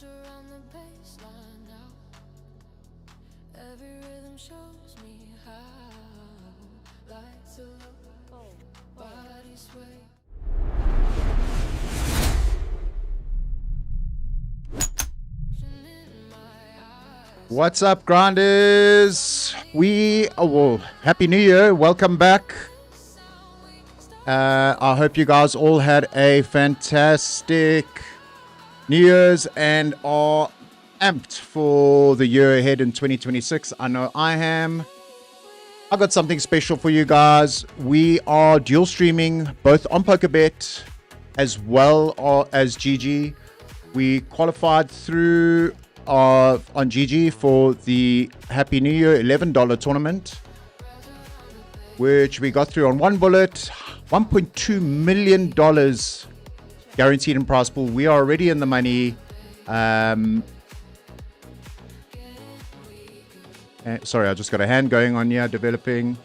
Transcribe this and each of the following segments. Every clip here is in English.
around the baseline now. Every rhythm shows me how. Lights are low, body sway. What's up, grinders? Happy New Year. Welcome back. I hope you guys all had a fantastic New Year's and are amped for the year ahead in 2026. I know I am. I've got something special for you guys. We are dual streaming both on PokerBet as well as GG. We qualified through on GG for the Happy New Year $11 tournament, which we got through on one bullet. $1.2 million guaranteed in prize pool. We are already in the money. Sorry, I just got a hand going on here, developing.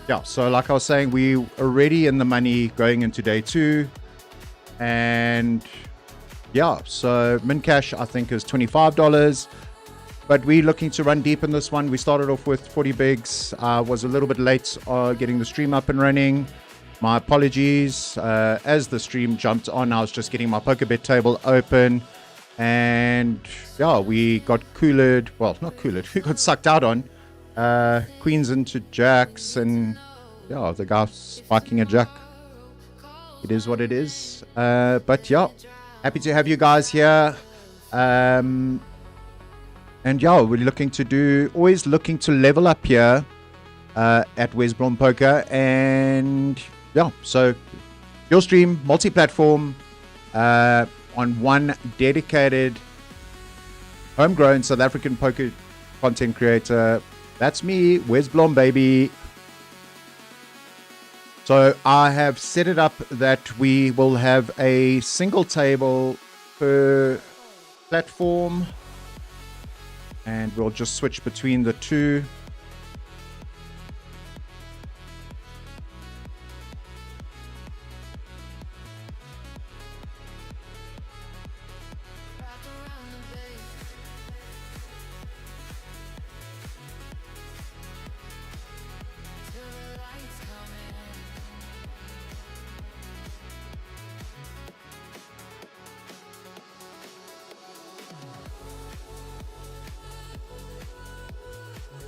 Yeah, so like I was saying, we already in the money going into day two. And yeah, so min cash I think is $25. But we're looking to run deep in this one. We started off with 40 bigs. Was a little bit late getting the stream up and running. My apologies. As the stream jumped on, I was just getting my PokerBet table open. And yeah, we got cooled. Well, not cooled. We got sucked out on. Queens into jacks, and yeah, the guy spiking a jack. It is what it is. But yeah, happy to have you guys here. And yeah, we're always looking to level up here at WesBlom Poker. And yeah, so your stream, multi-platform, on one dedicated homegrown South African poker content creator. That's me, WesBlom, baby. So I have set it up that we will have a single table per platform, and we'll just switch between the two.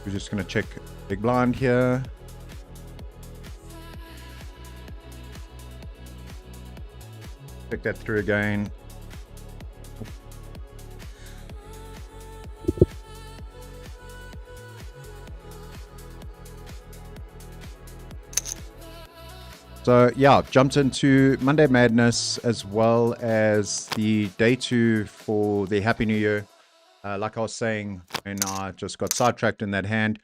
We're just going to check big blind here. Check that through again. So yeah, jumped into Monday Madness as well as the day two for the Happy New Year. Like I was saying, and I just got sidetracked in that hand.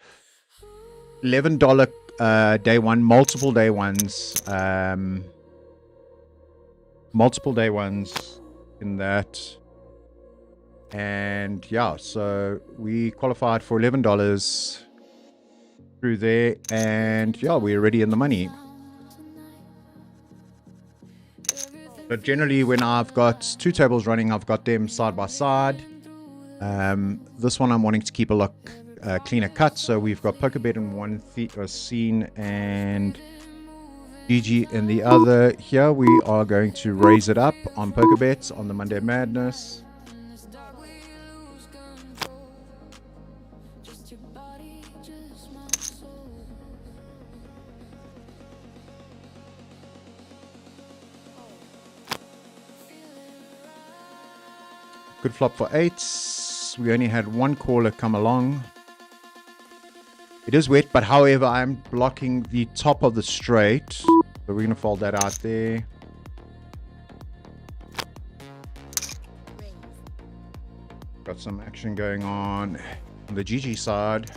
$11 day one, multiple day ones in that. And yeah, so we qualified for $11 through there, and yeah, we're already in the money. But generally, when I've got two tables running, I've got them side by side. This one I'm wanting to keep a look cleaner cut, so we've got PokerBet in one scene and GG in the other. Here we are going to raise it up on PokerBet on the Monday Madness. Good flop for eights. We only had one caller come along. It is wet, but however, I'm blocking the top of the straight. So we're going to fold that out there. Got some action going on the GG side.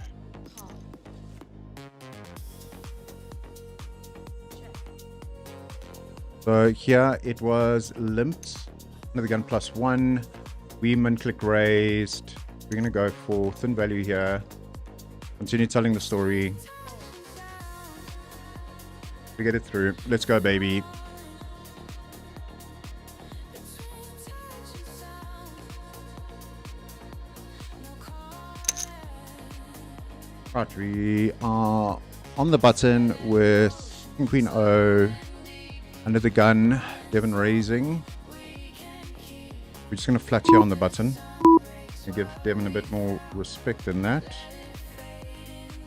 So here it was limped. Another gun plus one. We min click raised. We're going to go for thin value here. Continue telling the story. We get it through. Let's go, baby. Right, we are on the button with King Queen O under the gun. Devon raising. We're just going to flat here on the button and give Devon a bit more respect than that.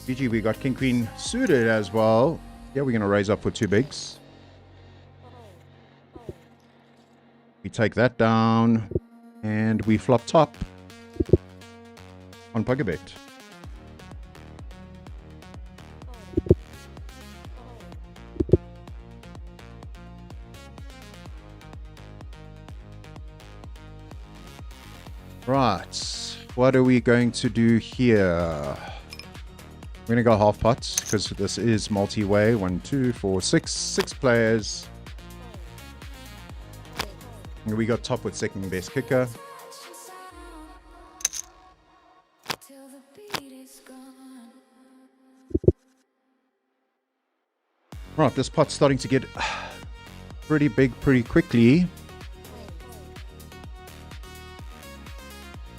GG, we got King Queen suited as well. Yeah, we're going to raise up for 2 bigs. We take that down and we flop top on Pugabet. Right, what are we going to do here? We're going to go half pots because this is multi-way. 1, 2, 4, 6. 6 players. And we got top with second best kicker. Right, this pot's starting to get pretty big pretty quickly.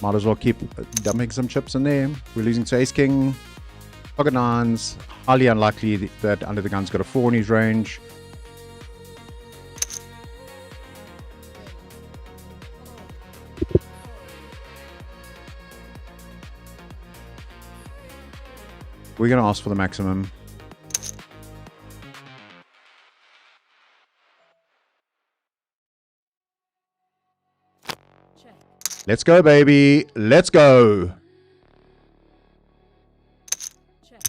Might as well keep dumping some chips in there. We're losing to Ace King. Pocket nines. Highly unlikely that under the gun's got a 4 in his range. We're going to ask for the maximum. Let's go, baby. Let's go. Check.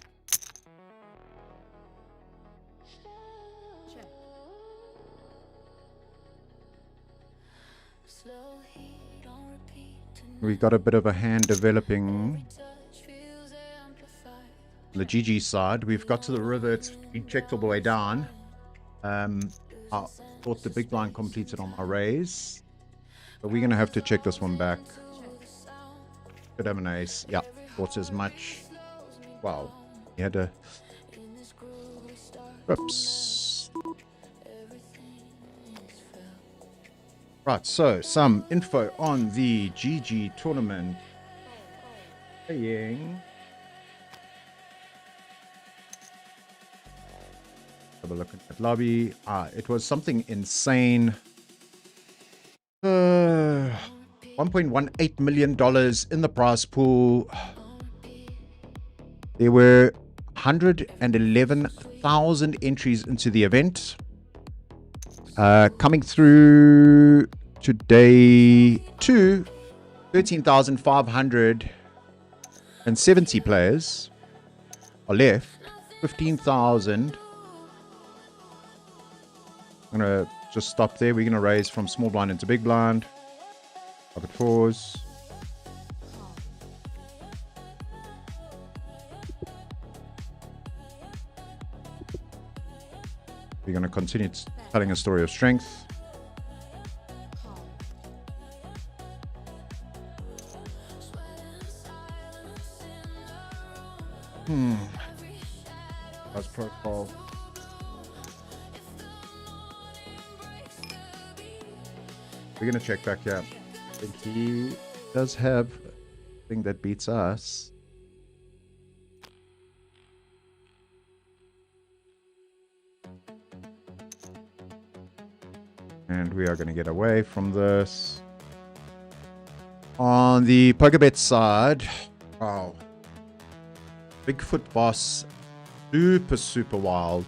Check. We got a bit of a hand developing. The GG side. We've got to the river. It's been checked all the way down. I thought the big blind completed on my raise. But we're going to have to check this one back. Could have an ace. Yeah, thought as much. Wow. He had a... Oops. Right, so some info on the GG tournament. Playing. Have a look at that lobby. It was something insane. $1.18 million in the prize pool. There were 111,000 entries into the event. Coming through today to 13,570 players are left. 15,000. I'm going to just stop there. We're going to raise from small blind into big blind. Pocket fours. We're going to continue telling a story of strength. That's protocol. We're going to check back here. I think he does have a thing that beats us. And we are going to get away from this. On the Pokebet side, wow. Bigfoot boss, super wild.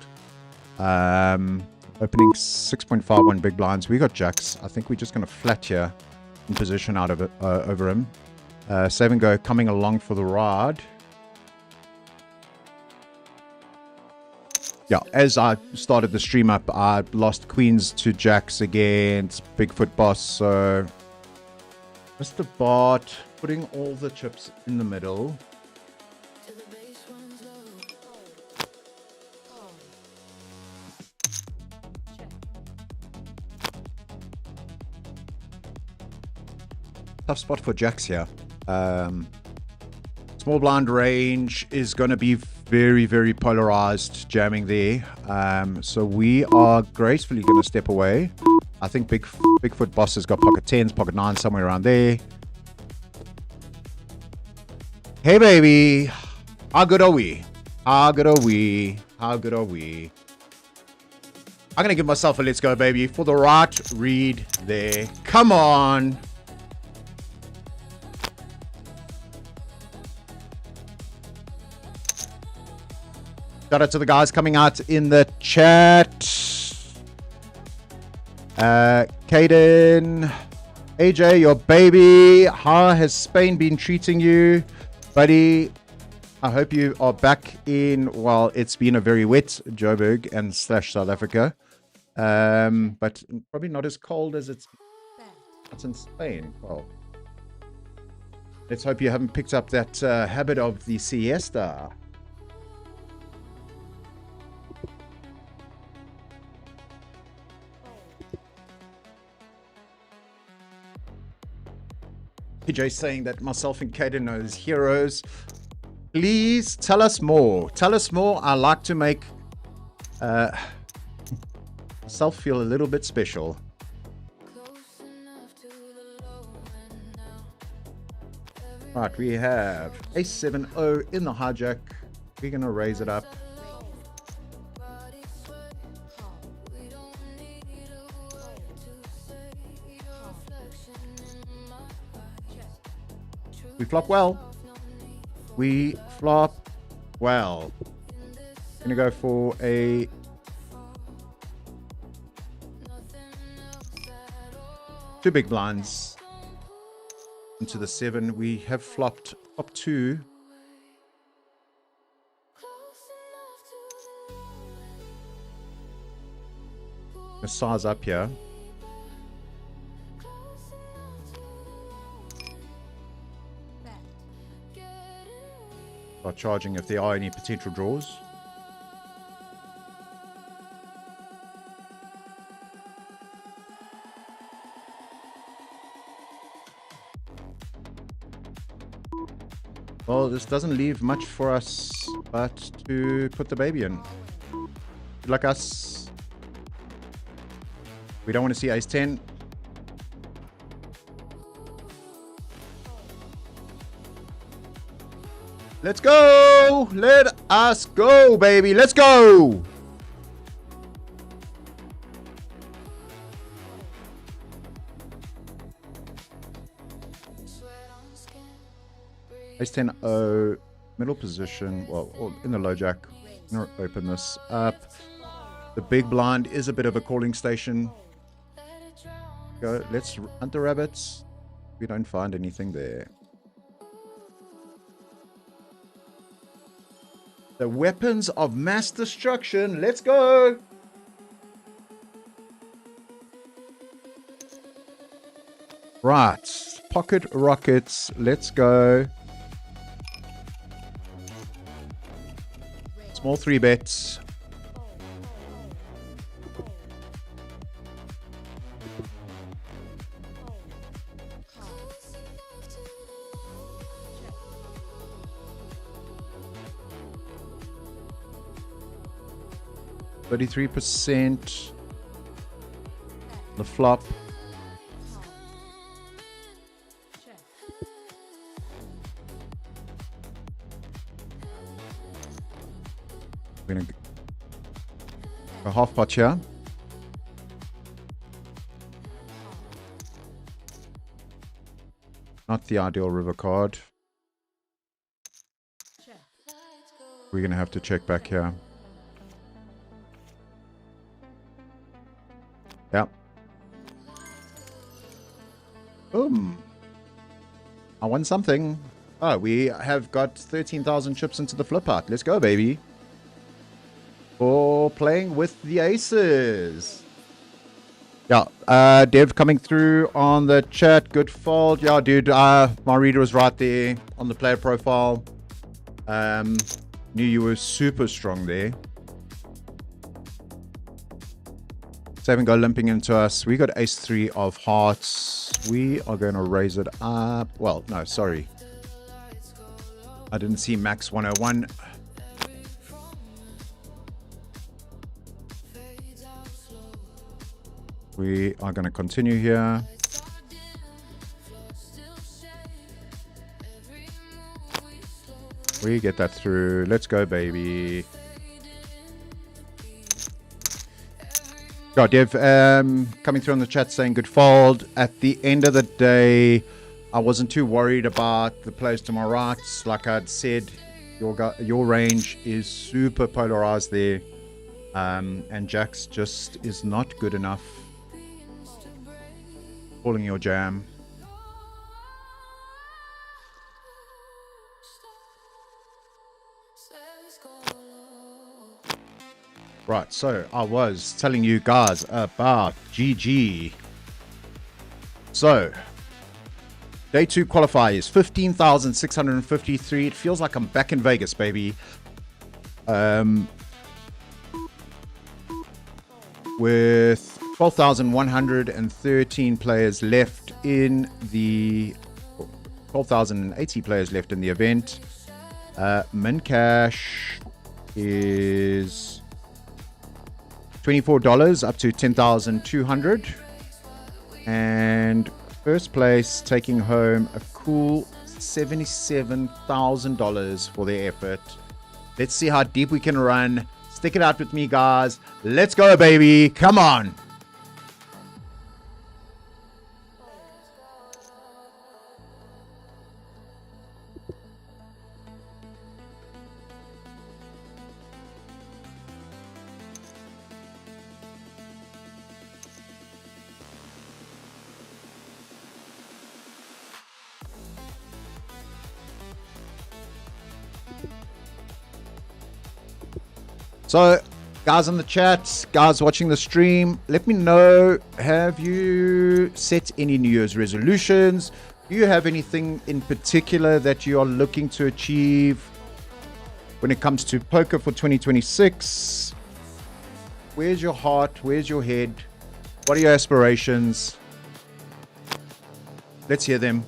Opening 6.51 big blinds. We got jacks. I think we're just going to flat here in position out of it over him. Save and go coming along for the ride. Yeah, as I started the stream up, I lost queens to jacks against Bigfoot boss. So Mr. Bart putting all the chips in the middle. Tough spot for jacks here. Small blind range is going to be very, very polarized jamming there. So we are gracefully going to step away. I think Bigfoot Boss has got pocket 10s, pocket 9s, somewhere around there. Hey, baby. How good are we? How good are we? How good are we? I'm going to give myself a let's go, baby, for the right read there. Come on. Shout out to the guys coming out in the chat. Caden, AJ, your baby. How has Spain been treating you, buddy? I hope you are back in. Well, it's been a very wet Joburg and / South Africa, but probably not as cold as it's in Spain. Well, let's hope you haven't picked up that habit of the siesta. PJ saying that myself and Caden are his heroes. Please tell us more. Tell us more. I like to make myself feel a little bit special. Right, we have A7O in the hijack. We're going to raise it up. We flop well. We flop well. Gonna go for a two big blinds into the 7. We have flopped top 2. Gonna size up here. Start charging if there are any potential draws. Well, this doesn't leave much for us but to put the baby in. Good luck us. We don't want to see ace 10. Let's go! Let us go, baby! Let's go! Ace 10 O, middle position, well, in the low jack. I'm going to open this up. The big blind is a bit of a calling station. Go, let's hunt the rabbits. We don't find anything there. The weapons of mass destruction. Let's go. Right. Pocket rockets. Let's go. Small 3 bets. %. The flop. We're going to go half pot here. Not the ideal river card. We're going to have to check back here. Yeah. Boom. I won something. Oh, we have got 13,000 chips into the flip out. Let's go, baby. For playing with the aces. Yeah. Dev coming through on the chat. Good fold. Yeah, dude. My reader was right there on the player profile. Knew you were super strong there. Seven go limping into us. We got ace 3 of hearts. We are going to raise it up. Well, no, sorry. I didn't see max 101. We are going to continue here. We get that through. Let's go, baby. God, Dev, coming through on the chat saying good fold. At the end of the day, I wasn't too worried about the players to my right. Like I'd said, your range is super polarized there. And Jax just is not good enough. Calling your jam. Right, so I was telling you guys about GG. So, day 2 qualifiers, 15,653. It feels like I'm back in Vegas, baby. With 12,113 players left in the 12,080 players left in the event. Min cash is $24 up to 10,200, and first place taking home a cool $77,000 for their effort. Let's see how deep we can run. Stick it out with me, guys. Let's go, baby. Come on. So, guys in the chat, guys watching the stream, let me know, have you set any New Year's resolutions? Do you have anything in particular that you are looking to achieve when it comes to poker for 2026? Where's your heart? Where's your head? What are your aspirations? Let's hear them.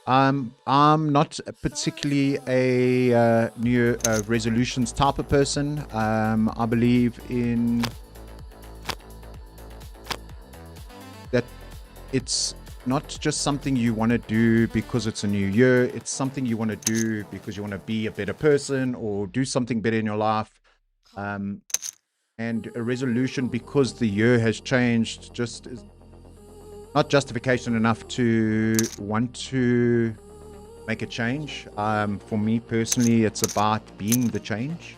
I'm not particularly a new resolutions type of person. I believe in that it's not just something you want to do because it's a new year. It's something you want to do because you want to be a better person or do something better in your life. And a resolution because the year has changed just is not justification enough to want to make a change. For me personally, it's about being the change.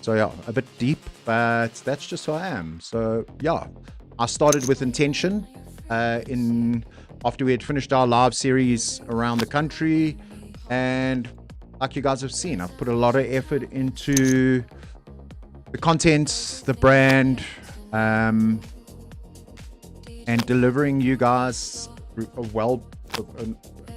So yeah, a bit deep, but that's just who I am. So yeah, I started with intention after we had finished our live series around the country, and like you guys have seen, I've put a lot of effort into the content, the brand, and delivering you guys a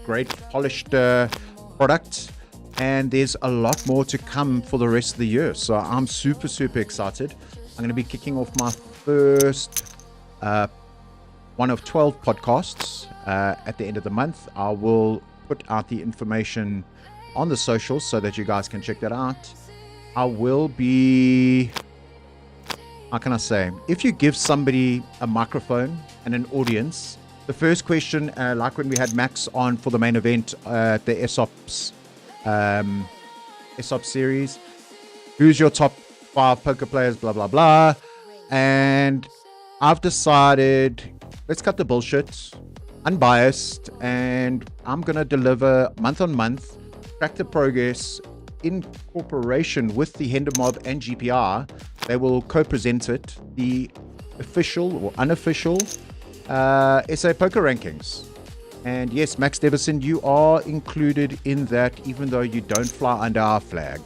great polished product. And there's a lot more to come for the rest of the year. So I'm super, super excited. I'm going to be kicking off my first one of 12 podcasts at the end of the month. I will put out the information on the socials so that you guys can check that out. I will be... How can I say? If you give somebody a microphone and an audience, the first question, like when we had Max on for the main event at the ESOP series, who's your top 5 poker players, blah, blah, blah. And I've decided, let's cut the bullshit, unbiased, and I'm going to deliver month on month, track the progress in cooperation with the Hender Mob and GPR. They will co-present it, the official or unofficial SA Poker Rankings. And yes, Max Devison, you are included in that, even though you don't fly under our flag.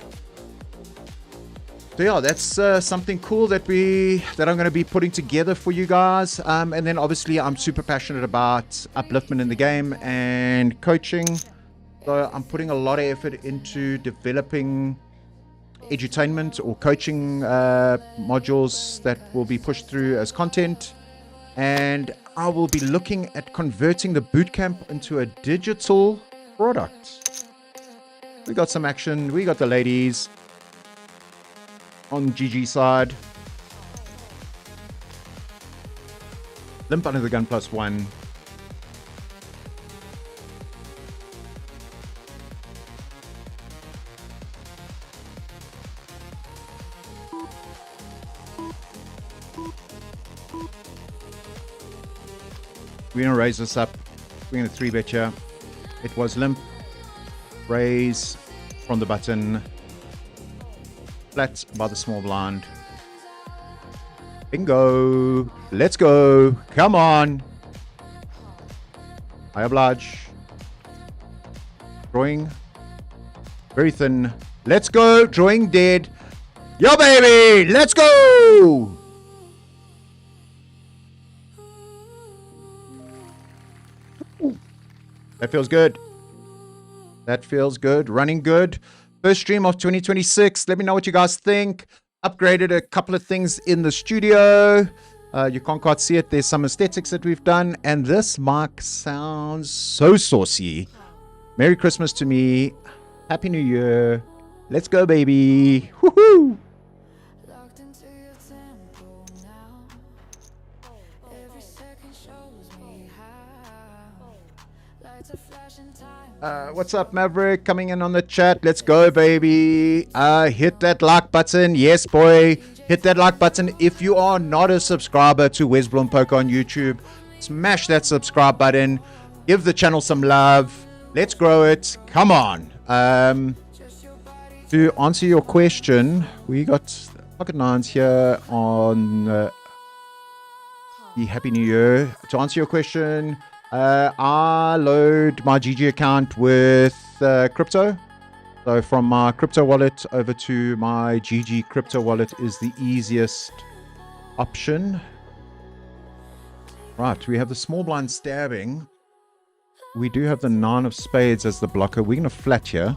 So yeah, that's something cool that I'm going to be putting together for you guys. And then obviously I'm super passionate about upliftment in the game and coaching. So I'm putting a lot of effort into developing edutainment or coaching modules that will be pushed through as content. And I will be looking at converting the bootcamp into a digital product. We got some action. We got the ladies. on GG side. Limp under the gun +1. We're going to raise this up. We're going to 3-bet here. It was limp. Raise from the button. Flat by the small blind. Bingo. Let's go. Come on. I oblige. Drawing. Very thin. Let's go. Drawing dead. Yo, baby. Let's go. That feels good. That feels good. Running good. First stream of 2026. Let me know what you guys think. Upgraded a couple of things in the studio. You can't quite see it. There's some aesthetics that we've done. And this mic sounds so saucy. Merry Christmas to me. Happy New Year. Let's go, baby. Woohoo! What's up, Maverick? Coming in on the chat. Let's go, baby. Hit that like button. Yes, boy. Hit that like button. If you are not a subscriber to WesBlom Poker on YouTube, smash that subscribe button. Give the channel some love. Let's grow it. Come on. To answer your question, we got pocket nines here on the Happy New Year. To answer your question, I load my GG account with crypto. So from my crypto wallet over to my GG crypto wallet is the easiest option. Right, we have the small blind stabbing. We do have the 9 of spades as the blocker. We're going to flat here.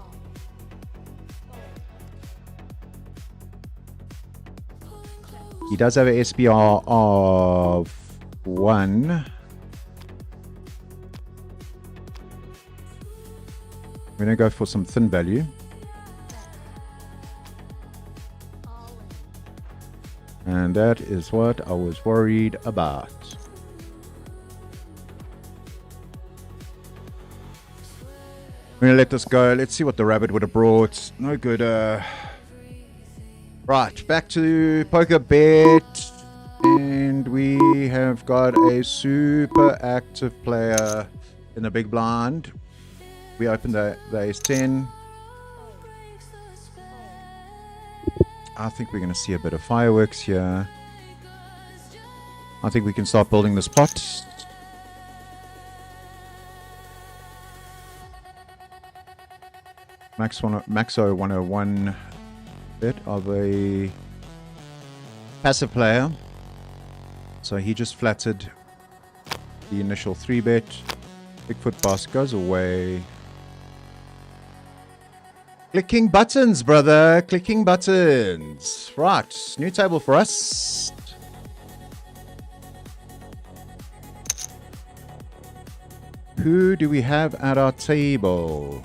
He does have an SPR of 1. We're going to go for some thin value. And that is what I was worried about. I'm going to let this go. Let's see what the rabbit would have brought. No good. Right, back to poker bet. And we have got a super active player in the big blind. We opened the ace-10. I think we're going to see a bit of fireworks here. I think we can start building this pot. Maxo 101 bit of a passive player. So he just flattered the initial 3-bet. Bigfoot boss goes away. Clicking buttons, brother. Clicking buttons. Right. New table for us. Who do we have at our table?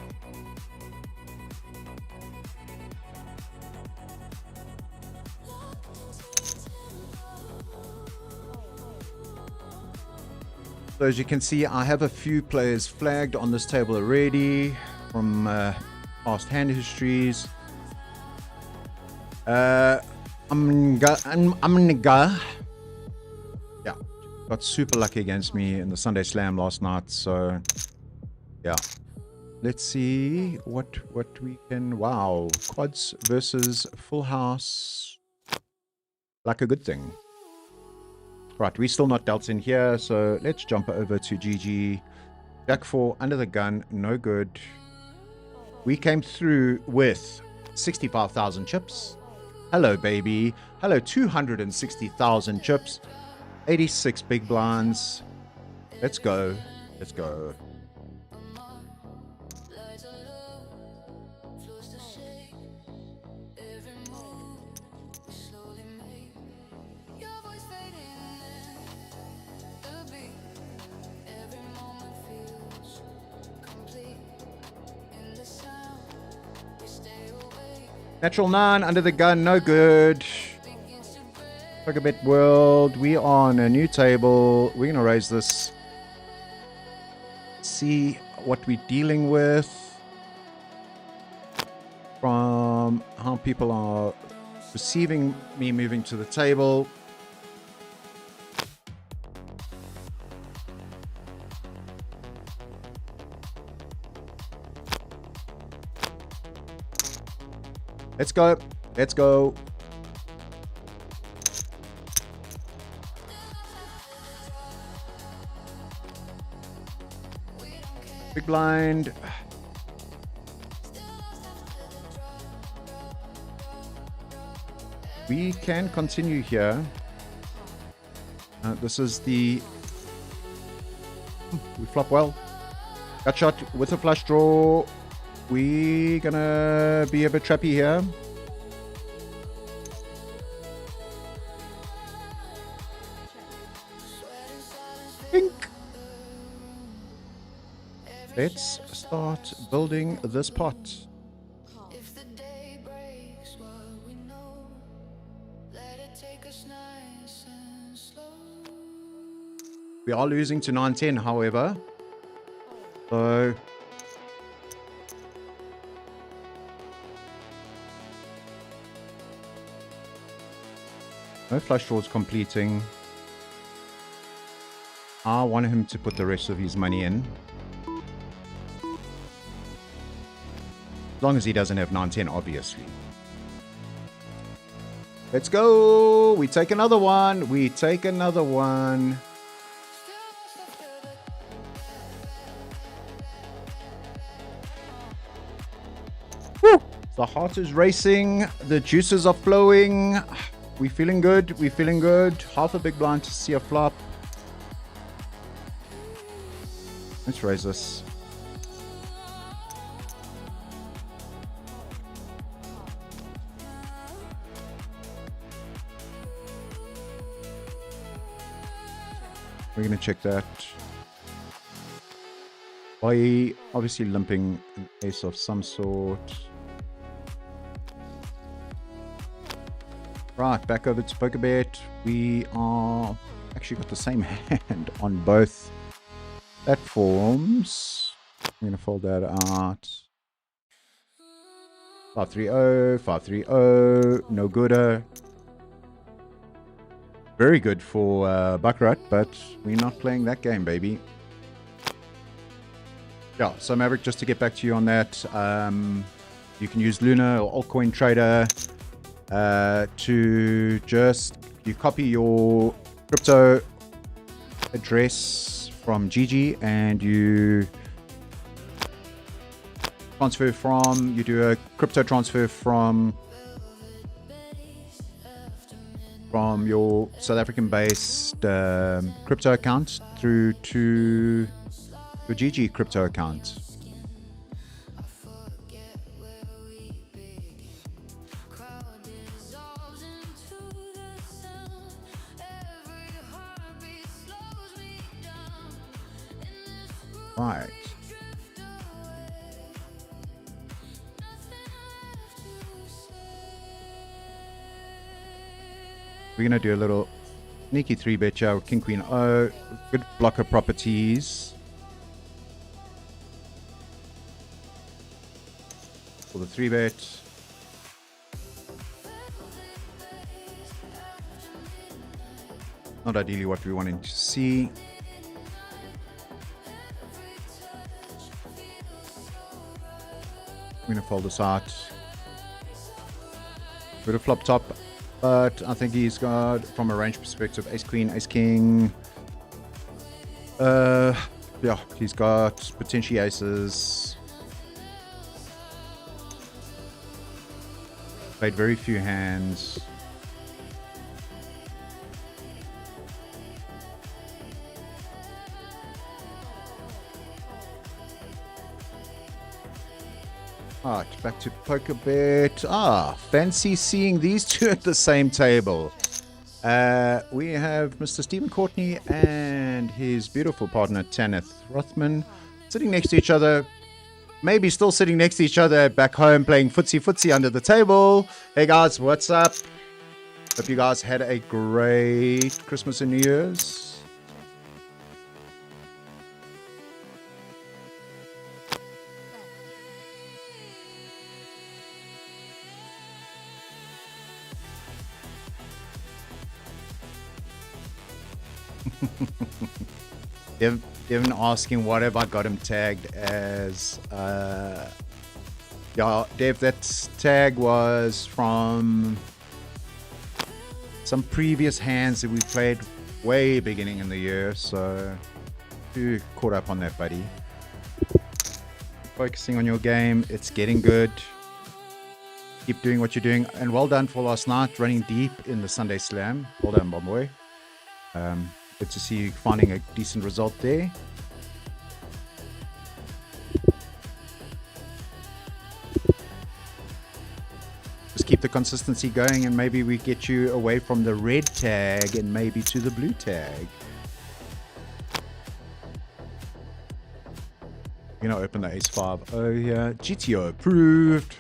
So as you can see, I have a few players flagged on this table already from past hand histories. Amniga. Yeah, got super lucky against me in the Sunday Slam last night. So yeah, let's see what we can. Wow, quads versus full house, like a good thing. Right, we're still not dealt in here, so let's jump over to GG. Jack 4 under the gun, no good. We came through with 65,000 chips. Hello, baby. Hello, 260,000 chips. 86 big blinds. Let's go. Let's go. Natural 9 under the gun, no good. Poker bet world. We are on a new table. We're going to raise this. See what we're dealing with. From how people are receiving me moving to the table. Let's go. Let's go. Big blind. We can continue here. This is the... We flop well. Gut shot with a flush draw. We gonna be a bit trappy here. Pink. Let's start building this pot. If the day breaks what we know, let it take us nice and slow. We are losing to 9-10, however. So... no flush draws completing. I want him to put the rest of his money in. As long as he doesn't have 9-10, obviously. Let's go. We take another one. We take another one. Woo! The heart is racing. The juices are flowing. We feeling good. We feeling good. Half a big blind to see a flop. Let's raise this. We're going to check that. Why obviously limping an ace of some sort. Right, back over to PokerBet. We are actually got the same hand on both platforms. I'm going to fold that out. 530, 530, no gooder. Very good for Baccarat, but we're not playing that game, baby. Yeah, so Maverick, just to get back to you on that, you can use Luna or Altcoin Trader to just, you copy your crypto address from Gigi and you transfer from, you do a crypto transfer from your South African based crypto account through to your Gigi crypto account. Right. We're going to do a little sneaky 3-bet here with King Queen O. Good blocker properties. For the 3-bet. Not ideally what we wanted to see. I'm going to fold this out. Bit of flop top. But I think he's got, from a range perspective, Ace Queen, Ace King. Yeah, he's got potentially aces. Played very few hands. Alright, back to PokerBet. Fancy seeing these two at the same table. We have Mr. Stephen Courtney and his beautiful partner, Tanith Rothman, sitting next to each other. maybe still sitting next to each other back home playing footsie under the table. Hey guys, what's up? Hope you guys had a great Christmas and New Year's. Even asking what have I got him tagged as. Yeah, Dave, that tag was from some previous hands that we played way beginning in the year, so you caught up on that, buddy. Focusing on your game, it's getting good. Keep doing what you're doing, and well done for last night, running deep in the Sunday Slam. Well done, Bomb Boy. Good to see you finding a decent result there. Just keep the consistency going, and maybe we get you away from the red tag and maybe to the blue tag. You're gonna open the Ace 5. Oh yeah, GTO approved.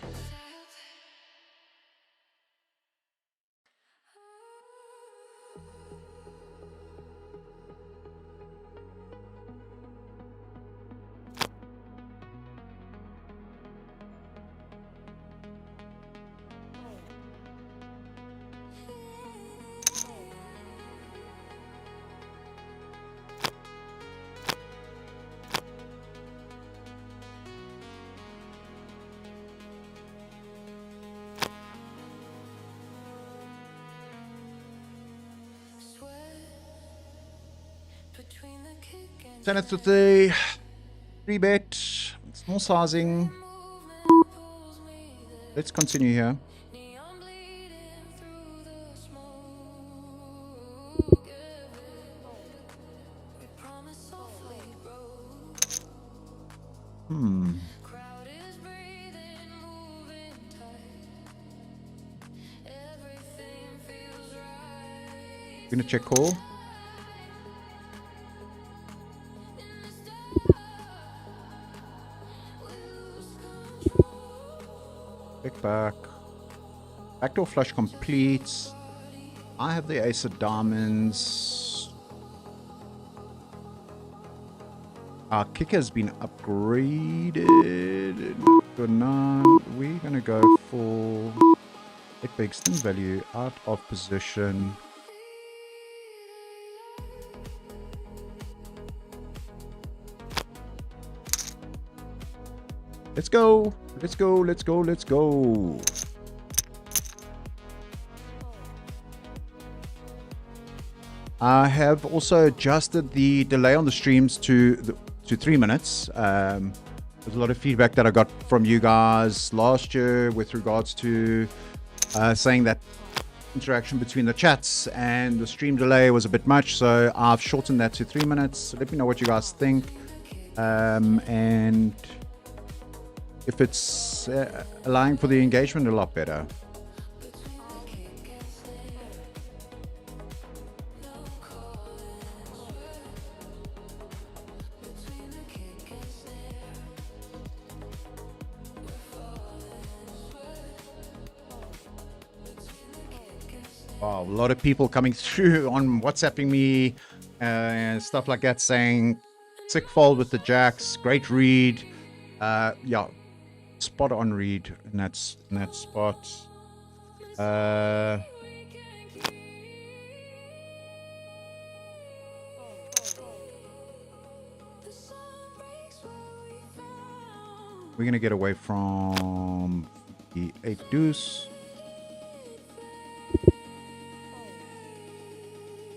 Turn it to the 3-bet, small sizing. Let's continue here. Gonna check call. Back. Backdoor flush completes. I have the ace of diamonds. Our kicker has been upgraded. Good night. We're gonna go for a big spin value out of position. Let's go. Let's go, let's go, let's go. I have also adjusted the delay on the streams to 3 minutes. There's a lot of feedback that I got from you guys last year with regards to saying that interaction between the chats and the stream delay was a bit much, so I've shortened that to 3 minutes. Let me know what you guys think. And if it's allowing for the engagement a lot better. Wow, a lot of people coming through on WhatsApping me and stuff like that, saying sick fold with the jacks, great read. Yeah, spot on read in that spot. We're gonna get away from the 8 deuce.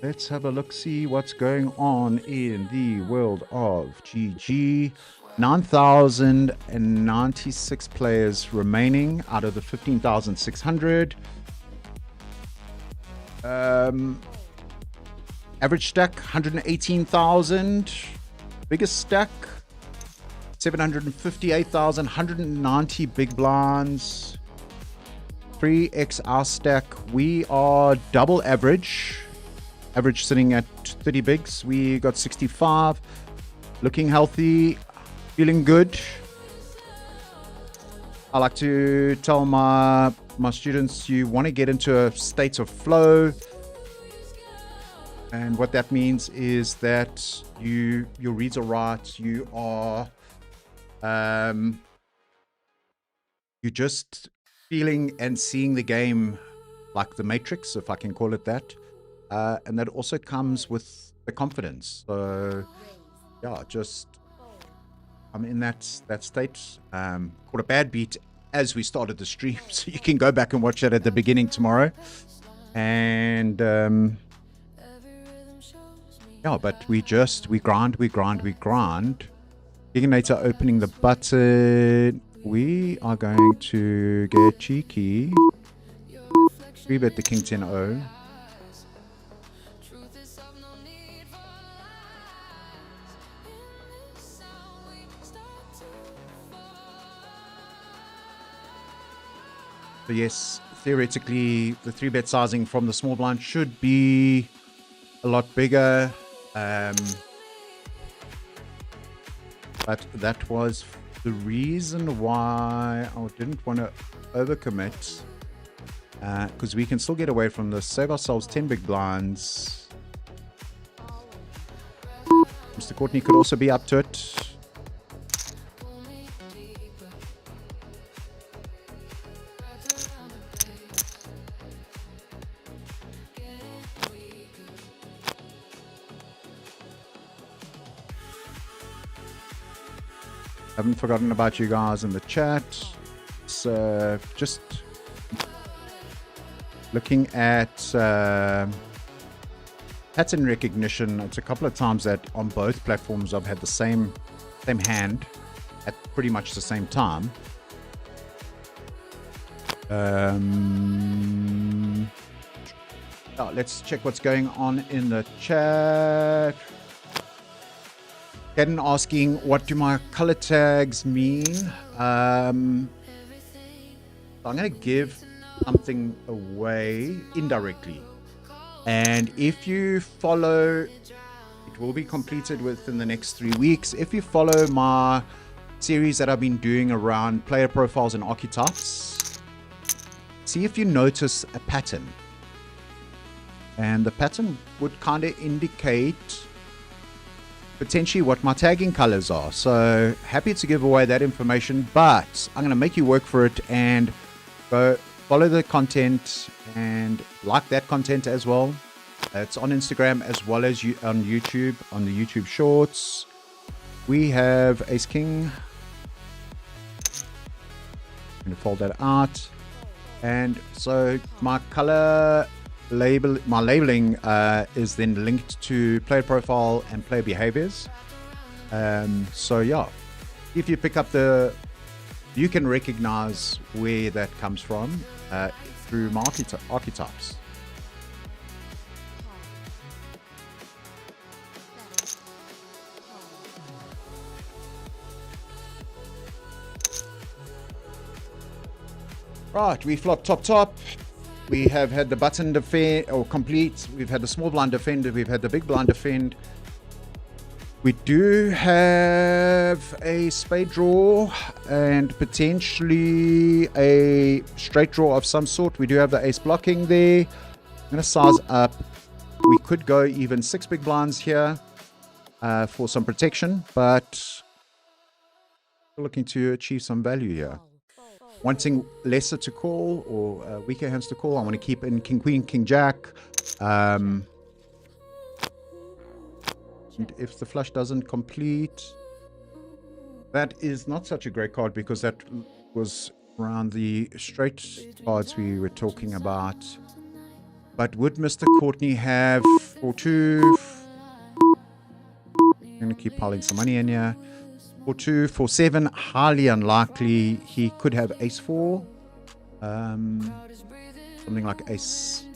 Let's have a look, see what's going on in the world of GG. 9,096 players remaining out of the 15,600. Average stack 118,000. Biggest stack 758,000. 190 big blinds. 3x our stack. We are double average. Average sitting at 30 bigs. We got 65. Looking healthy. Feeling good. I like to tell my students, you want to get into a state of flow, and what that means is that your reads are right. You're just feeling and seeing the game like the Matrix, if I can call it that, and that also comes with the confidence. So yeah, just I'm in that state. Caught a bad beat as we started the stream, so you can go back and watch it at the beginning tomorrow. And yeah, but we grind. Ignator opening the button. We are going to get cheeky. 3-bet the King 10-0. So yes, theoretically, the 3-bet sizing from the small blind should be a lot bigger. But that was the reason why I didn't want to overcommit. Because we can still get away from this. Save ourselves 10 big blinds. Mr. Courtney could also be up to it. Haven't forgotten about you guys in the chat. So just looking at pattern recognition. It's a couple of times that on both platforms I've had the same hand at pretty much the same time. Let's check what's going on in the chat. Ken asking, what do my color tags mean? I'm going to give something away indirectly. And if you follow, it will be completed within the next 3 weeks. If you follow my series that I've been doing around player profiles and archetypes, see if you notice a pattern. And the pattern would kind of indicate potentially what my tagging colors are. So happy to give away that information, but I'm going to make you work for it and go follow the content and like that content as well. It's on Instagram as well as on YouTube, on the YouTube Shorts. We have Ace King. I'm going to fold that out. And so my color labeling is then linked to player profile and player behaviors. So yeah, if you pick up you can recognize where that comes from through my archetypes. Right, we flop top. We have had the button defend or complete. We've had the small blind defend. We've had the big blind defend. We do have a spade draw and potentially a straight draw of some sort. We do have the ace blocking there. I'm going to size up. We could go even 6 big blinds here for some protection, but we're looking to achieve some value here. Wanting lesser to call or weaker hands to call. I want to keep in King Queen, King Jack. And if the flush doesn't complete, that is not such a great card because that was around the straight cards we were talking about. But would Mr. Courtney have 4-2? I'm going to keep piling some money in here. 4-2, 4-7, highly unlikely. He could have ace-4. Something like ace-5.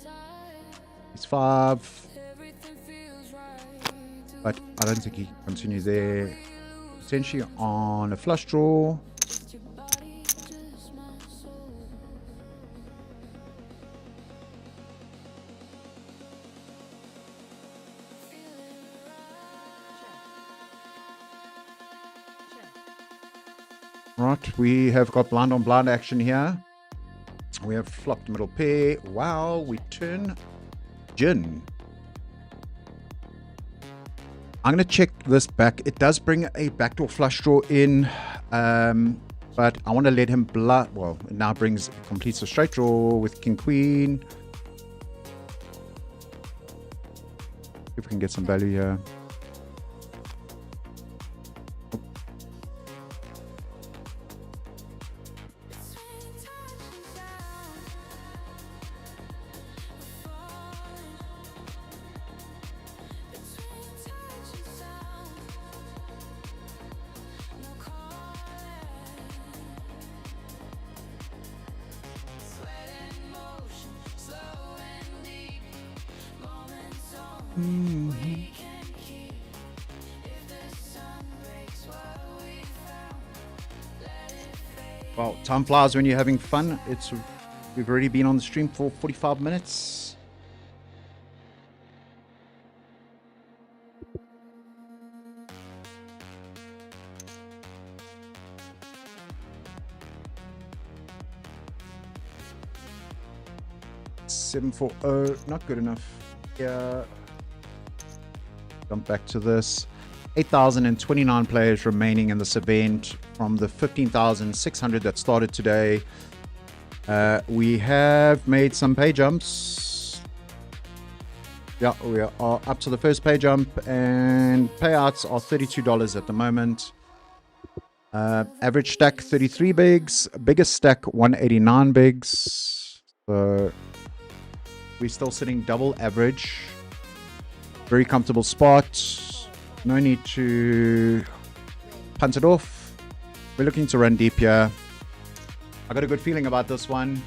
But I don't think he can continue there. Potentially on a flush draw. Right, we have got blind on blind action here. We have flopped middle pair. Wow, we turn gin. I'm going to check this back. It does bring a backdoor flush draw in, but I want to let him bluff. Well, it now completes a straight draw with king queen. If we can get some value here. Well, time flies when you're having fun. We've already been on the stream for 45 minutes. $740, not good enough. Yeah. Jump back to this. 8,029 players remaining in this event from the 15,600 that started today. We have made some pay jumps. Yeah, we are up to the first pay jump, and payouts are $32 at the moment. Average stack 33 bigs, biggest stack 189 bigs. So we're still sitting double average. Very comfortable spot. No need to punt it off. We're looking to run deep here. I got a good feeling about this one.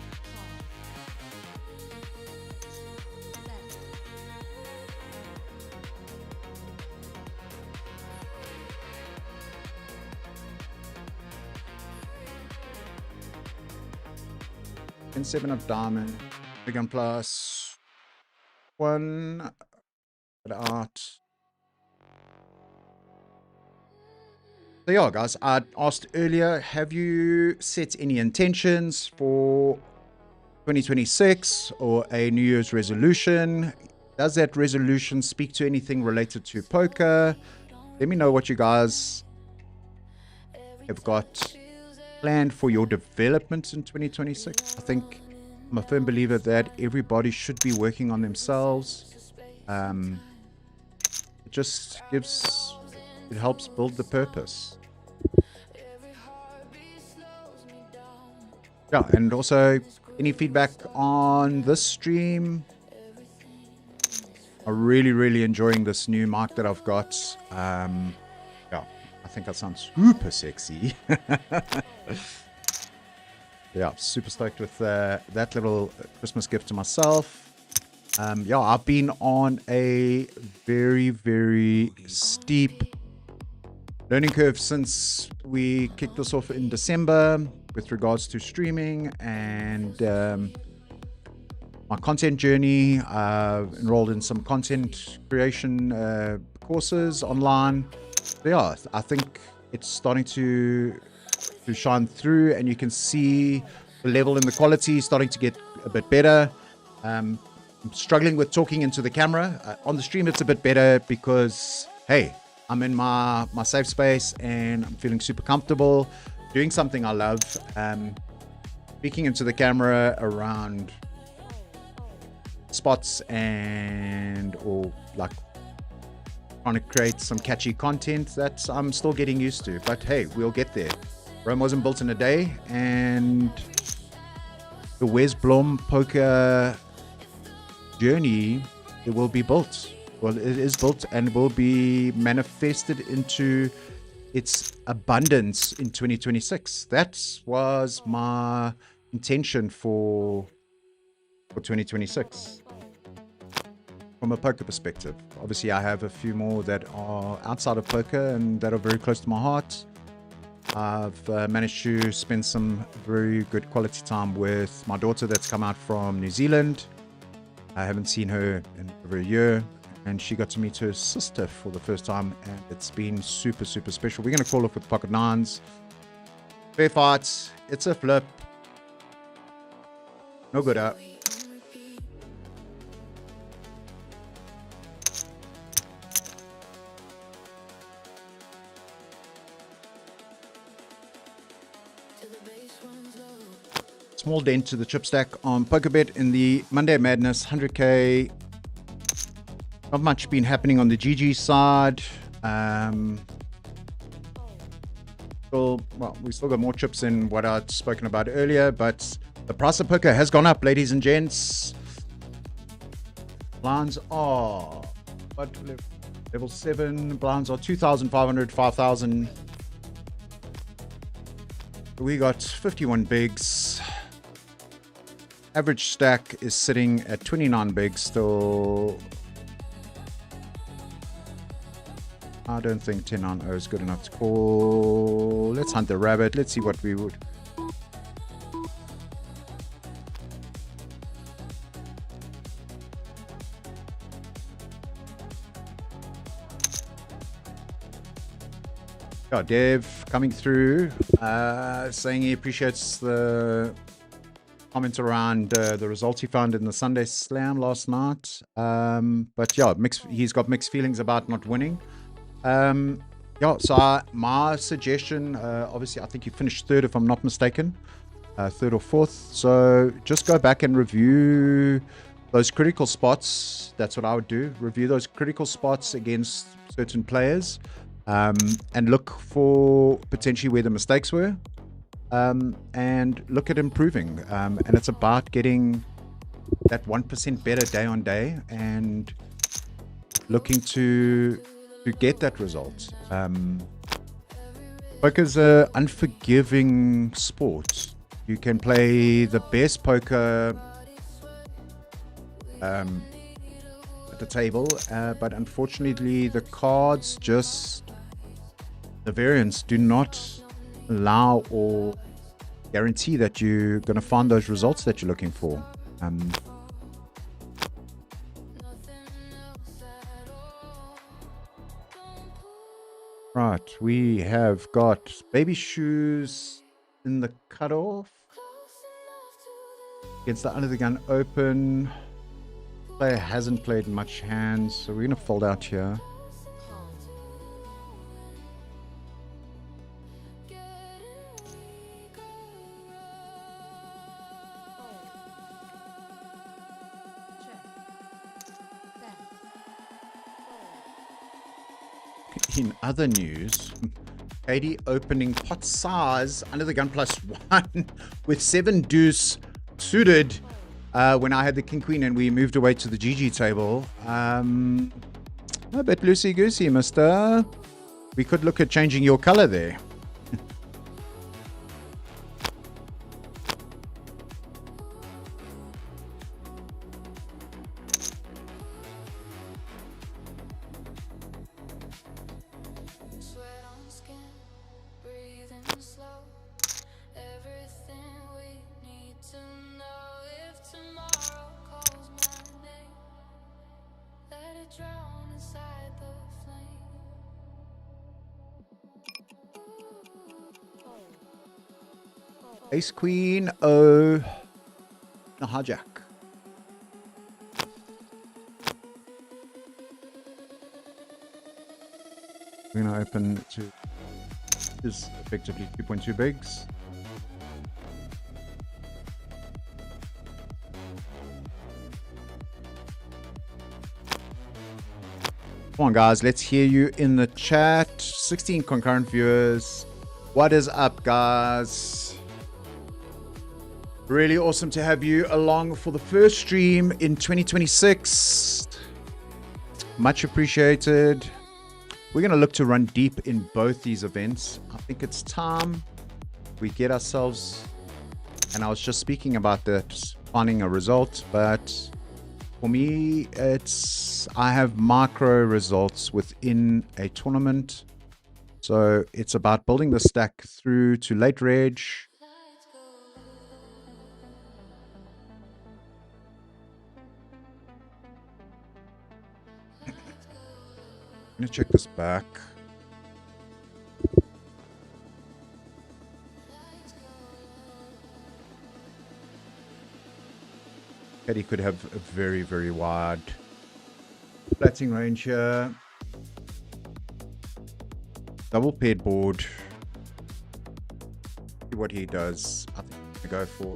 And 7 of diamond. Big on plus. 1. Get out. So yeah, guys, I asked earlier, have you set any intentions for 2026 or a New Year's resolution? Does that resolution speak to anything related to poker? Let me know what you guys have got planned for your development in 2026. I think I'm a firm believer that everybody should be working on themselves. It just it helps build the purpose. Yeah, and also any feedback on this stream. I'm really enjoying this new mic that I've got. Yeah, I think that sounds super sexy. Yeah, super stoked with that little Christmas gift to myself. Yeah, I've been on a very steep learning curve since we kicked this off in December with regards to streaming and my content journey. I've enrolled in some content creation courses online. So yeah, I think it's starting to shine through, and you can see the level and the quality starting to get a bit better. I'm struggling with talking into the camera. On the stream it's a bit better because, hey, I'm in my safe space and I'm feeling super comfortable doing something I love. Speaking into the camera around spots or like trying to create some catchy content that I'm still getting used to. But hey, we'll get there. Rome wasn't built in a day, and the WesBlom poker journey, it will be built. Well, it is built and will be manifested into its abundance in 2026. That was my intention for 2026 from a poker perspective. Obviously, I have a few more that are outside of poker and that are very close to my heart. I've managed to spend some very good quality time with my daughter that's come out from New Zealand. I haven't seen her in over a year, and she got to meet her sister for the first time, and it's been super special. We're going to call off with pocket nines. Fair fights. It's a flip. No good up. Small dent to the chip stack on PokerBet in the Monday Madness 100k. Not much been happening on the GG side. We still got more chips in what I'd spoken about earlier, but the price of poker has gone up, ladies and gents. Blinds are level 7. Blinds are 2,500, 5,000. We got 51 bigs. Average stack is sitting at 29 bigs still. I don't think 10-9-0 is good enough to call. Let's hunt the rabbit. Let's see what we would. Yeah, Dev coming through, saying he appreciates the comment around the results he found in the Sunday Slam last night. But yeah, he's got mixed feelings about not winning. So my suggestion, obviously, I think you finished third, if I'm not mistaken, third or fourth. So just go back and review those critical spots. That's what I would do. Review those critical spots against certain players, and look for potentially where the mistakes were, and look at improving. And it's about getting that 1% better day on day and looking to get that result. Poker's an unforgiving sport. You can play the best poker at the table, but unfortunately the cards, just the variants, do not allow or guarantee that you're going to find those results that you're looking for. Right, we have got baby shoes in the cutoff against the under the gun open. Player hasn't played much hands, so we're gonna fold out here. In other news, KD opening pot size under the gun +1 with 7 deuce suited when I had the king queen and we moved away to the GG table. A bit loosey goosey, mister. We could look at changing your color there. Ace queen O, the hijack. We're gonna open to is effectively 2.2 bigs. Come on, guys, let's hear you in the chat. 16 concurrent viewers. What is up, guys? Really awesome to have you along for the first stream in 2026. Much appreciated. We're going to look to run deep in both these events. I think it's time we get ourselves, and I was just speaking about that, finding a result, but for me, I have micro results within a tournament. So it's about building the stack through to late reg. I'm going to check this back. Caddy could have a very, very wide flatting range here. Double paired board. See what he does. I think I'm gonna go for.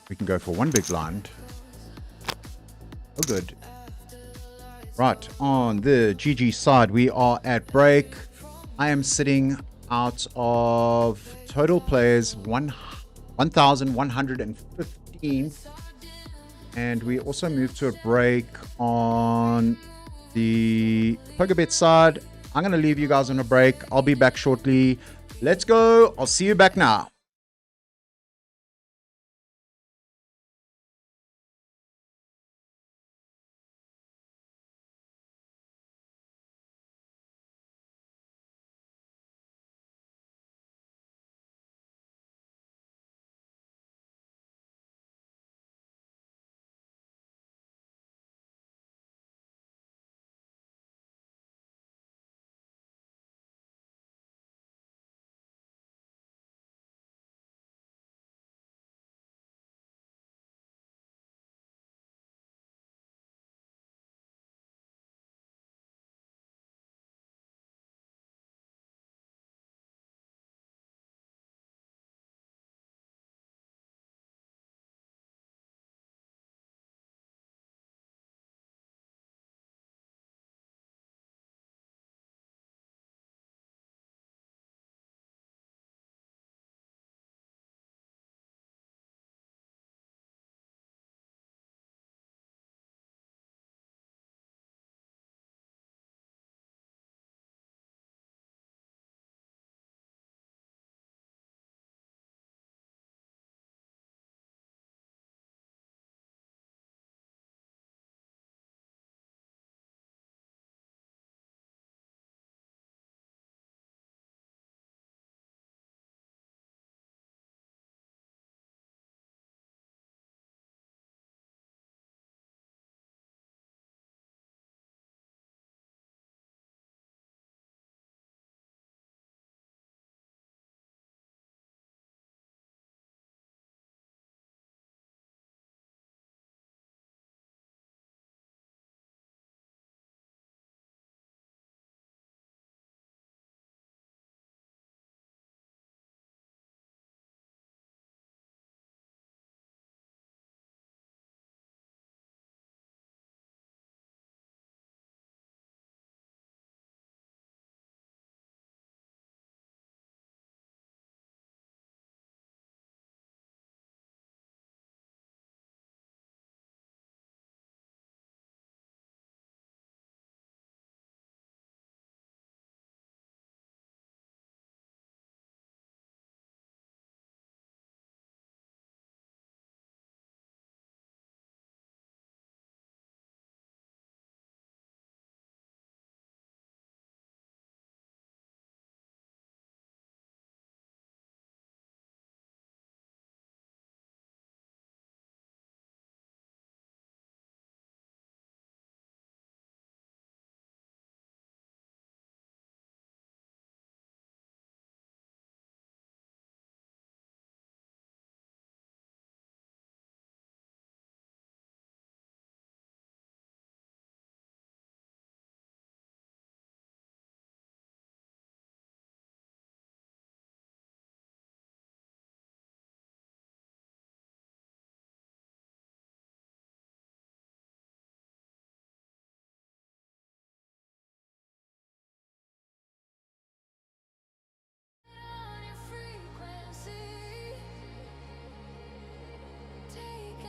We can go for one big blind. Oh, good. Right, on the GG side, we are at break. I am sitting out of total players 1,115. And we also moved to a break on the poker bet side. I'm going to leave you guys on a break. I'll be back shortly. Let's go. I'll see you back now.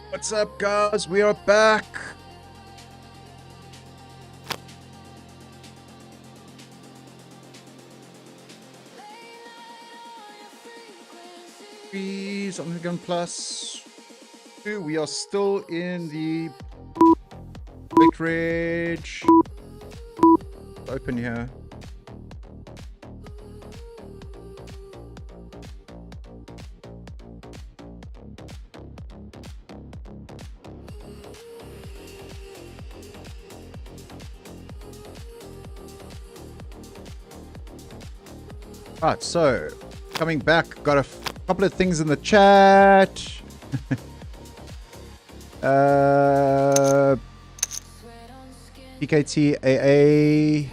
What's up, guys? We are back. Freeze on the gun plus. We are still in the Big Ridge. Open here. Right, so coming back. Got a couple of things in the chat. PKT AA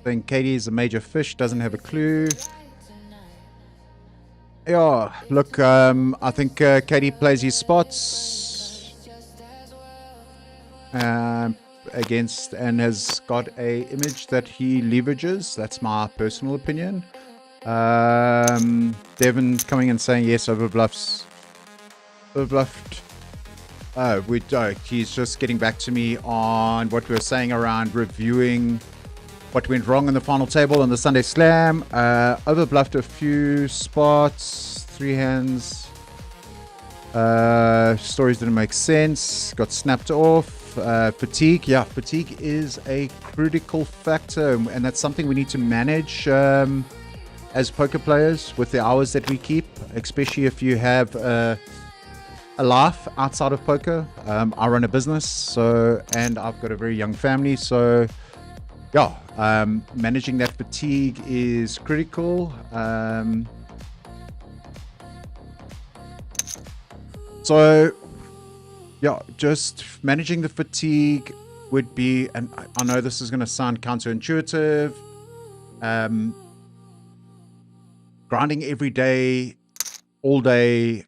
saying Katie is a major fish, doesn't have a clue. Yeah, look, I think Katie plays his spots against and has got a image that he leverages. That's my personal opinion. Devon's coming and saying yes, overbluffed. He's just getting back to me on what we were saying around reviewing what went wrong in the final table on the Sunday Slam. Overbluffed a few spots, 3 hands. Stories didn't make sense. Got snapped off. Fatigue. Yeah, fatigue is a critical factor, and that's something we need to manage as poker players with the hours that we keep, especially if you have a life outside of poker. I run a business, and I've got a very young family, so yeah, managing that fatigue is critical. So yeah, just managing the fatigue would be, and I know this is going to sound counterintuitive, grinding every day, all day,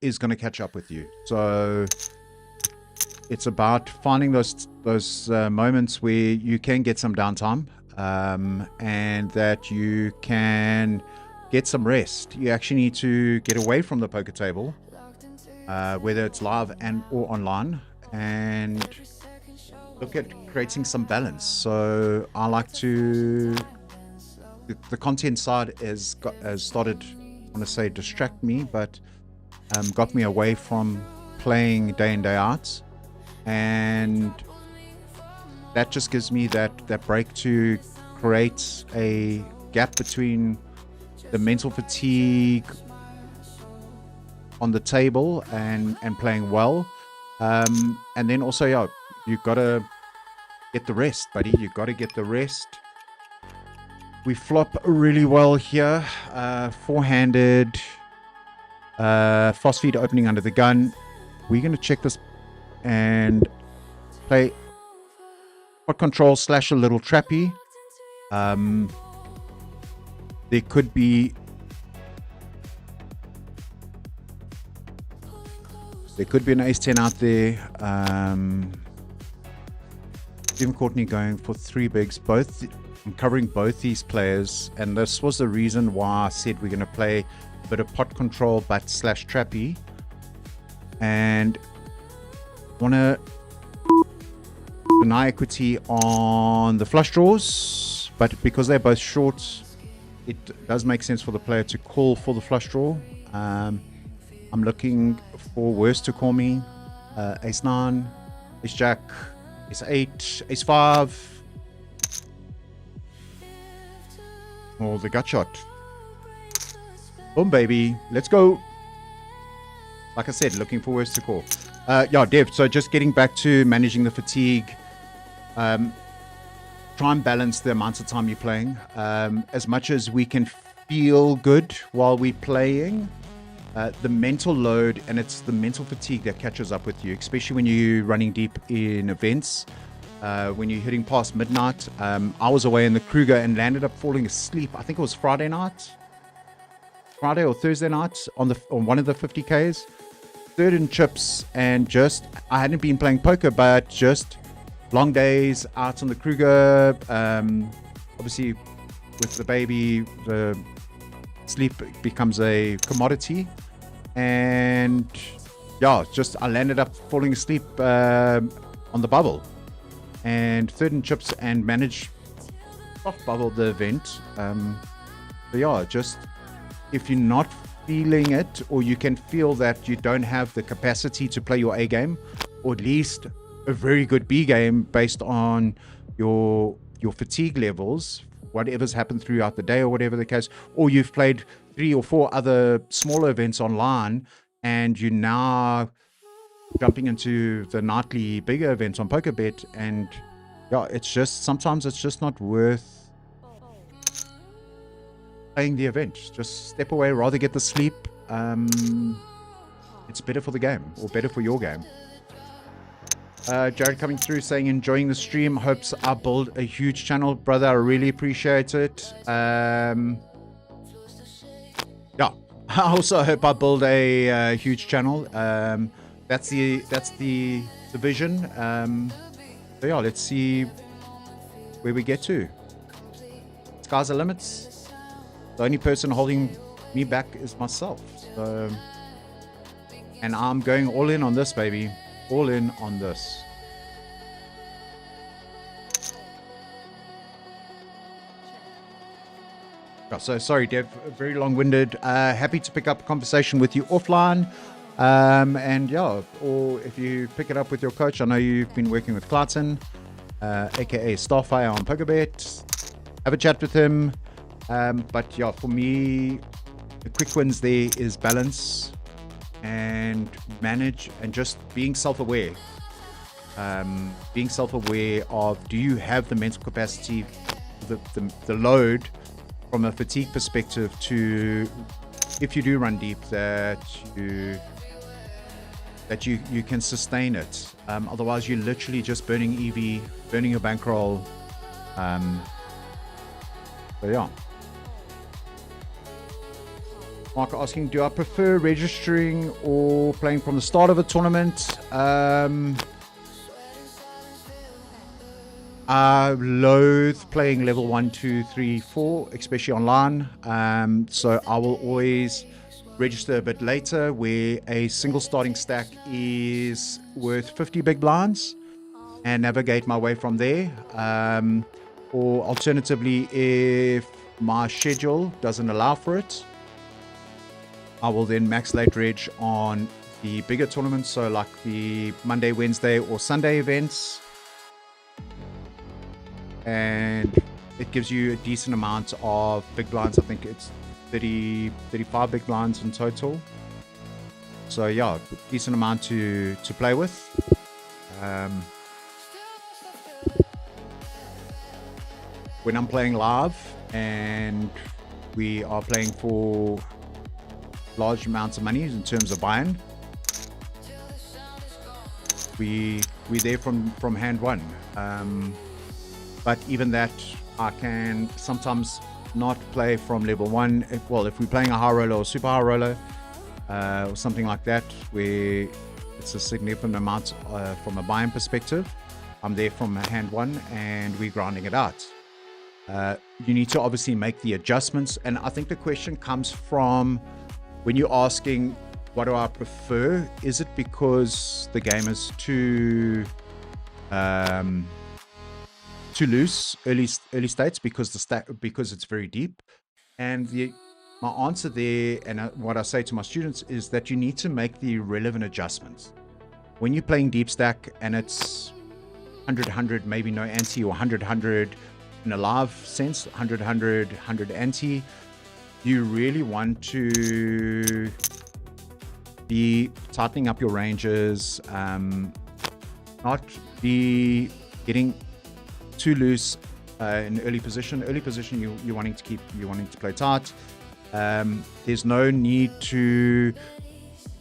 is going to catch up with you. So it's about finding those moments where you can get some downtime, and that you can get some rest. You actually need to get away from the poker table, whether it's live and or online, and look at creating some balance. So I like to, the content side has started, I want to say distract me, but got me away from playing day in, day out, and that just gives me that break to create a gap between the mental fatigue on the table and playing well, and then also, yeah, you gotta get the rest, buddy. You gotta get the rest. We flop really well here, four-handed, fast feed opening under the gun. We're gonna check this and play pot control / a little trappy. There could be an ace-10 out there. Stephen Courtney going for 3 bigs. I'm covering both these players, and this was the reason why I said we're going to play a bit of pot control but / trappy, and want to deny equity on the flush draws, but because they're both short, it does make sense for the player to call for the flush draw. I'm looking for worse to call me. Ace 9, Ace Jack, Ace 8, Ace 5, or the gut shot. Boom, baby. Let's go. Like I said, looking for worse to call. Yeah, Dev, so just getting back to managing the fatigue. Try and balance the amount of time you're playing. As much as we can feel good while we're playing, the mental load, and it's the mental fatigue that catches up with you, especially when you're running deep in events, when you're hitting past midnight. I was away in the Kruger and landed up falling asleep. I think it was Friday or Thursday night on one of the 50Ks, third in chips, and just, I hadn't been playing poker, but just long days out on the Kruger. Obviously with the baby, the sleep becomes a commodity, and yeah, just I landed up falling asleep on the bubble, and third in chips, and managed off bubble the event. But yeah, just if you're not feeling it, or you can feel that you don't have the capacity to play your A game, or at least a very good B game based on your fatigue levels, whatever's happened throughout the day or whatever the case, or you've played 3 or 4 other smaller events online and you're now jumping into the nightly bigger events on PokerBet, and yeah, it's just, sometimes it's just not worth playing the event. Just step away, rather get the sleep. It's better for the game, or better for your game. Jared coming through saying enjoying the stream, hopes I build a huge channel. Brother, I really appreciate it. Yeah, I also hope I build a huge channel. That's the vision. So yeah, let's see where we get to. Sky's the limits. The only person holding me back is myself. So, and I'm going all in on this, baby. All in on this. Oh, so sorry, Dev, very long-winded. Happy to pick up a conversation with you offline. And yeah, or if you pick it up with your coach, I know you've been working with Clarkson, aka Starfire on PokerBet. Have a chat with him. But yeah, for me, the quick wins there is balance and manage, and just being self-aware. Being self-aware of, do you have the mental capacity, the load from a fatigue perspective, to, if you do run deep, that you can sustain it. Otherwise, you're literally just burning EV, burning your bankroll. So yeah. Mark asking, do I prefer registering or playing from the start of a tournament? I loathe playing level 1, 2, 3, 4, especially online. So I will always register a bit later, where a single starting stack is worth 50 big blinds, and navigate my way from there. Or alternatively, if my schedule doesn't allow for it, I will then max late reg on the bigger tournaments, so like the Monday, Wednesday, or Sunday events. And it gives you a decent amount of big blinds. I think it's 35 big blinds in total. So yeah, decent amount to play with. When I'm playing live and we are playing for large amounts of money in terms of buy-in, we're there from hand one. But even that, I can sometimes not play from level 1. If we're playing a high roller or super high roller, or something like that, where it's a significant amount from a buy-in perspective, I'm there from hand 1 and we're grinding it out. You need to obviously make the adjustments, and I think the question comes from when you're asking, what do I prefer? Is it because the game is too loose early states, because it's very deep? And my answer there, and what I say to my students, is that you need to make the relevant adjustments. When you're playing deep stack and it's 100 maybe no ante, or 100 in a live sense, 100 ante, you really want to be tightening up your ranges, not be getting too loose in early position. Early position, you're wanting to play tight. There's no need to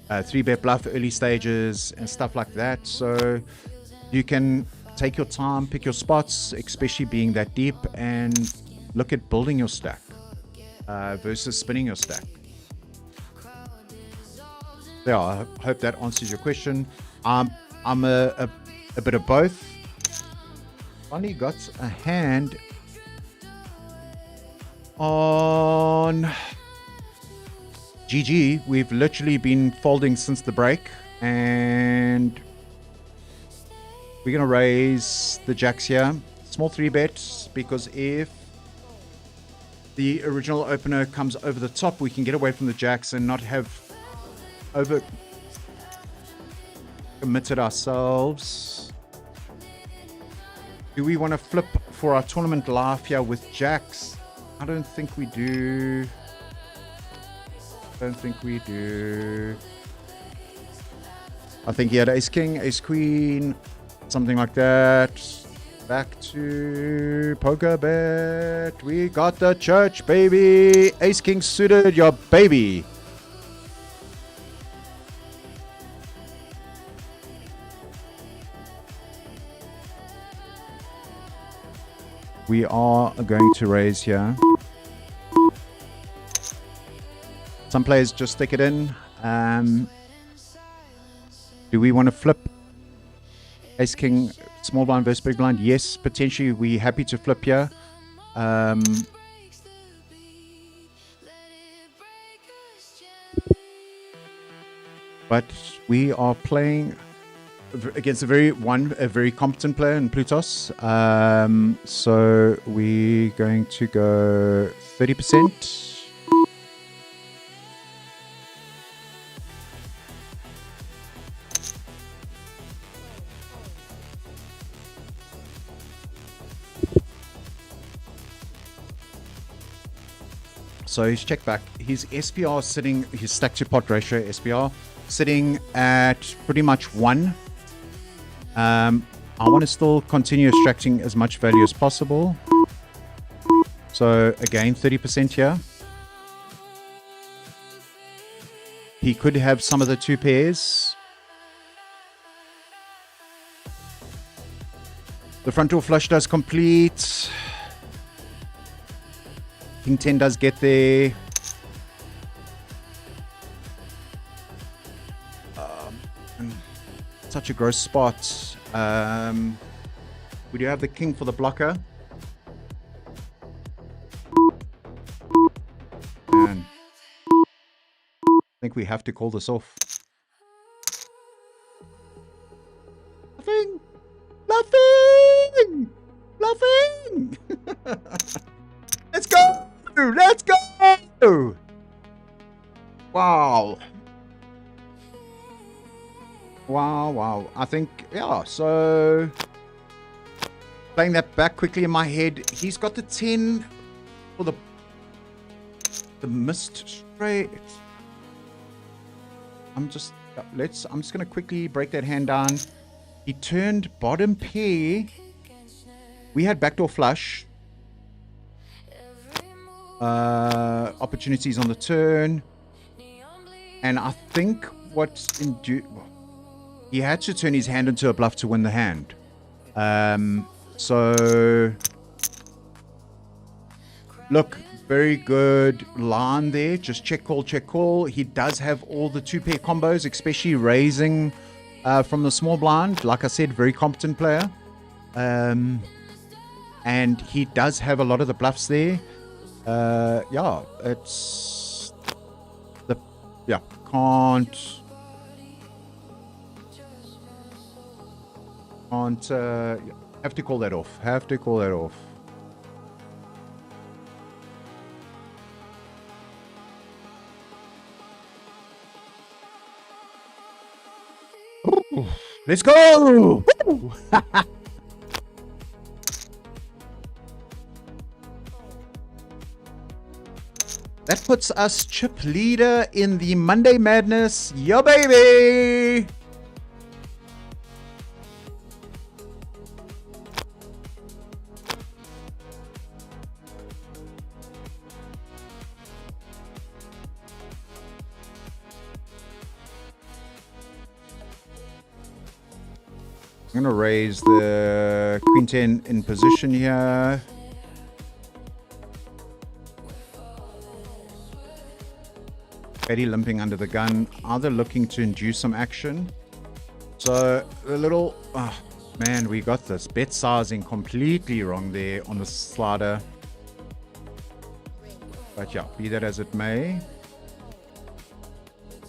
3-bet bluff early stages and stuff like that. So you can take your time, pick your spots, especially being that deep, and look at building your stack versus spinning your stack. Yeah, I hope that answers your question. I'm a bit of both. Finally got a hand on GG. We've literally been folding since the break, and we're going to raise the jacks here. Small 3-bet, because if the original opener comes over the top, we can get away from the jacks and not have over committed ourselves. Do we want to flip for our tournament live here with jacks? I don't think we do. I think he had ace king, ace queen, something like that. back to poker bet. We got the church, baby. Ace king suited, your baby. We are going to raise here. Some players just stick it in. Do we want to flip Ace King small blind versus big blind? Yes, potentially. We're happy to flip here. But we are playing against a very competent player in Plutos. So we're going to go 30%. So he's checked back. His SPR sitting, his stack to pot ratio SPR sitting at pretty much 1. I want to still continue extracting as much value as possible. So again, 30% here. He could have some of the 2 pairs. The front door flush does complete. King 10 does get there. Such a gross spot. We do have the king for the blocker. And I think we have to call this off. Bluffing! Bluffing! Bluffing! Let's go! Let's go! Wow. Wow. I think, yeah, so playing that back quickly in my head, he's got the 10 for the missed straight. I'm just going to quickly break that hand down. He turned bottom pair. We had backdoor flush. Opportunities on the turn. And I think he had to turn his hand into a bluff to win the hand. So look, very good line there. Just check call. He does have all the 2-pair combos, especially raising from the small blind. Like I said, very competent player. And he does have a lot of the bluffs there. Yeah, it's can't have to call that off. Ooh, let's go. That puts us chip leader in the Monday Madness. Yeah, baby! I'm going to raise the Queen 10 in position here. Eddie limping under the gun, either looking to induce some action. So a little, man, we got this bet sizing completely wrong there on the slider. But yeah, be that as it may. I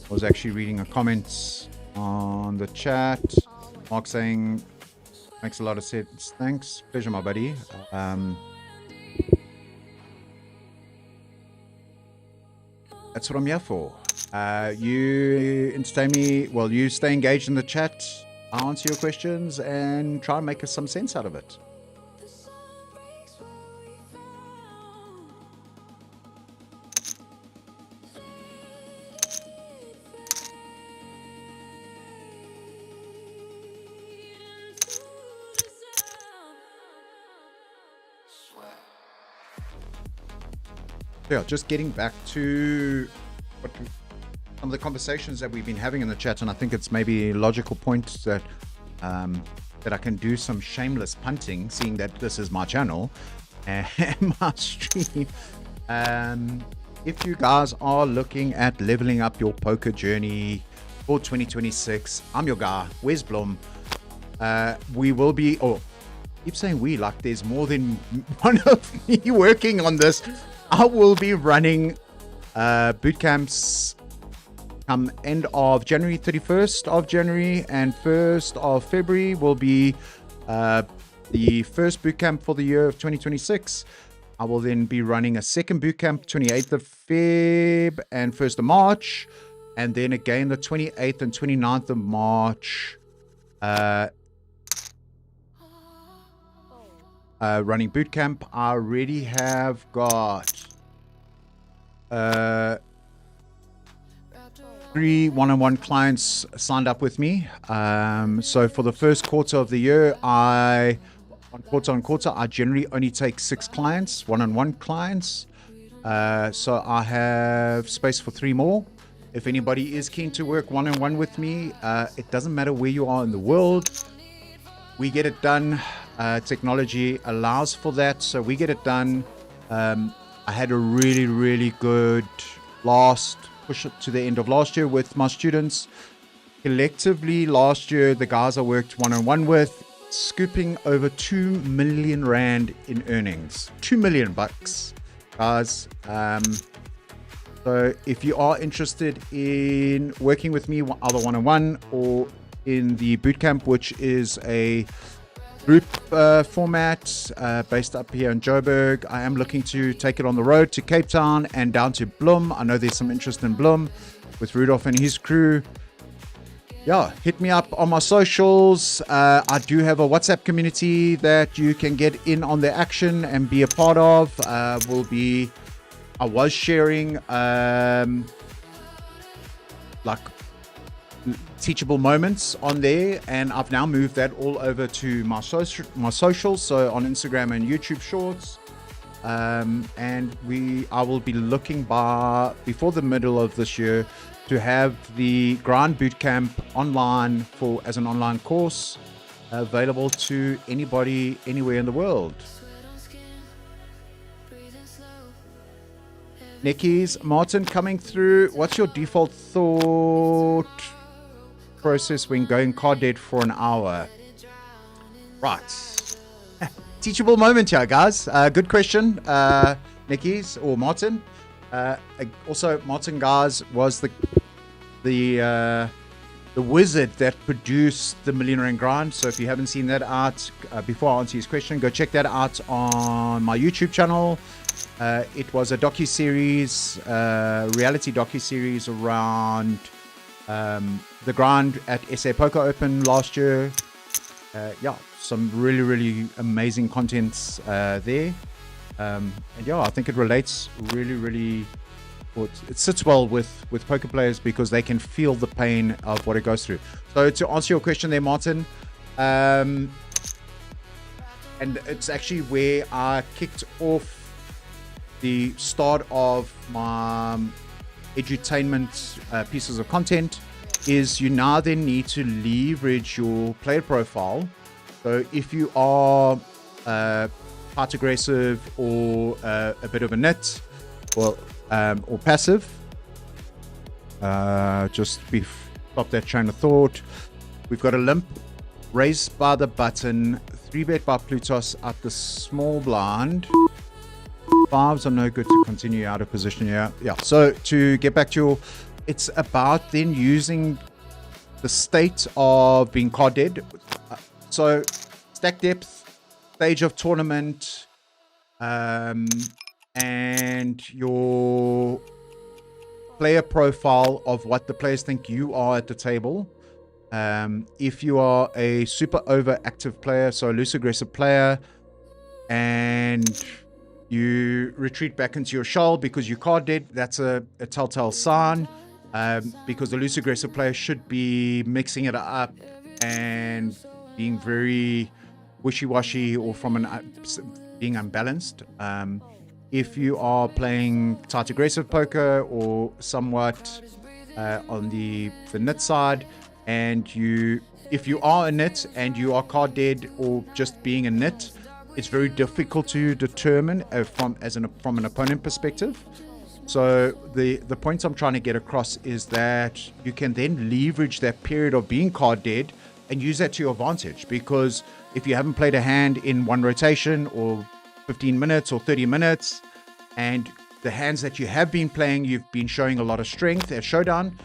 was actually reading a comment on the chat. Mark saying, makes a lot of sense. Thanks. Pleasure, my buddy. That's what I'm here for. You entertain me. Well, you stay engaged in the chat. I'll answer your questions and try and make some sense out of it. Yeah, just getting back to some of the conversations that we've been having in the chat, and I think it's maybe a logical point that that I can do some shameless punting, seeing that this is my channel and my stream. If you guys are looking at leveling up your poker journey for 2026, I'm your guy, WesBlom. We will be, keep saying we, like there's more than one of me working on this. I will be running boot camps come end of January, 31st of January and 1st of February will be the first boot camp for the year of 2026. I will then be running a second boot camp 28th of Feb and 1st of March, and then again the 28th and 29th of March running boot camp. I already have got 3 one-on-one clients signed up with me. So for the first quarter of the year, on quarter, I generally only take 6 clients, one-on-one clients. So I have space for 3 more. If anybody is keen to work one-on-one with me, it doesn't matter where you are in the world. We get it done. Technology allows for that, so we get it done. I had a really, really good last push to the end of last year with my students. Collectively, last year, the guys I worked one-on-one with, scooping over 2 million rand in earnings. 2 million bucks, guys. So if you are interested in working with me, either one-on-one or in the bootcamp, which is a group format based up here in Joburg, I am looking to take it on the road to Cape Town and down to Bloem. I know there's some interest in Bloem with Rudolph and his crew. Yeah, hit me up on my socials. I do have a WhatsApp community that you can get in on the action and be a part of. I was sharing like teachable moments on there, and I've now moved that all over to my socials, so on Instagram and YouTube Shorts. And I will be looking before the middle of this year to have the Grind Bootcamp online as an online course available to anybody anywhere in the world. Nikki's Martin coming through. What's your default thought process when going card dead for an hour? Right. Teachable moment here, guys. Good question, Nikki's or Martin. Also, Martin, guys, was the wizard that produced the Millionaire and Grind. So if you haven't seen that out, before I answer his question, go check that out on my YouTube channel. It was a docu-series, reality docu-series around the grind at SA Poker Open last year. Yeah, some really, really amazing contents there. And yeah, I think it relates really, really, well, it sits well with poker players because they can feel the pain of what it goes through. So to answer your question there, Martin, and it's actually where I kicked off the start of my edutainment pieces of content, is you now then need to leverage your player profile. So if you are part aggressive or a bit of a nit, or passive, stop that train of thought. We've got a limp, raise by the button, 3-bet by Plutos at the small blind. 5s are no good to continue out of position here. Yeah, so to get back to it's about then using the state of being card dead. So stack depth, stage of tournament, and your player profile of what the players think you are at the table. If you are a super overactive player, so a loose aggressive player, and you retreat back into your shell because you card dead, that's a telltale sign, because the loose aggressive player should be mixing it up and being very wishy-washy, or being unbalanced. If you are playing tight aggressive poker or somewhat on the nit side, and if you are a nit and you are card dead or just being a nit, it's very difficult to determine from an opponent perspective. So the point I'm trying to get across is that you can then leverage that period of being card dead and use that to your advantage, because if you haven't played a hand in one rotation or 15 minutes or 30 minutes, and the hands that you have been playing, you've been showing a lot of strength at showdown,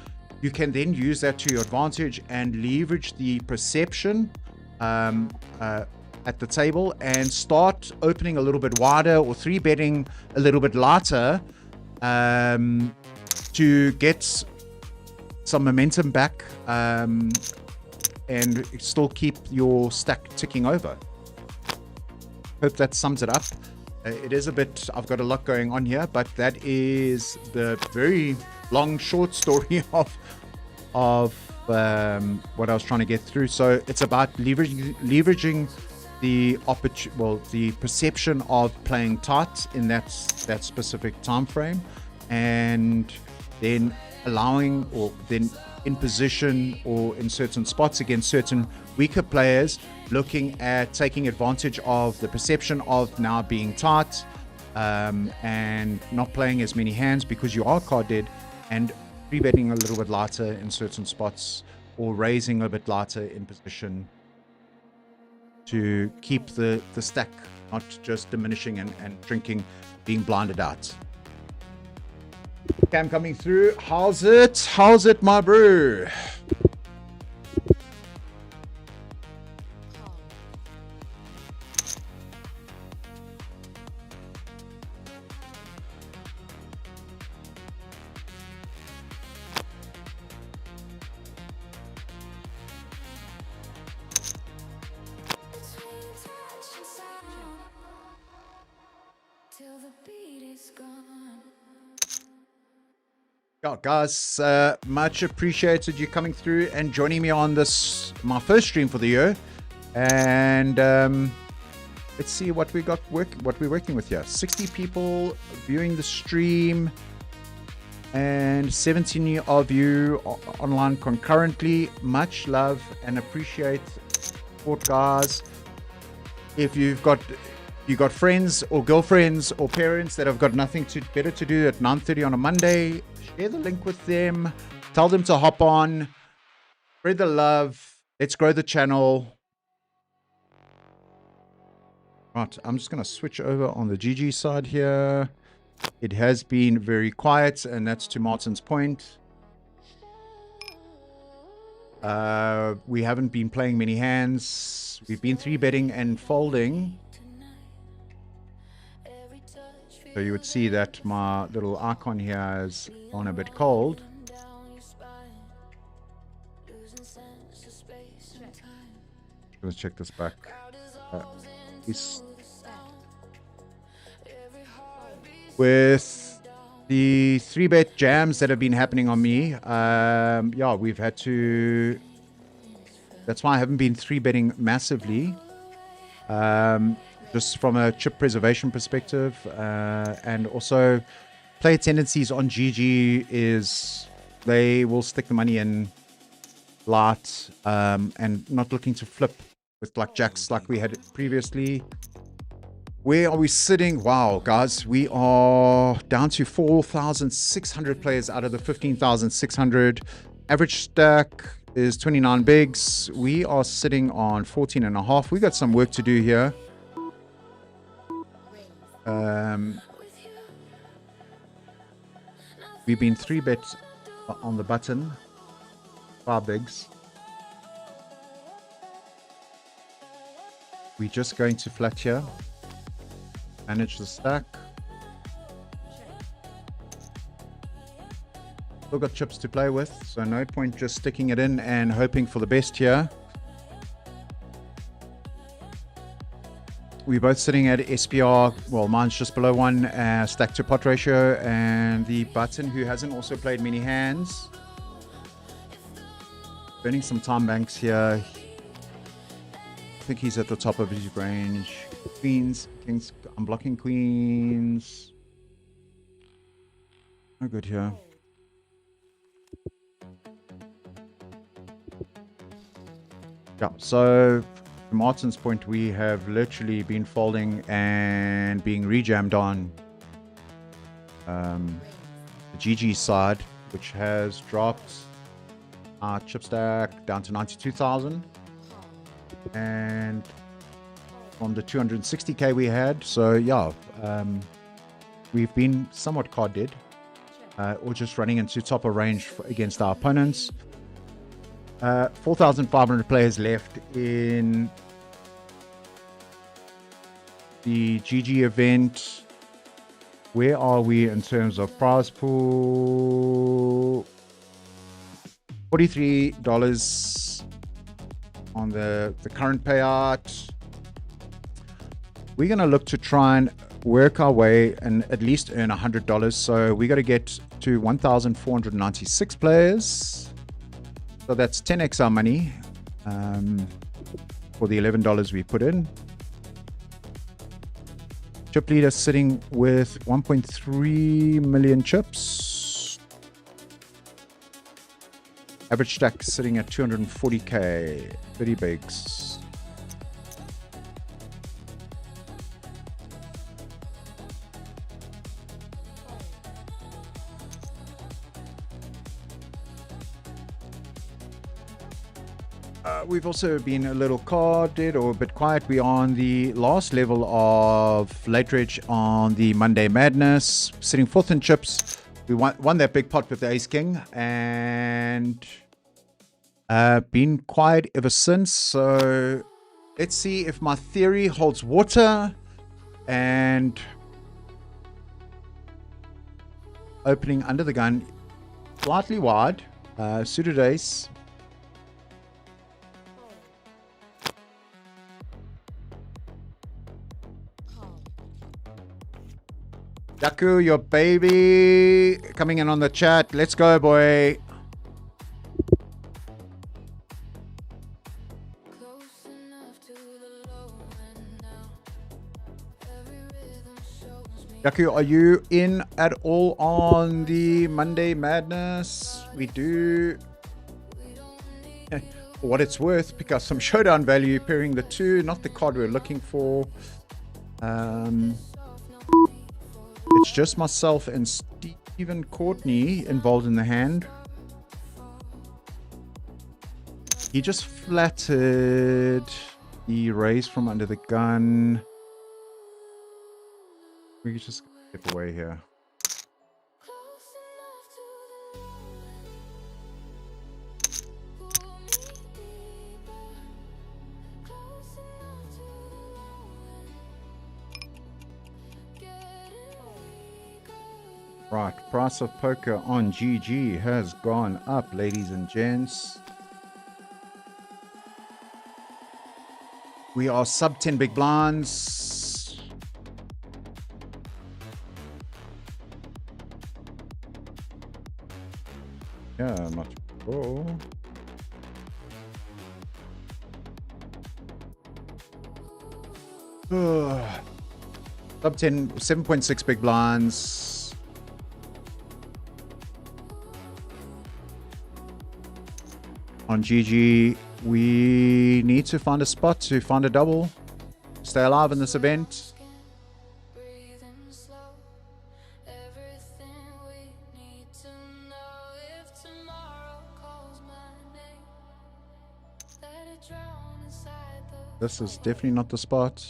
you can then use that to your advantage and leverage the perception at the table and start opening a little bit wider or 3-betting a little bit lighter to get some momentum back and still keep your stack ticking over. Hope that sums it up. It is a bit, I've got a lot going on here, but that is the very long, short story of what I was trying to get through. So it's about leveraging the perception of playing tight in that specific time frame, and then allowing, or then in position or in certain spots against certain weaker players, looking at taking advantage of the perception of now being tight and not playing as many hands because you are card dead, and 3-betting a little bit lighter in certain spots or raising a bit lighter in position to keep the stack not just diminishing and shrinking, being blinded out. Cam coming through. How's it, my bro? Till the beat is gone. Yeah, guys, much appreciated you coming through and joining me on this, my first stream for the year. And let's see what we're working with here. 60 people viewing the stream and 17 of you online concurrently. Much love and appreciate support, guys. If you've got friends or girlfriends or parents that have got nothing better to do at 9:30 on a Monday, share the link with them. Tell them to hop on. Spread the love. Let's grow the channel. Right, I'm just going to switch over on the GG side here. It has been very quiet, and that's to Martin's point. We haven't been playing many hands. We've been 3-betting and folding. So you would see that my little icon here is on a bit cold. Let's check this back. With the 3-bet jams that have been happening on me, yeah, we've had to... That's why I haven't been 3-betting massively. Just from a chip preservation perspective, and also player tendencies on GG is they will stick the money in light and not looking to flip with blackjacks like we had previously. Where are we sitting? Wow, guys, we are down to 4,600 players out of the 15,600. Average stack is 29 bigs. We are sitting on 14.5. We got some work to do here. We've been 3-bet on the button, 5 bigs. We're just going to flat here, manage the stack. Still got chips to play with, so no point just sticking it in and hoping for the best here. We're both sitting at SPR, well, mine's just below 1 stack to pot ratio, and the button, who hasn't also played many hands, burning some time banks here. I think he's at the top of his range. Queens, kings. I'm blocking queens. No good here. Yeah, so to Martin's point, we have literally been folding and being rejammed on the GG side, which has dropped our chip stack down to 92,000, and from the 260k we had. So yeah, we've been somewhat card dead, or just running into top of range against our opponents. 4,500 players left in the GG event. Where are we in terms of prize pool? $43 on the current payout. We're going to look to try and work our way and at least earn $100. So we got to get to 1,496 players. So that's 10x our money for the $11 we put in. Chip leader sitting with 1.3 million chips. Average stack sitting at 240k, 30 bigs. We've also been a little carded or a bit quiet. We are on the last level of late reg on the Monday Madness, sitting fourth in chips. We won that big pot with the Ace King and been quiet ever since. So let's see if my theory holds water and opening under the gun slightly wide, suited ace. Yaku, your baby, coming in on the chat. Let's go, boy. Yaku, are you in at all on the Monday Madness? We do. For what it's worth, pick up some showdown value, pairing the two, not the card we're looking for. It's just myself and Stephen Courtney involved in the hand. He just flattered the raise from under the gun. We can just get away here. Right, price of poker on GG has gone up, ladies and gents. We are sub 10 big blinds. Yeah, not sure. Sub 10, 7.6 big blinds. On GG, we need to find a spot to find a double. Stay alive in this event. This is definitely not the spot.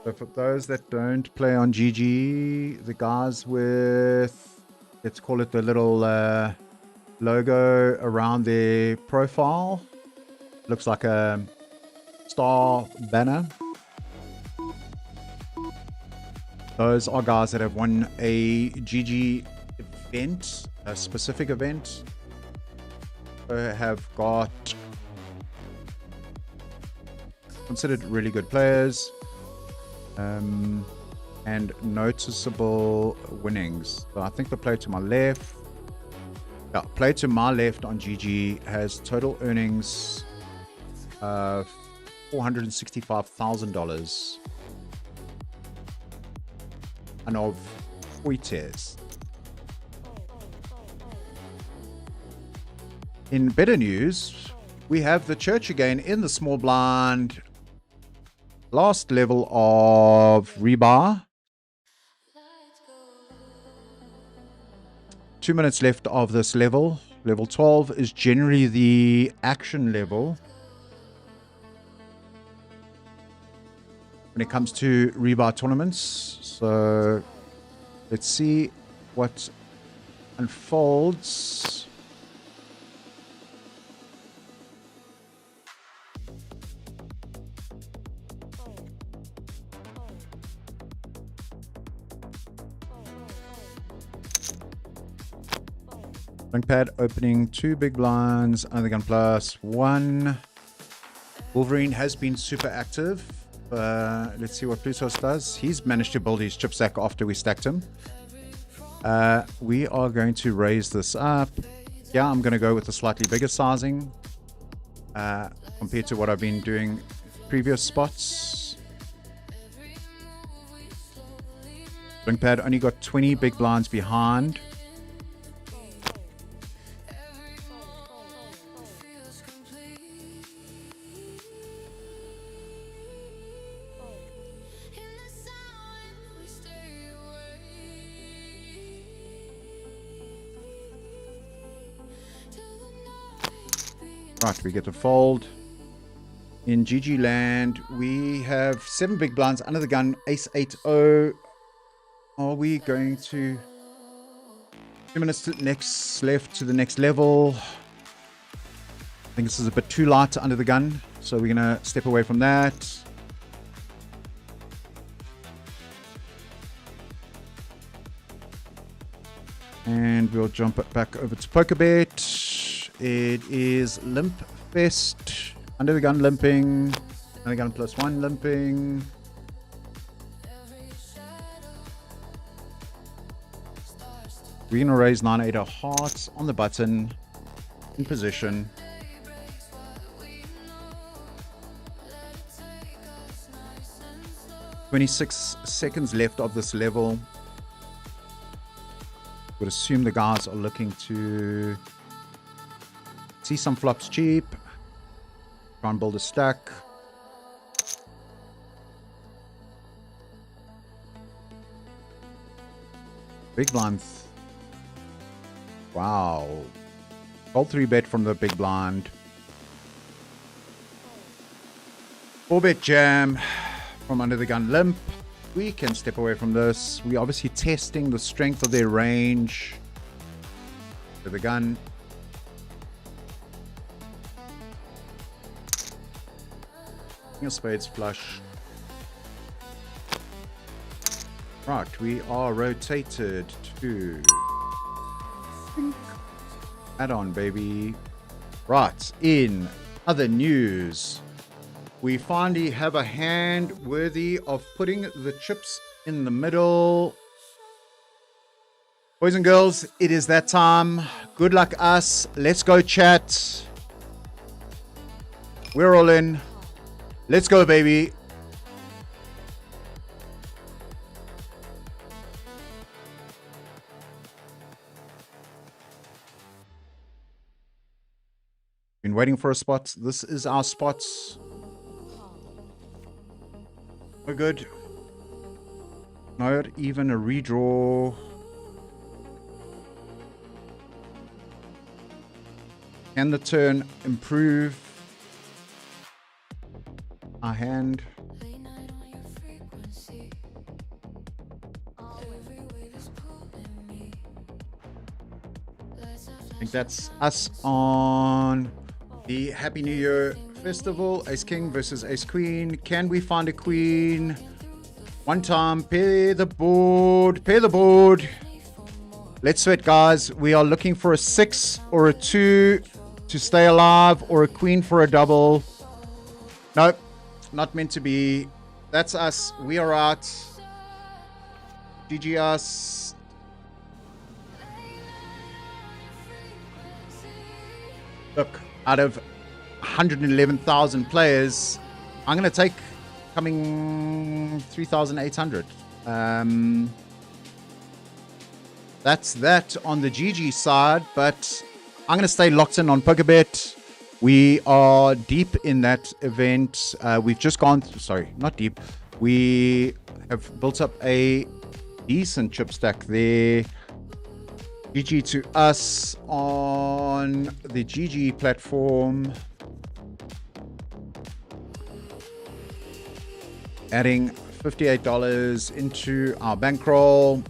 So for those that don't play on GG, the guys with, let's call it the little logo around their profile, looks like a star banner. Those are guys that have won a GG event, a specific event. So have got considered really good players and noticeable winnings. So I think the player to my left, player to my left on GG has total earnings of $465,000. And of Fuites. In better news, we have the church again in the small blind. Last level of rebar. 2 minutes left of this level. Level 12 is generally the action level when it comes to rebar tournaments. So let's see what unfolds. Ring pad opening 2 big blinds, under the gun plus 1. Wolverine has been super active. Let's see what Plusos does. He's managed to build his chip stack after we stacked him. We are going to raise this up. Yeah, I'm going to go with a slightly bigger sizing compared to what I've been doing previous spots. Ring pad only got 20 big blinds behind. Right, we get a fold. In GG land, we have 7 big blinds under the gun, ace 8-0. Are we going to 2 minutes to next left to the next level? I think this is a bit too light under the gun, so we're gonna step away from that. And we'll jump it back over to PokerBet. It is Limp Fest. Under the gun limping. Under the gun plus 1 limping. We're going to raise 9-8 of hearts on the button. In position. "26 seconds left of this level. Would assume the guys are looking to see some flops cheap. Try and build a stack. Big blind. Wow. Fold 3 bet from the big blind. 4 bet jam from under the gun limp. We can step away from this. We're obviously testing the strength of their range. To the gun. King of spades flush. Right, we are rotated to add-on, baby. Right, in other news, we finally have a hand worthy of putting the chips in the middle. Boys and girls, it is that time. Good luck us. Let's go, chat. We're all in. Let's go, baby. Been waiting for a spot. This is our spot. We're good. Not even a redraw. Can the turn improve our hand? I think that's us on the Happy New Year Festival. Ace King versus Ace Queen. Can we find a queen? One time. Pair the board. Pair the board. Let's sweat, guys. We are looking for a 6 or a 2 to stay alive, or a queen for a double. Nope. Not meant to be. That's us. We are out. GG us. Look, out of 111,000 players, I'm going to take coming 3,800. That's that on the GG side, but I'm going to stay locked in on PokerBet. We are deep in that event. We've just gone, not deep. We have built up a decent chip stack there. GG to us on the GG platform. Adding $58 into our bankroll.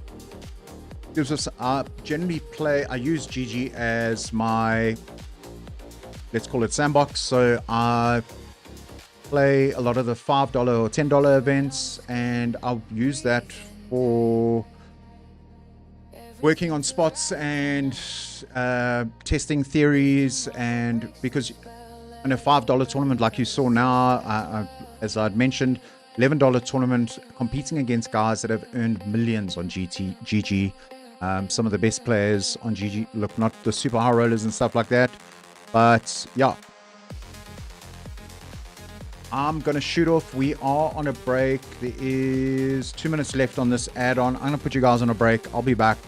Gives us, I use GG as my, let's call it sandbox. So I play a lot of the $5 or $10 events, and I'll use that for working on spots and testing theories. And because in a $5 tournament like you saw now, as I'd mentioned, $11 tournament, competing against guys that have earned millions on GG. Some of the best players on GG, look, not the super high rollers and stuff like that, but yeah, I'm gonna shoot off. We are on a break. There is 2 minutes left on this add-on. I'm gonna put you guys on a break. I'll be back.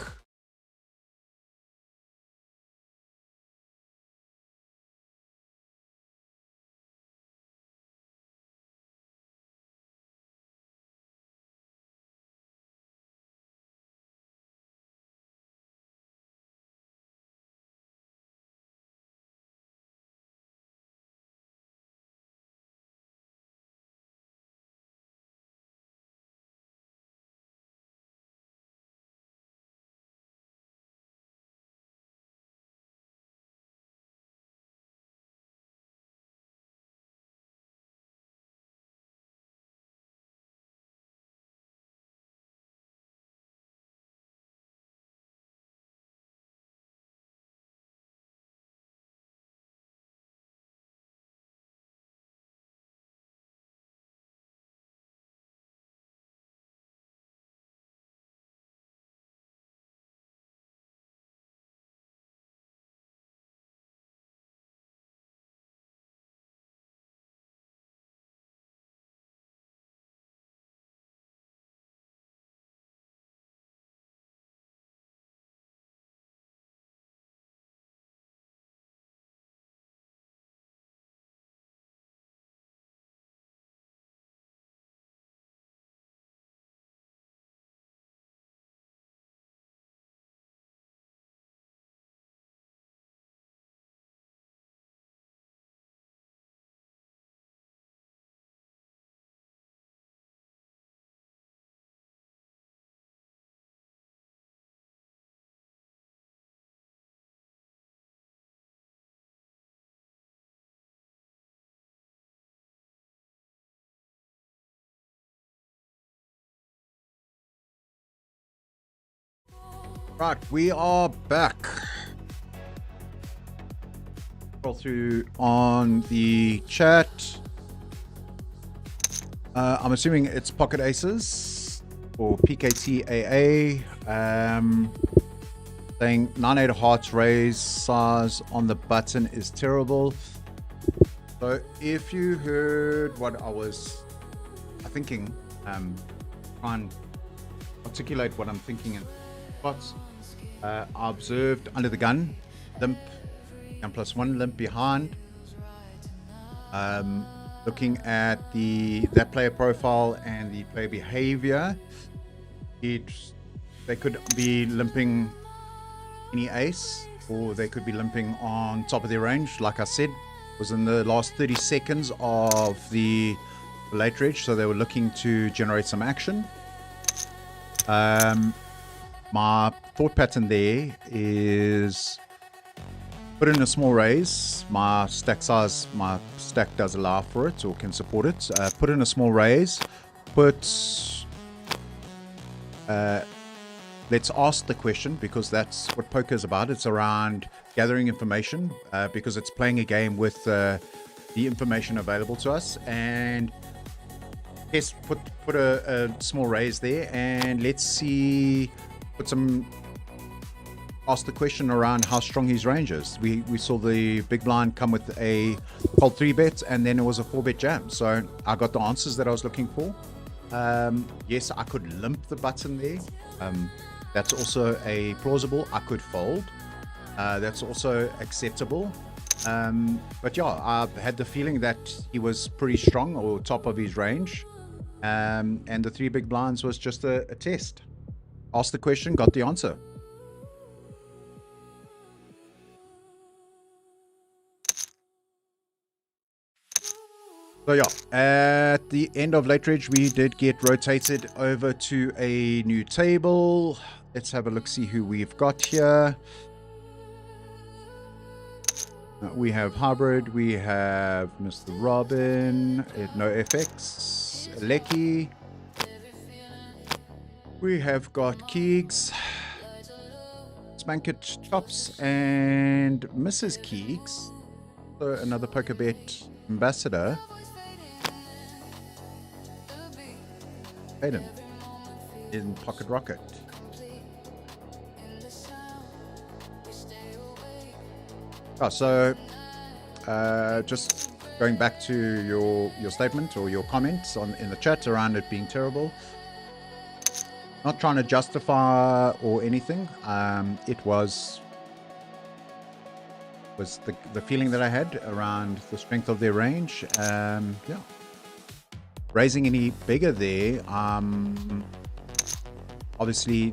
Right, we are back. Scroll through on the chat. I'm assuming it's Pocket Aces or PKTAA. Saying 9-8 hearts raise size on the button is terrible. So if you heard what I was thinking, try and articulate what I'm thinking in spots. I observed under the gun, limp, gun plus one limp behind. Looking at that player profile and the player behavior, they could be limping any ace, or they could be limping on top of their range. Like I said, was in the last 30 seconds of the late reg, so they were looking to generate some action. My thought pattern there is put in a small raise. My stack size, my stack does allow for it or can support it. Put in a small raise. Let's ask the question, because that's what poker is about. It's around gathering information, because it's playing a game with the information available to us. And yes, put a small raise there, and let's see. Put some asked the question around how strong his range is. We saw the big blind come with a fold 3-bet, and then it was a 4-bet jam. So I got the answers that I was looking for. Yes, I could limp the button there. That's also a plausible. I could fold. That's also acceptable. But yeah, I had the feeling that he was pretty strong or top of his range. And the 3 big blinds was just a test. Asked the question, got the answer. So yeah, at the end of late reg, we did get rotated over to a new table. Let's have a look, see who we've got here. We have Hybrid, we have Mr. Robin, no FX, Lecky. We have got Keegs, Spankit Chops, and Mrs. Keegs. So another poker bet ambassador. Hayden in Pocket Rocket. Oh, so just going back to your statement or your comments in the chat around it being terrible. Not trying to justify or anything. It was the feeling that I had around the strength of their range. Yeah. Raising any bigger there, obviously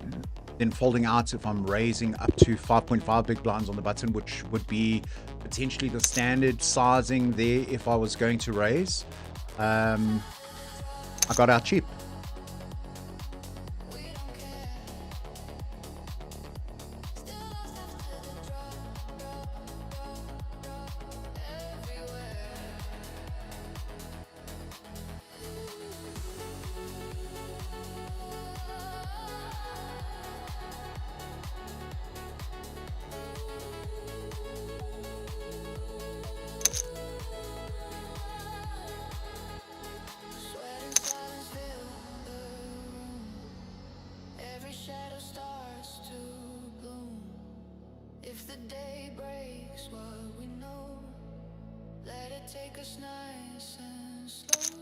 then folding out if I'm raising up to 5.5 big blinds on the button, which would be potentially the standard sizing there if I was going to raise. I got out cheap. If the day breaks what we know, let it take us nice and slow.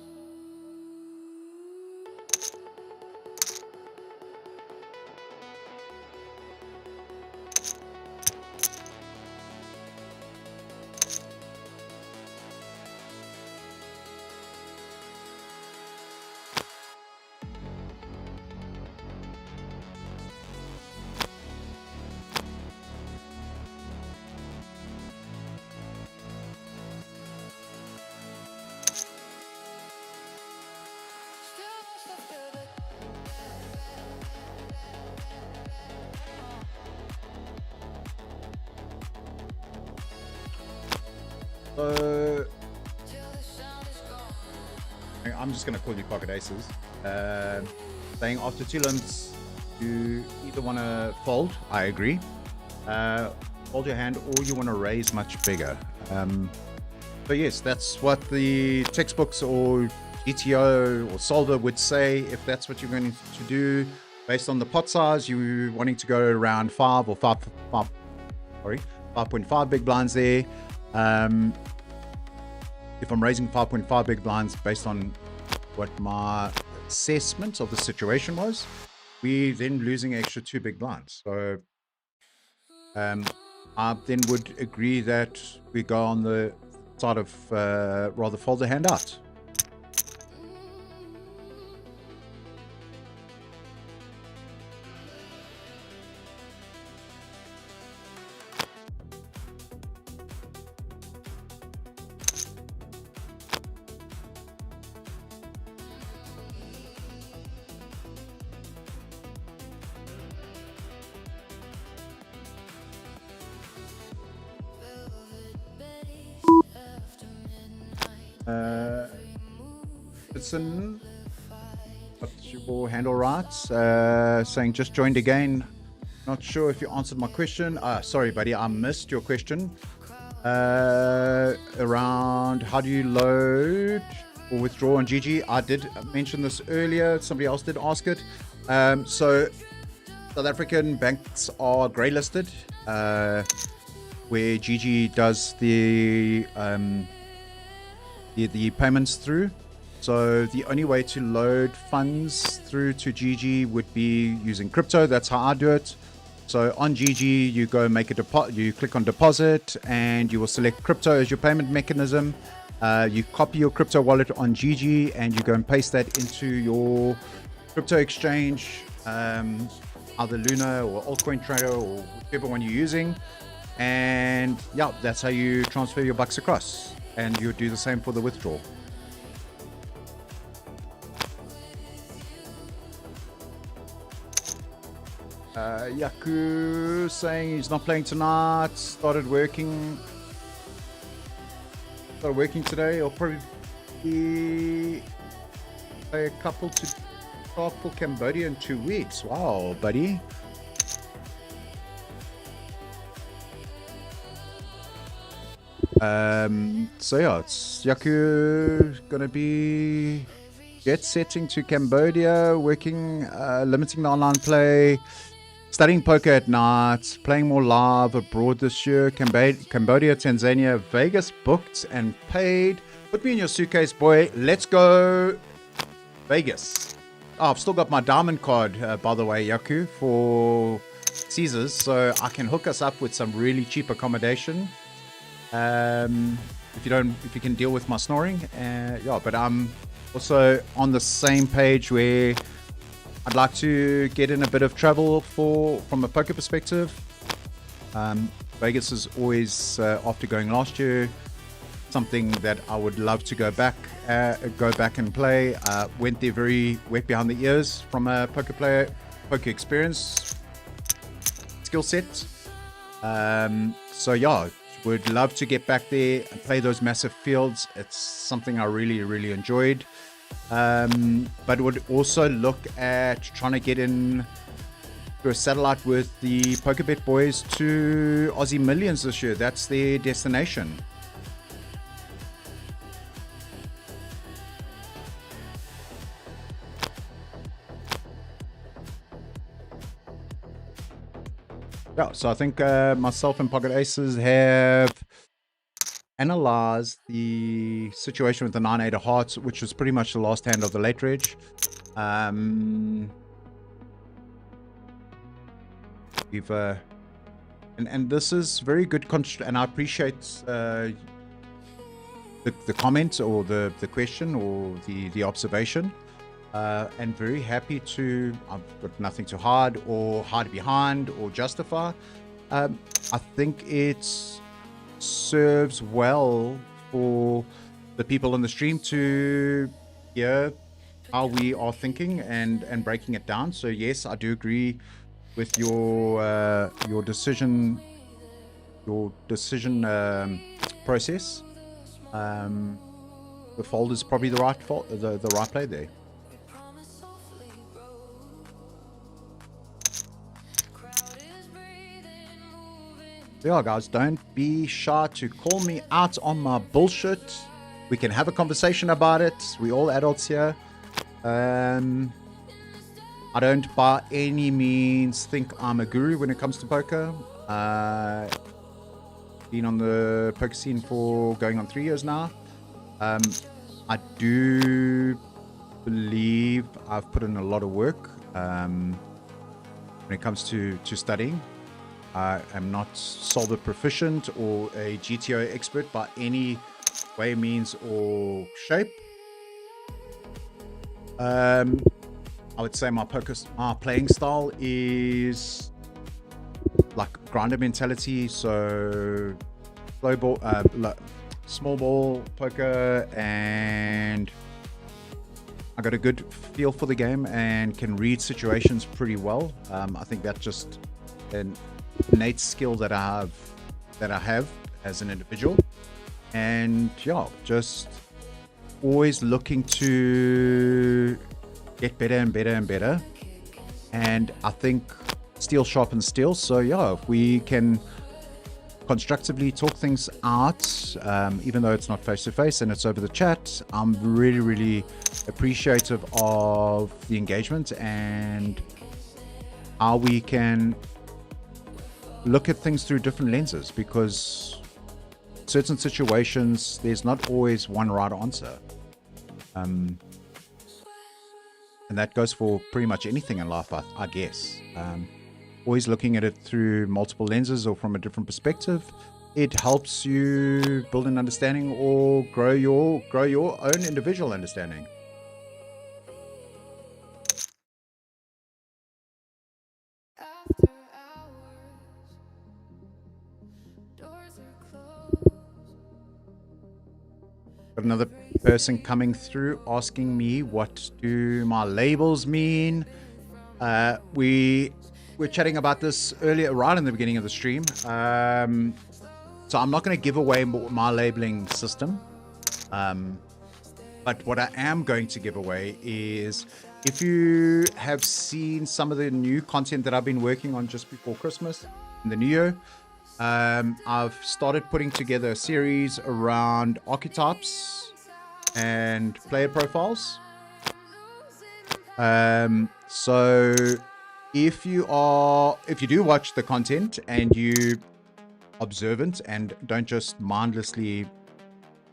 So I'm just going to call you pocket aces. Saying after 2 limps, you either want to fold. I agree. Fold your hand, or you want to raise much bigger. So yes, that's what the textbooks or GTO or Solver would say. If that's what you're going to do, based on the pot size, you wanting to go around 5 or 5.5 big blinds there. If I'm raising 5.5 big blinds based on what my assessment of the situation was, we then losing extra 2 big blinds. So I then would agree that we go on the side of rather fold the hand out. Listen, got your handle right. Saying just joined again. Not sure if you answered my question. Sorry, buddy, I missed your question. Around how do you load or withdraw on GG? I did mention this earlier. Somebody else did ask it. So South African banks are grey listed, where GG does the payments through. So the only way to load funds through to GG would be using crypto. That's how I do it. So on GG, you go make a deposit. You click on deposit, and you will select crypto as your payment mechanism. You copy your crypto wallet on GG, and you go and paste that into your crypto exchange, either Luna or Altcoin Trader or whichever one you're using. And yeah, that's how you transfer your bucks across. And you do the same for the withdrawal. Yaku saying he's not playing tonight. Started working today. Or probably play a couple to start for Cambodia in 2 weeks. Wow, buddy. So yeah, it's Yaku gonna be jet setting to Cambodia, working, limiting the online play, studying poker at night, playing more live abroad this year. Cambodia, Tanzania, Vegas booked and paid. Put me in your suitcase, boy. Let's go Vegas. Oh, I've still got my diamond card, by the way, Yaku, for Caesars, so I can hook us up with some really cheap accommodation. If you can deal with my snoring, yeah. But I'm also on the same page where I'd like to get in a bit of travel from a poker perspective. Vegas is always, after going last year, something that I would love to go back and play. Went there very wet behind the ears from a poker experience, skill set. So yeah, would love to get back there and play those massive fields. It's something I really, really enjoyed. But would also look at trying to get in through a satellite with the PokerBet boys to Aussie Millions this year. That's their destination. Yeah, so I think myself and Pocket Aces have analyzed the situation with the 9-8 of hearts, which was pretty much the last hand of the late reg. We've and this is very good, and I appreciate the comment or the question or the observation. And very happy to, I've got nothing to hide or hide behind or justify. I think it serves well for the people on the stream to hear how we are thinking and breaking it down. So yes, I do agree with your decision process. The fold is probably the right play there. Yeah, guys, don't be shy to call me out on my bullshit. We can have a conversation about it. We're all adults here. I don't by any means think I'm a guru when it comes to poker. Been on the poker scene for going on 3 years now. I do believe I've put in a lot of work when it comes to studying. I am not solver proficient or a GTO expert by any way, means, or shape. I would say my playing style is like grinder mentality, so slow ball, small ball poker, and I got a good feel for the game and can read situations pretty well. I think that's just an innate skill that I have as an individual, and yeah, just always looking to get better and better and better. And I think steel sharpens steel. So yeah, if we can constructively talk things out, even though it's not face to face and it's over the chat, I'm really, really appreciative of the engagement and how we can look at things through different lenses, because certain situations, there's not always one right answer. And that goes for pretty much anything in life, I guess. Always looking at it through multiple lenses or from a different perspective, it helps you build an understanding or grow your own individual understanding. After hours, doors are closed. Got another person coming through asking me, what do my labels mean? We were chatting about this earlier, right in the beginning of the stream. So I'm not going to give away my labeling system. But what I am going to give away is, if you have seen some of the new content that I've been working on just before Christmas in the new year, I've started putting together a series around archetypes and player profiles. So if you do watch the content and you observant and don't just mindlessly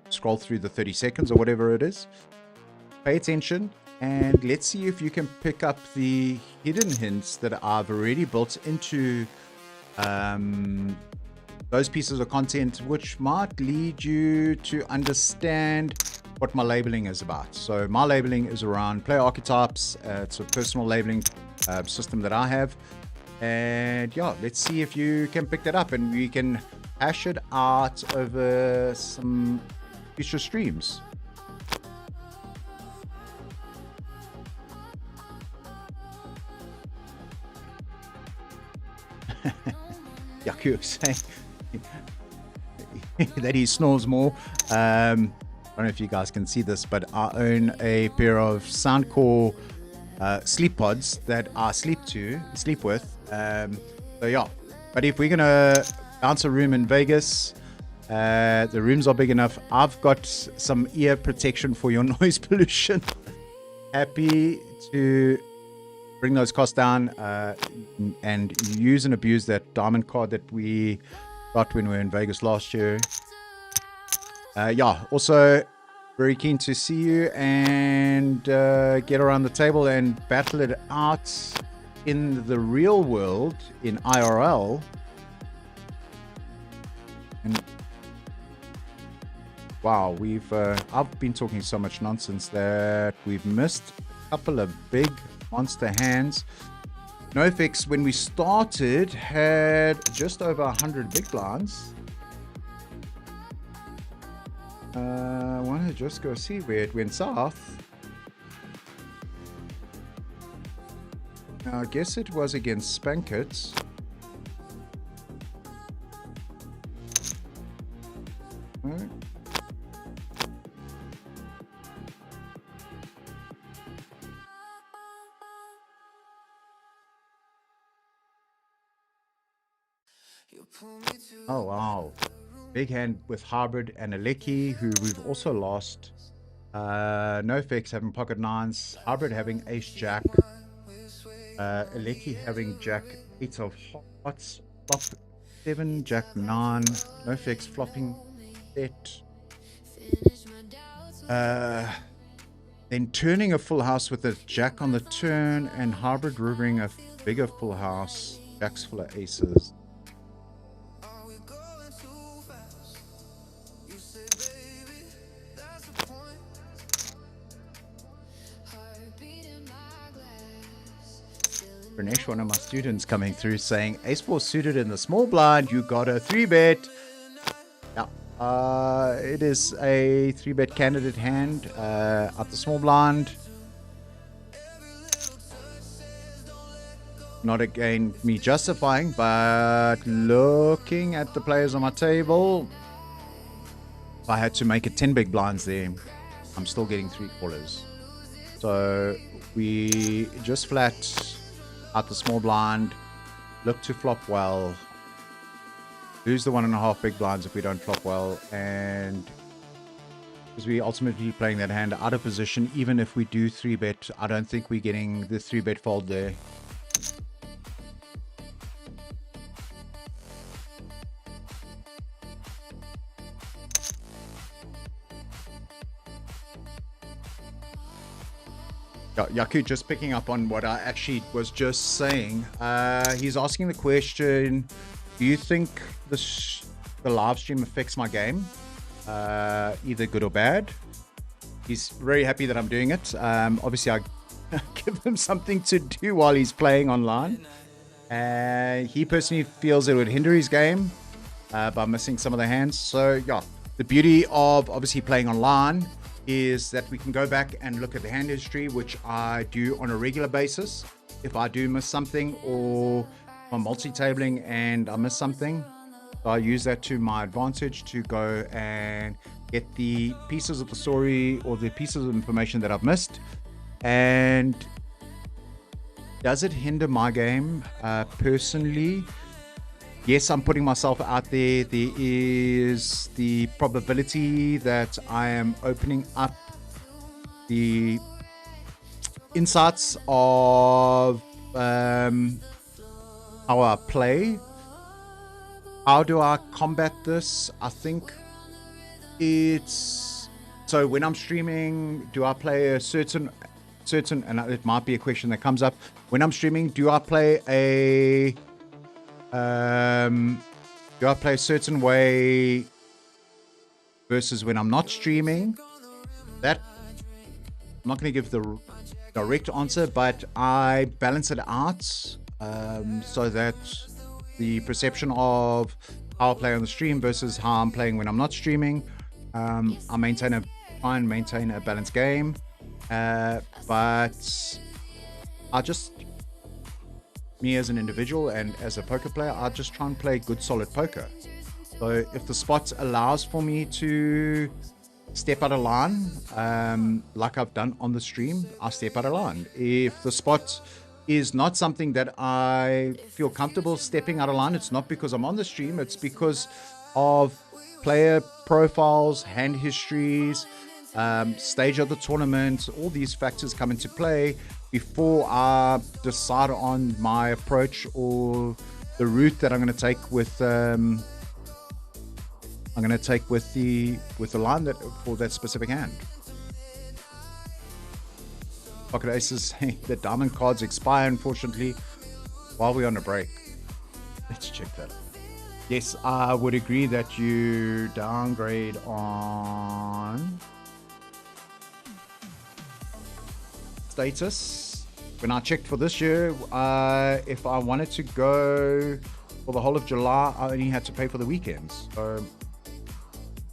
scroll through the 30 seconds or whatever it is, pay attention and let's see if you can pick up the hidden hints that I've already built into those pieces of content, which might lead you to understand what my labeling is about. So my labeling is around player archetypes. It's a personal labeling system that I have, and yeah, let's see if you can pick that up and we can hash it out over some future streams. Yaku saying that he snores more. I don't know if you guys can see this, but I own a pair of Soundcore sleep pods that I sleep with. So yeah, but if we're gonna bounce a room in Vegas, the rooms are big enough. I've got some ear protection for your noise pollution. Happy to bring those costs down and use and abuse that diamond card that we got when we were in Vegas last year. Yeah, also very keen to see you and get around the table and battle it out in the real world, in IRL. And wow, I've been talking so much nonsense that we've missed a couple of big monster hands. NoFX, when we started, had just over 100 big blinds. I want to just go see where it went south. I guess it was against Spankit. Right. Oh wow, big hand with Hybrid and Aleki, who we've also lost. NoFX having pocket nines, Hybrid having ace jack, Aleki having jack 8 of hearts, flop 7, jack 9, NoFX flopping set. Then turning a full house with a jack on the turn, and Hybrid rivering a bigger full house, jacks full of aces. Ranesh, one of my students, coming through saying, ace 4 suited in the small blind, you got a 3-bet. Yeah, it is a 3-bet candidate hand at the small blind. Not again me justifying, but looking at the players on my table, if I had to make it 10 big blinds there, I'm still getting 3 callers. So we just flat out the small blind, look to flop well, lose the 1.5 big blinds if we don't flop well, and because we ultimately playing that hand out of position. Even if we do 3-bet, I don't think we're getting the 3-bet fold there. Yaku, just picking up on what I actually was just saying. He's asking the question, do you think the live stream affects my game? Either good or bad. He's very happy that I'm doing it. Obviously, I give him something to do while he's playing online. He personally feels it would hinder his game by missing some of the hands. So, yeah, the beauty of obviously playing online is that we can go back and look at the hand history, which I do on a regular basis. If I do miss something, or I'm multi-tabling and I miss something, so I use that to my advantage to go and get the pieces of the story or the pieces of information that I've missed. And does it hinder my game? Personally, yes, I'm putting myself out there. There is the probability that I am opening up the insights of how I play. How do I combat this? I think it's... So when I'm streaming, do I play a certain, and it might be a question that comes up. When I'm streaming, do I play a certain way versus when I'm not streaming? That I'm not going to give the direct answer, but I balance it out so that the perception of how I play on the stream versus how I'm playing when I'm not streaming, I try and maintain a balanced game. But I just, me as an individual and as a poker player, I just try and play good solid poker. So if the spot allows for me to step out of line, like I've done on the stream, I step out of line. If the spot is not something that I feel comfortable stepping out of line, it's not because I'm on the stream, it's because of player profiles, hand histories, stage of the tournament. All these factors come into play before I decide on my approach or the route that I'm going to take with the line that for that specific hand. Pocket Aces saying the diamond cards expire, unfortunately, while we're on a break. Let's check that out. Yes, I would agree that you downgrade on status. When I checked for this year, if I wanted to go for the whole of July, I only had to pay for the weekends. So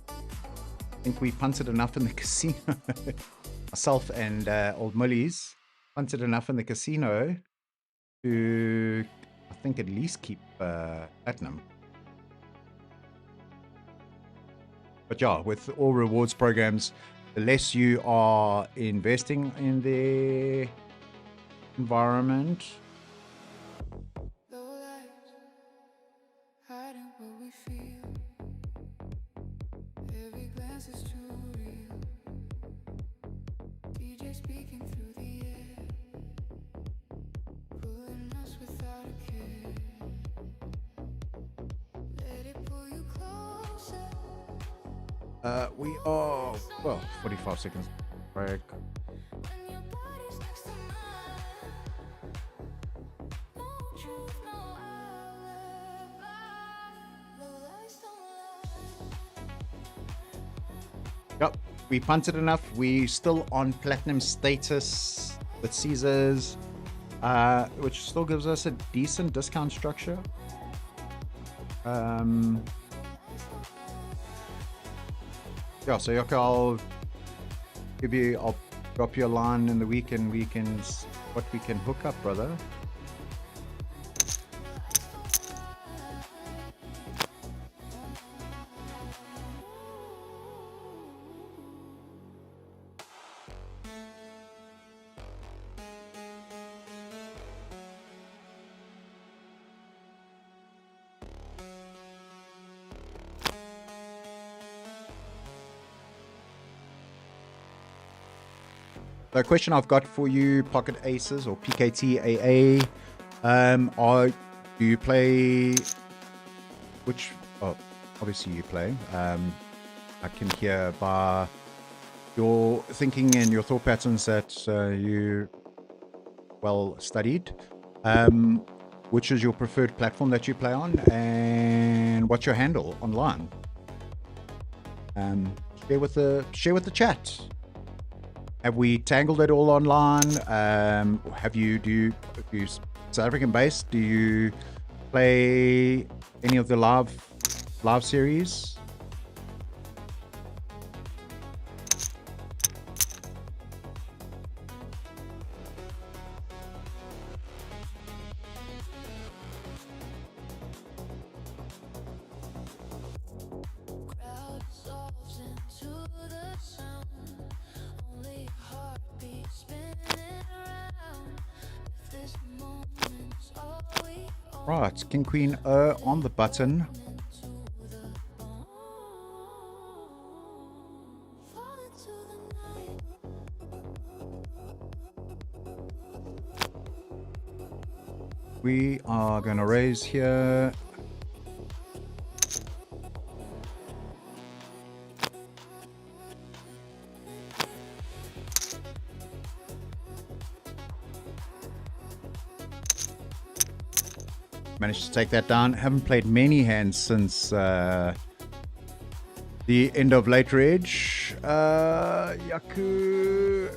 I think we punted enough in the casino. Myself and old Mullies punted enough in the casino to, I think, at least keep platinum. But yeah, with all rewards programs, the less you are investing in the environment, we are, well, 45 seconds break. Yep, we punted enough. We still on platinum status with Caesars, which still gives us a decent discount structure. Yeah, so Yoko, I'll drop you a line in the week and we can, what we can hook up, brother. The question I've got for you, Pocket Aces or PKTAA, do you play, which, oh, obviously you play, I can hear by your thinking and your thought patterns that you well studied. Which is your preferred platform that you play on, and what's your handle online? Share with the chat. Have we tangled it all online? Have you if you South African based? Do you play any of the live series? Crowd dissolves into the sound. Only heartbeat spinning around. If this moment's all we own, Right, King Queen O on the button. into the bone. Fall into the night. We are going to raise here. Managed to take that down. Haven't played many hands since the end of late reg. Yaku.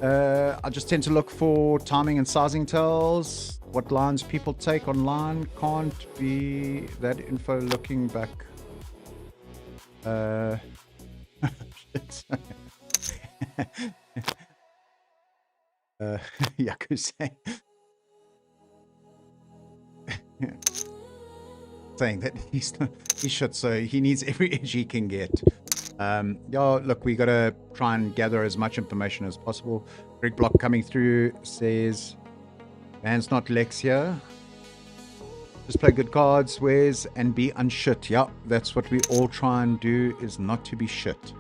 I just tend to look for timing and sizing tells. What lines people take online. Can't be that info looking back. Yaku saying. Saying that he should, so he needs every edge he can get. Yeah, look, we got to try and gather as much information as possible. Greg Block coming through says, man's not Lex here. Just play good cards, Wes, and be unshit. Yeah, that's what we all try and do, is not to be shit.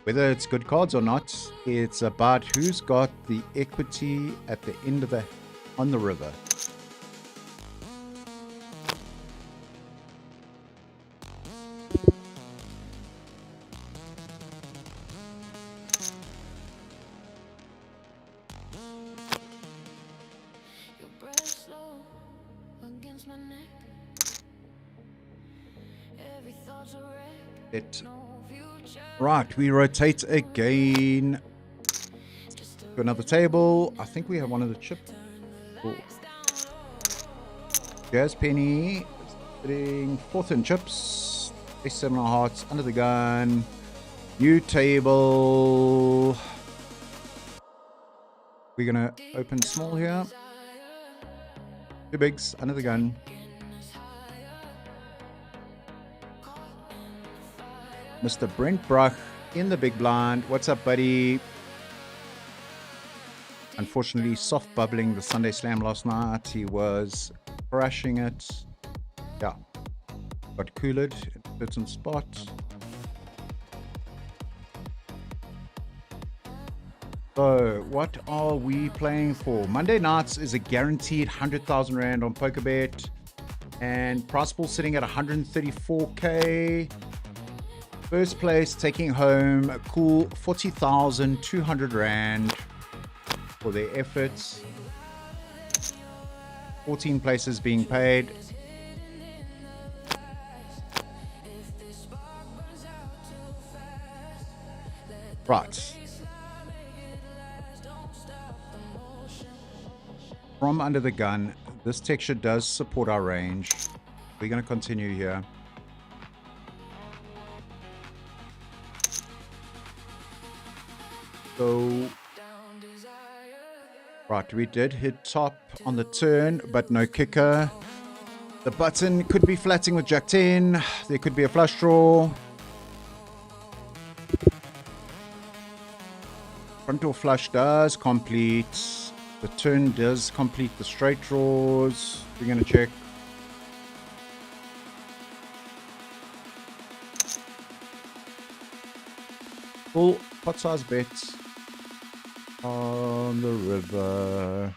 Whether it's good cards or not, it's about who's got the equity at the end of on the river. Your breath slow against my neck. Every thought's a wreck. It No future. right, we rotate again to another table. I think we have one of the chips. Oh. Jazz Penny sitting fourth in chips. Ace-7 of hearts under the gun. New table. We're gonna open small here. Two bigs under the gun. Mr. Brent Bruch in the big blind. What's up, buddy? Unfortunately, soft bubbling the Sunday Slam last night. He was crashing it. Yeah. Got cooled in a certain spot. So, what are we playing for? Monday nights is a guaranteed 100,000 Rand on PokerBet. And prize pool sitting at 134k. First place taking home a cool 40,200 Rand for their efforts. 14 places being paid. Right. From under the gun, this texture does support our range. We're going to continue here. So, right, we did hit top on the turn, but no kicker. The button could be flatting with Jack 10. There could be a flush draw. Front door flush does complete. The turn does complete the straight draws. We're going to check. Full pot size bets on the river.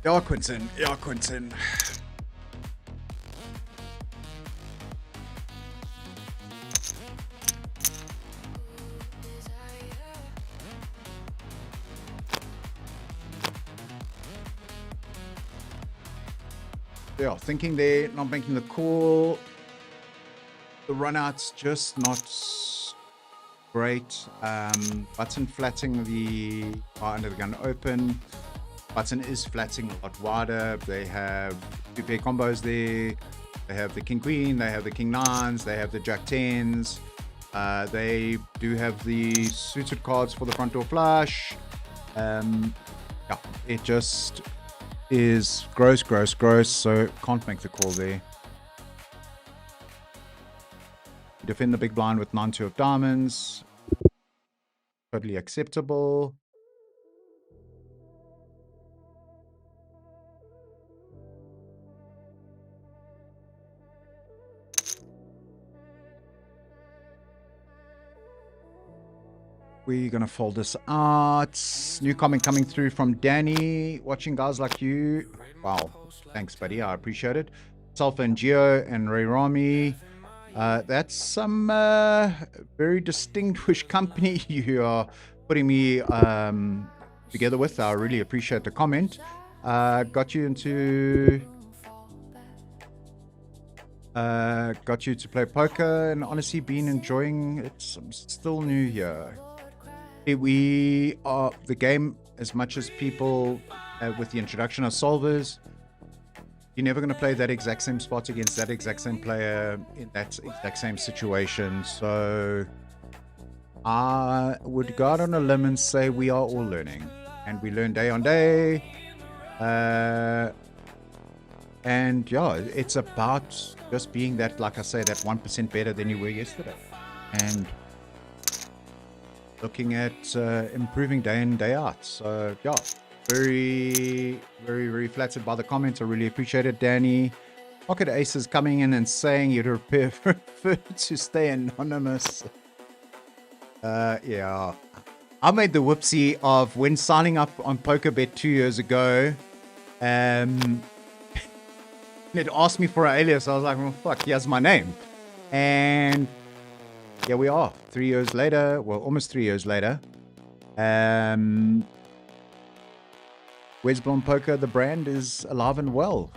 Yeah, Quinton. Yeah, Quinton. Yeah, thinking they're not making the call. The run-out's just not great. Button flatting the under the gun open. Button is flatting a lot wider. They have two pair combos there. They have the king queen, they have the king nines, they have the jack tens. They do have the suited cards for the front door flush. Yeah, it just is gross, so can't make the call there. Defend the big blind with 9-2 of diamonds. Totally acceptable. We're going to fold this out. New comment coming through from Danny. Watching guys like you. Wow. Thanks, buddy. I appreciate it. Sulfur and Geo and Ray Rami. That's some very distinguished company you are putting me together with. I really appreciate the comment. Got you to play poker, and honestly been enjoying it. I'm still new here. We are the game as much as people with the introduction of solvers. You're never going to play that exact same spot against that exact same player in that exact same situation. So I would go out on a limb and say we are all learning, and we learn day on day. And yeah, it's about just being that, like I say, that 1% better than you were yesterday, and looking at improving day in, day out. So yeah, very flattered by the comments. I really appreciate it, Danny. Pocket Aces coming in and saying you'd prefer to stay anonymous. Yeah, I made the whoopsie of when signing up on PokerBet 2 years ago. It asked me for an alias. I was like, well, fuck, here's my name. And here we are, 3 years later. Well, almost 3 years later. WesBlom Poker, the brand, is alive and well.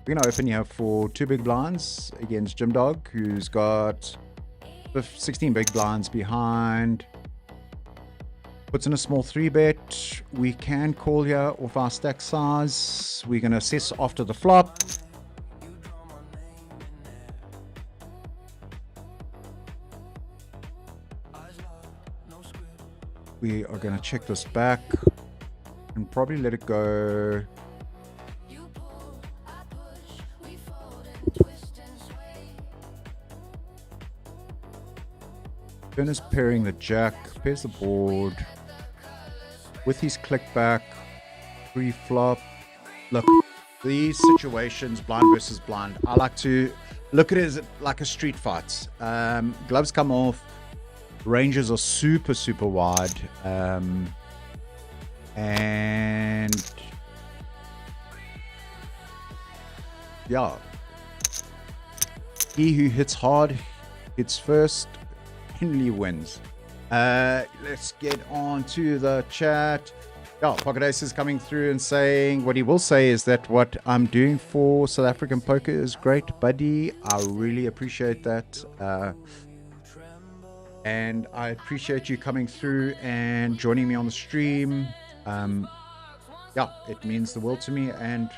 We're going to open here for 2 big blinds against Jim Dog, who's got 16 big blinds behind. Puts in a small 3-bet. We can call here off our stack size. We're going to assess after the flop. We are going to check this back and probably let it go. Ben is pairing the jack, pairs the board with his click back, pre-flop. Look, these situations, blind versus blind, I like to look at it as like a street fight. Gloves come off, ranges are super wide, and yeah, he who hits hard hits first. Henley wins. Let's get on to the chat. Yeah, Pocket Ace is coming through and saying what he will say is that what I'm doing for South African poker is great, buddy. I really appreciate that. And I appreciate you coming through and joining me on the stream. Yeah, it means the world to me, and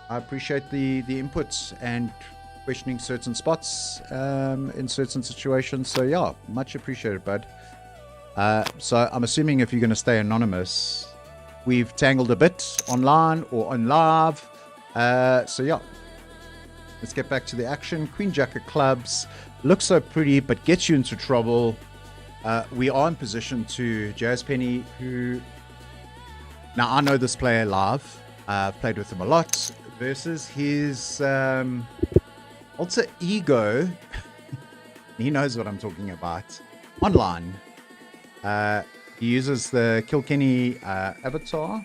I appreciate the inputs and questioning certain spots in certain situations. So yeah, much appreciated, bud. So I'm assuming if you're going to stay anonymous, we've tangled a bit online or on live. So yeah, let's get back to the action. Queen Jack of clubs looks so pretty but gets you into trouble. We are in position to Jazz Penny, who now I know this player live. I've played with him a lot, versus his alter ego. He knows what I'm talking about. Online, he uses the Kilkenny avatar.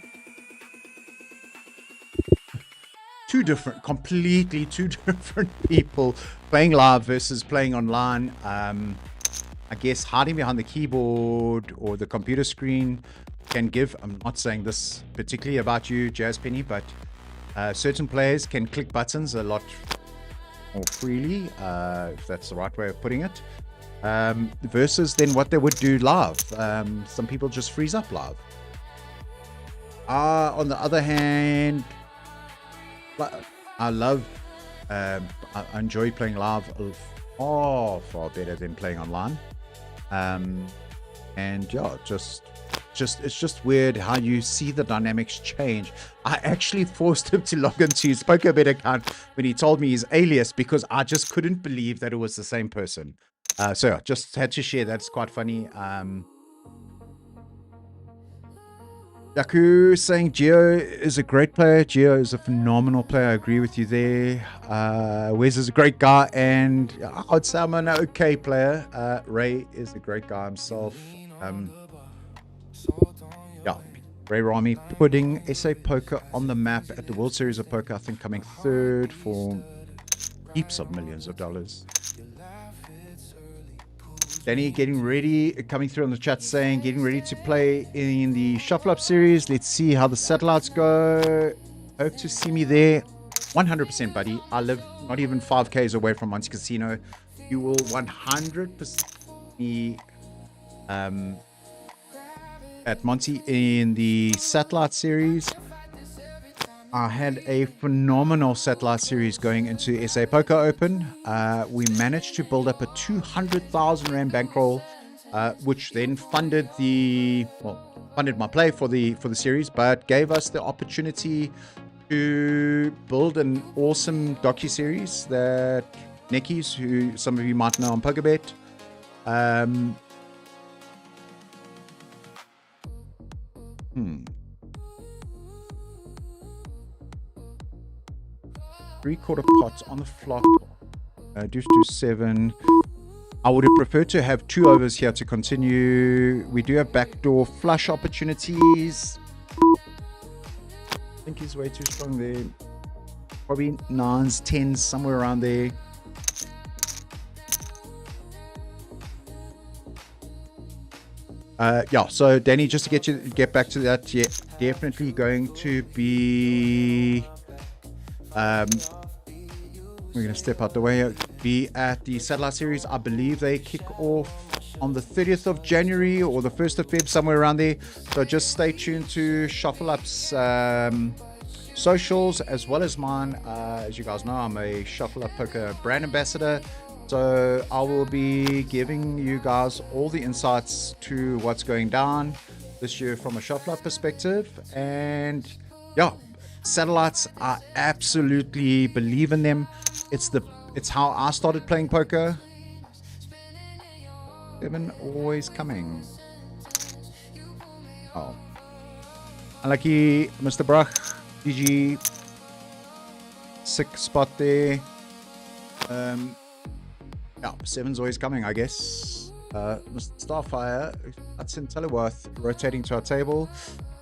completely two different people playing live versus playing online. I guess hiding behind the keyboard or the computer screen can give, I'm not saying this particularly about you, Jazz Penny, but certain players can click buttons a lot more freely, if that's the right way of putting it, versus then what they would do live. Some people just freeze up live. On the other hand, I love, I enjoy playing live far better than playing online. And yeah, it's just weird how you see the dynamics change. I actually forced him to log into his PokerBet account when he told me his alias, because I just couldn't believe that it was the same person. So yeah, just had to share. That's quite funny. Yaku saying Geo is a great player. Geo is a phenomenal player. I agree with you there. Wes is a great guy, and I'd say I'm an okay player. Ray is a great guy himself. Yeah, Ray Rami putting SA Poker on the map at the World Series of Poker. I think coming third for heaps of millions of dollars. Danny getting ready, coming through on the chat saying, getting ready to play in the Shuffle Up series. Let's see how the satellites go. Hope to see me there. 100%, buddy. I live not even 5Ks away from Monte Casino. You will 100% be at Monte in the satellite series. I had a phenomenal satellite series going into SA Poker Open. We managed to build up a 200,000 Rand bankroll, which then funded my play for the series, but gave us the opportunity to build an awesome docu-series that Neckies, who some of you might know on PokerBet, 3/4 pots on the flop. Deuce to 7. I would have preferred to have 2 overs here to continue. We do have backdoor flush opportunities. I think he's way too strong there. Probably 9s, 10s, somewhere around there. Yeah, so Danny, just to get back to that, yeah, definitely going to be we're going to step out the way, be at the satellite series. I believe they kick off on the 30th of January or the 1st of Feb, somewhere around there. So just stay tuned to Shuffle Up's socials as well as mine. As you guys know, I'm a Shuffle Up Poker brand ambassador. So I will be giving you guys all the insights to what's going down this year from a Shuffle Up perspective. And yeah, satellites, I absolutely believe in them. It's how I started playing poker. 7 always coming. Oh, unlucky, Mr. Brach. GG. 6 spot there. Yeah, 7's always coming, I guess. Mr. Starfire, Hudson Teleworth rotating to our table.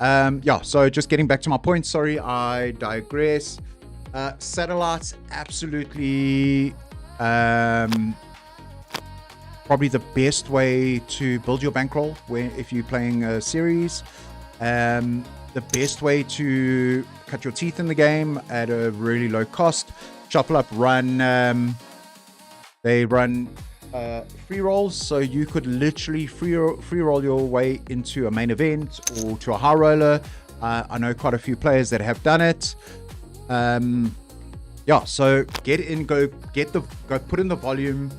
Yeah, so just getting back to my point. Sorry, I digress. Satellites, absolutely probably the best way to build your bankroll if you're playing a series. The best way to cut your teeth in the game at a really low cost. Shuffle Up they run free rolls, so you could literally free roll your way into a main event or to a high roller. I know quite a few players that have done it. Yeah, so get in, go put in the volume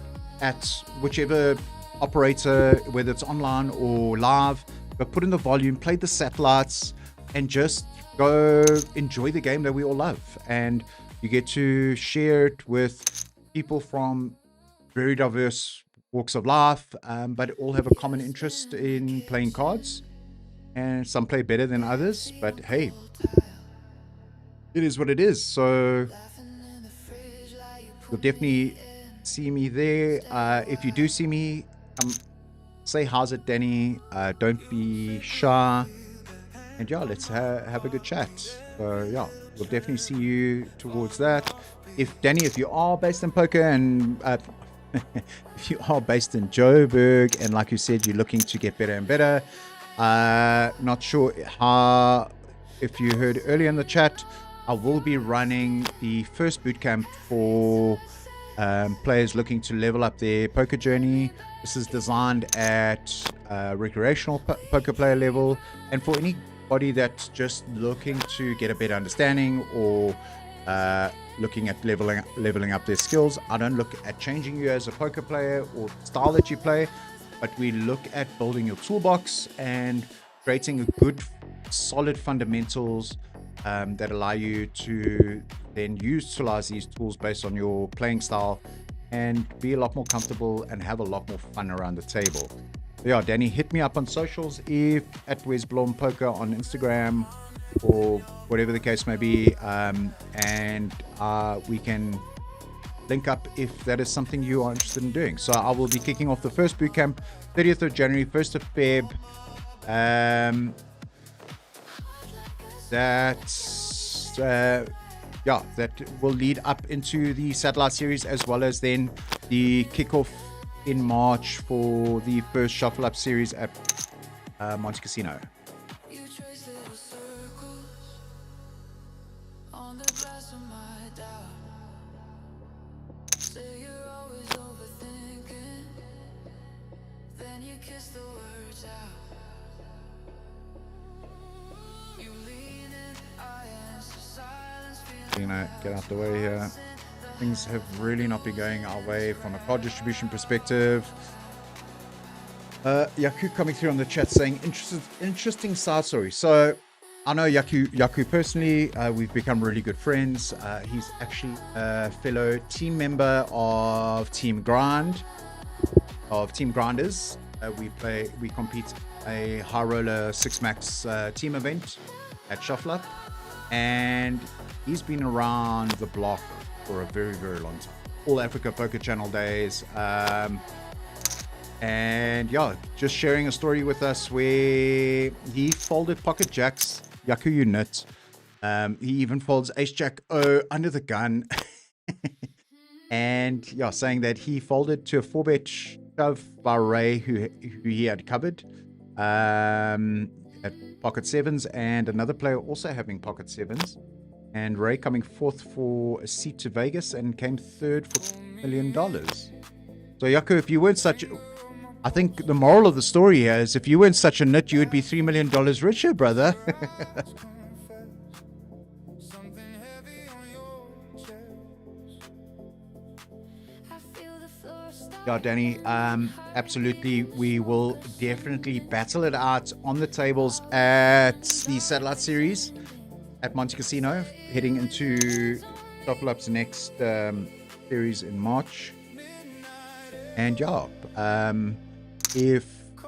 at whichever operator, whether it's online or live. Go put in the volume, play the satellites, and just go enjoy the game that we all love. And you get to share it with people from very diverse walks of life, but all have a common interest in playing cards. And some play better than others, but hey, it is what it is. So you'll definitely see me there. If you do see me, say how's it, Danny. Don't be shy, and yeah, let's have a good chat. So yeah, we'll definitely see you towards that. If Danny, if you are based in poker and if you are based in Joburg and like you said, you're looking to get better and better, not sure how, if you heard earlier in the chat, I will be running the first bootcamp for players looking to level up their poker journey. This is designed at recreational poker player level, and for anybody that's just looking to get a better understanding or looking at leveling up their skills. I don't look at changing you as a poker player or style that you play, but we look at building your toolbox and creating a good, solid fundamentals that allow you to then utilize these tools based on your playing style and be a lot more comfortable and have a lot more fun around the table. Yeah, Danny, hit me up on socials, if at WesBlom Poker on Instagram or whatever the case may be, and we can link up if that is something you are interested in doing. So I will be kicking off the first bootcamp 30th of January, 1st of Feb. That will lead up into the satellite series, as well as then the kickoff in March for the first shuffle up series at Monte Casino. You trace little circles on the glass of my doubt. Say you're always overthinking, then you kiss the words out. You lean in, I answer silence, Get out the way here. Things have really not been going our way from a card distribution perspective. Yaku coming through on the chat saying interesting side story. So I know Yaku personally. We've become really good friends. He's actually a fellow team member of Team Grinders. We compete a high roller 6-max team event at Shuffle Up, and he's been around the block for a very, very long time. All Africa Poker Channel days. And yeah, just sharing a story with us where he folded pocket jacks, Yaku unit. He even folds ace jack O under the gun. And yeah, saying that he folded to a 4-bet shove by Ray, who he had covered at pocket sevens, and another player also having pocket sevens. And Ray coming fourth for a seat to Vegas and came third for $1 million. So Yaku, if you weren't such, I think the moral of the story here is, if you weren't such a nut, you would be $3 million richer, brother. Yeah, Danny, absolutely. We will definitely battle it out on the tables at the satellite series at Monte Casino, heading into Shuffle Up's next series in March. And yeah, if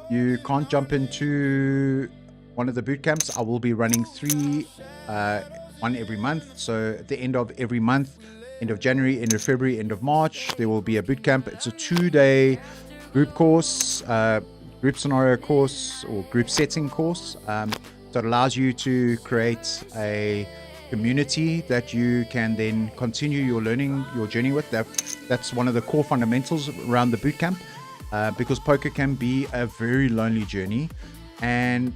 you can't jump into one of the boot camps, I will be running 3, one every month. So at the end of every month, end of January, end of February, end of March, there will be a boot camp. It's a 2-day group course, group scenario course, or group setting course. So it allows you to create a community that you can then continue your learning, your journey with. That's one of the core fundamentals around the bootcamp, because poker can be a very lonely journey. And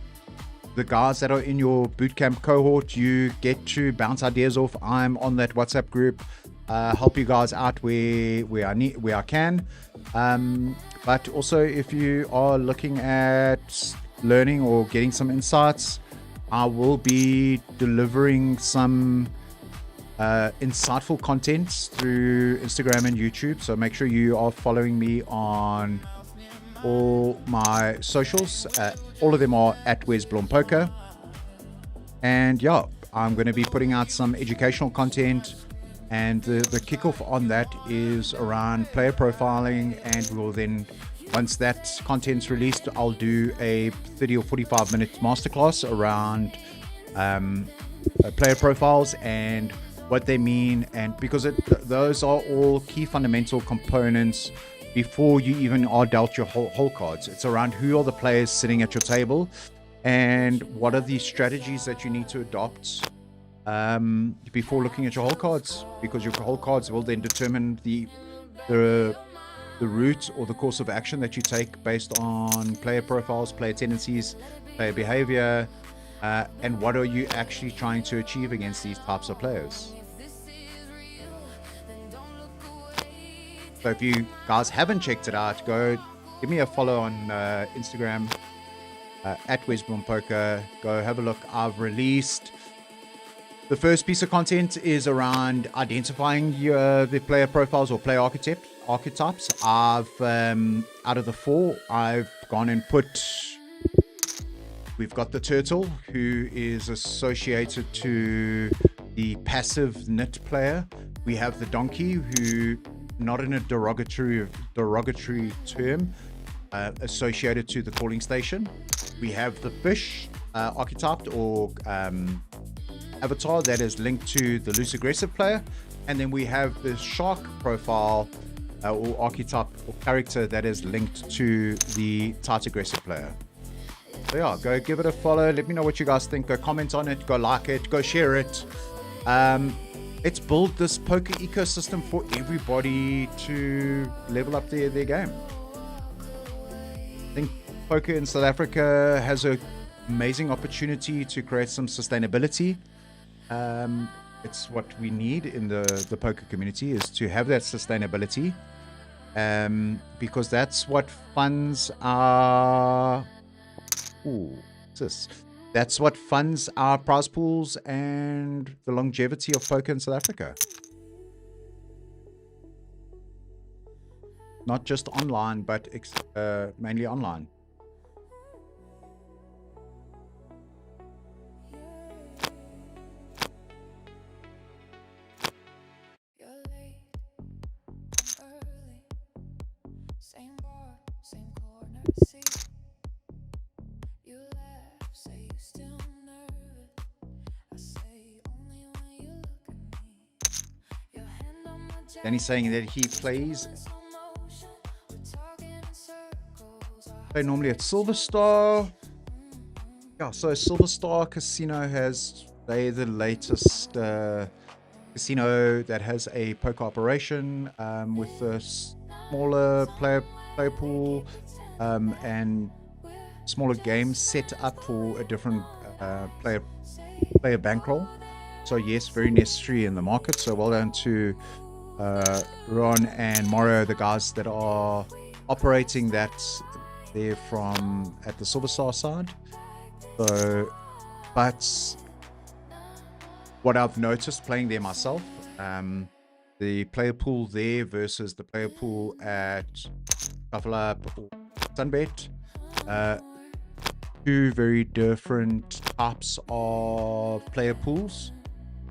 the guys that are in your bootcamp cohort, you get to bounce ideas off. I'm on that WhatsApp group, help you guys out where I can. But also, if you are looking at learning or getting some insights, I will be delivering some insightful content through Instagram and YouTube. So make sure you are following me on all my socials. All of them are at WesBlom Poker. And yeah, I'm going to be putting out some educational content. And the kickoff on that is around player profiling. And we'll then, once that content's released, I'll do a 30 or 45 minute masterclass around player profiles and what they mean. And because those are all key fundamental components before you even are dealt your whole cards. It's around who are the players sitting at your table and what are the strategies that you need to adopt before looking at your whole cards, because your whole cards will then determine the route or the course of action that you take based on player profiles, player tendencies, player behavior, and what are you actually trying to achieve against these types of players. So if you guys haven't checked it out, go give me a follow on Instagram at WesBlom Poker. Go have a look. I've released the first piece of content is around identifying the player profiles or player archetypes. I've out of the 4, I've gone and we've got the turtle, who is associated to the passive knit player. We have the donkey, who, not in a derogatory term, associated to the calling station. We have the fish archetype or avatar that is linked to the loose aggressive player, and then we have the shark profile or archetype or character that is linked to the tight aggressive player. So yeah, go give it a follow. Let me know what you guys think. Go comment on it, go like it, go share it. Let's build this poker ecosystem for everybody to level up their game. I think poker in South Africa has an amazing opportunity to create some sustainability. It's what we need in the poker community, is to have that sustainability, because that's what funds our that's what funds our prize pools and the longevity of poker in South Africa. Not just online, but mainly online. Same bar, same corner seat. You laugh, say you still nervous. I say only when you look at me. Your hand on my jacket. Then he's saying that he plays normally at Silver Star. Yeah, so Silver Star Casino they're the latest casino that has a poker operation with a smaller player pool and smaller games set up for a different player bankroll. So yes, very necessary in the market. So well done to Ron and Mario, the guys that are operating that there from at the Silver Star side. So, but what I've noticed playing there myself, the player pool there versus the player pool at Shuffle Up or Sunbet, two very different types of player pools.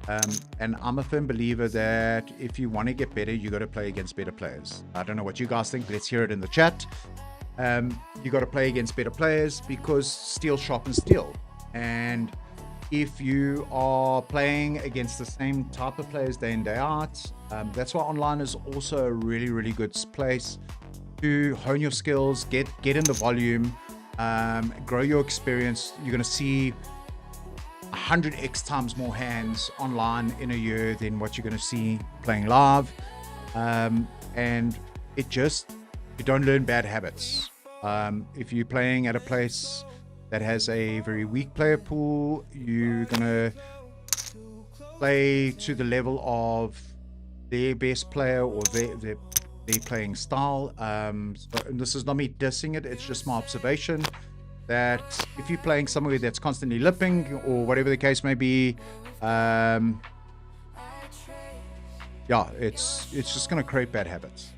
And I'm a firm believer that if you want to get better, you got to play against better players. I don't know what you guys think. Let's hear it in the chat. You got to play against better players because steel sharpens steel. And if you are playing against the same type of players day in, day out, that's why online is also a really, really good place to hone your skills, get in the volume, grow your experience. You're going to see 100x times more hands online in a year than what you're going to see playing live. And you don't learn bad habits. If you're playing at a place that has a very weak player pool, you're going to play to the level of their best player or their playing style. So, and this is not me dissing it, it's just my observation that if you're playing somewhere that's constantly lipping or whatever the case may be, yeah, it's just going to create bad habits.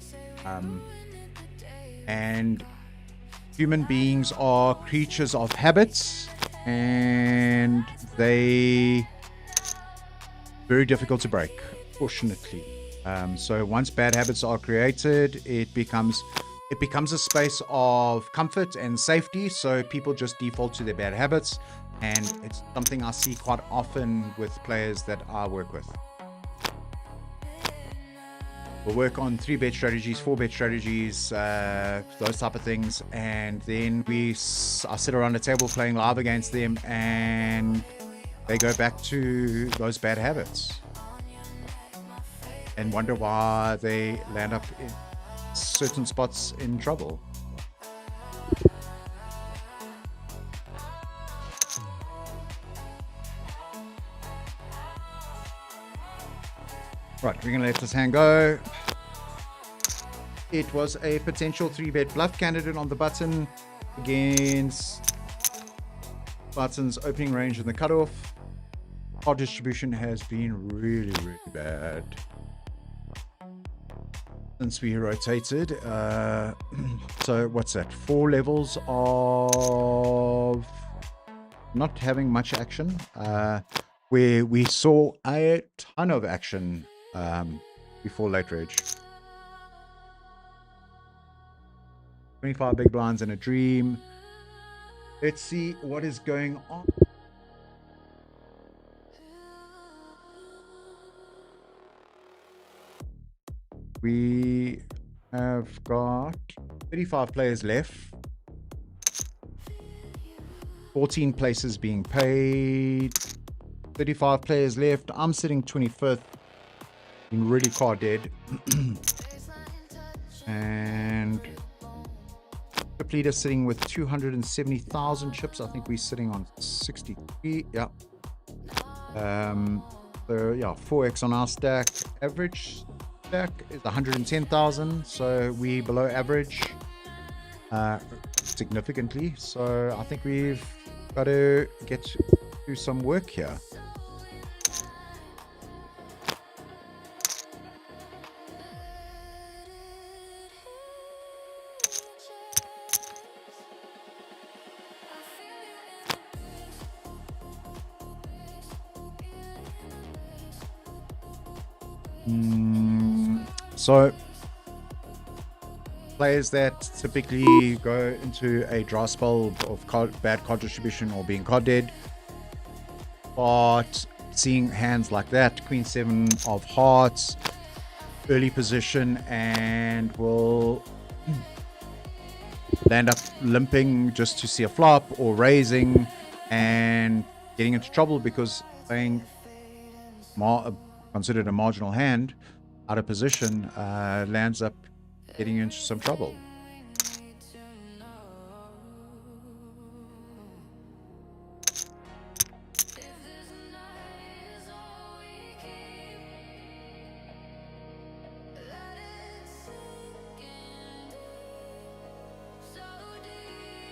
And human beings are creatures of habits, and they very difficult to break, fortunately. So once bad habits are created, it becomes a space of comfort and safety. So people just default to their bad habits, and it's something I see quite often with players that I work with. We'll work on 3-bet strategies, 4-bet strategies, those type of things, and then I sit around the table playing live against them, and they go back to those bad habits and wonder why they land up in certain spots in trouble. Right, we're going to let this hand go. It was a potential 3-bet bluff candidate on the button against button's opening range in the cutoff. Our distribution has been really, really bad since we rotated. So what's that? 4 levels of not having much action, where we saw a ton of action before late reg. 25 big blinds and a dream. Let's see what is going on. We have got 35 players left. 14 places being paid. 35 players left. I'm sitting 25th. Being really car dead. And Chip leader sitting with 270,000 chips. I think we're sitting on 63. Yeah. So yeah, 4x on our stack. Average stack is 110,000. So we below average significantly. So I think we've got to get to do some work here. So players that typically go into a dry spell of bad card distribution or being card dead, but seeing hands like that, Queen 7 of hearts, early position, and will land up limping just to see a flop or raising and getting into trouble because playing considered a marginal hand out of position lands up getting into some trouble.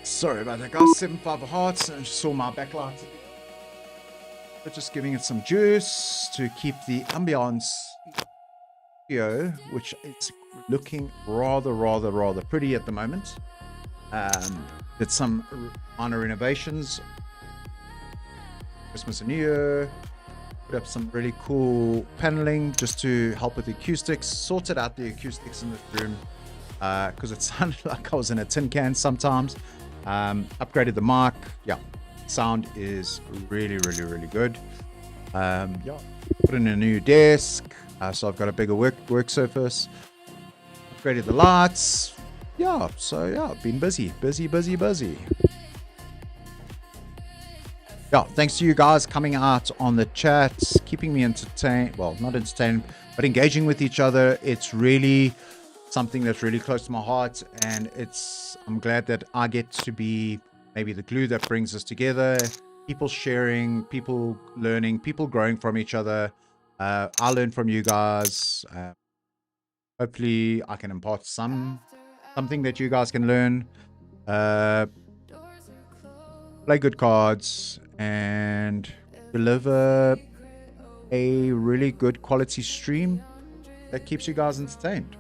Sorry about that, guys. 7-5 of hearts. I just saw my backlight. But just giving it some juice to keep the ambiance, which is looking rather pretty at the moment. Did some minor renovations, Christmas and New Year. Put up some really cool paneling just to help with the acoustics. Sorted out the acoustics in this room because it sounded like I was in a tin can sometimes. Upgraded the mic. Yeah, sound is really good. Yeah, put in a new desk, so I've got a bigger work surface. Upgraded the lights. Yeah, so yeah, been busy. Yeah, thanks to you guys coming out on the chats, keeping me entertained. Well, not entertained, but engaging with each other. It's really something that's really close to my heart, and I'm glad that I get to be maybe the glue that brings us together. People sharing, people learning, people growing from each other. I learn from you guys. Hopefully I can impart something that you guys can learn. Play good cards and deliver a really good quality stream that keeps you guys entertained.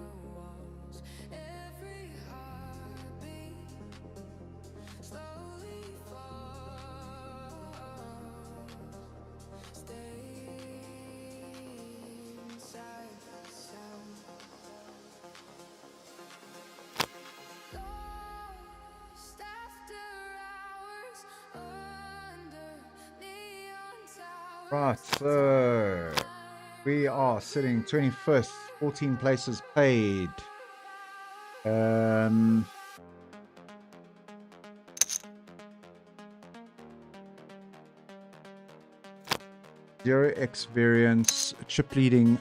Right, so we are sitting 21st, 14 places paid. 0x variance, chip leading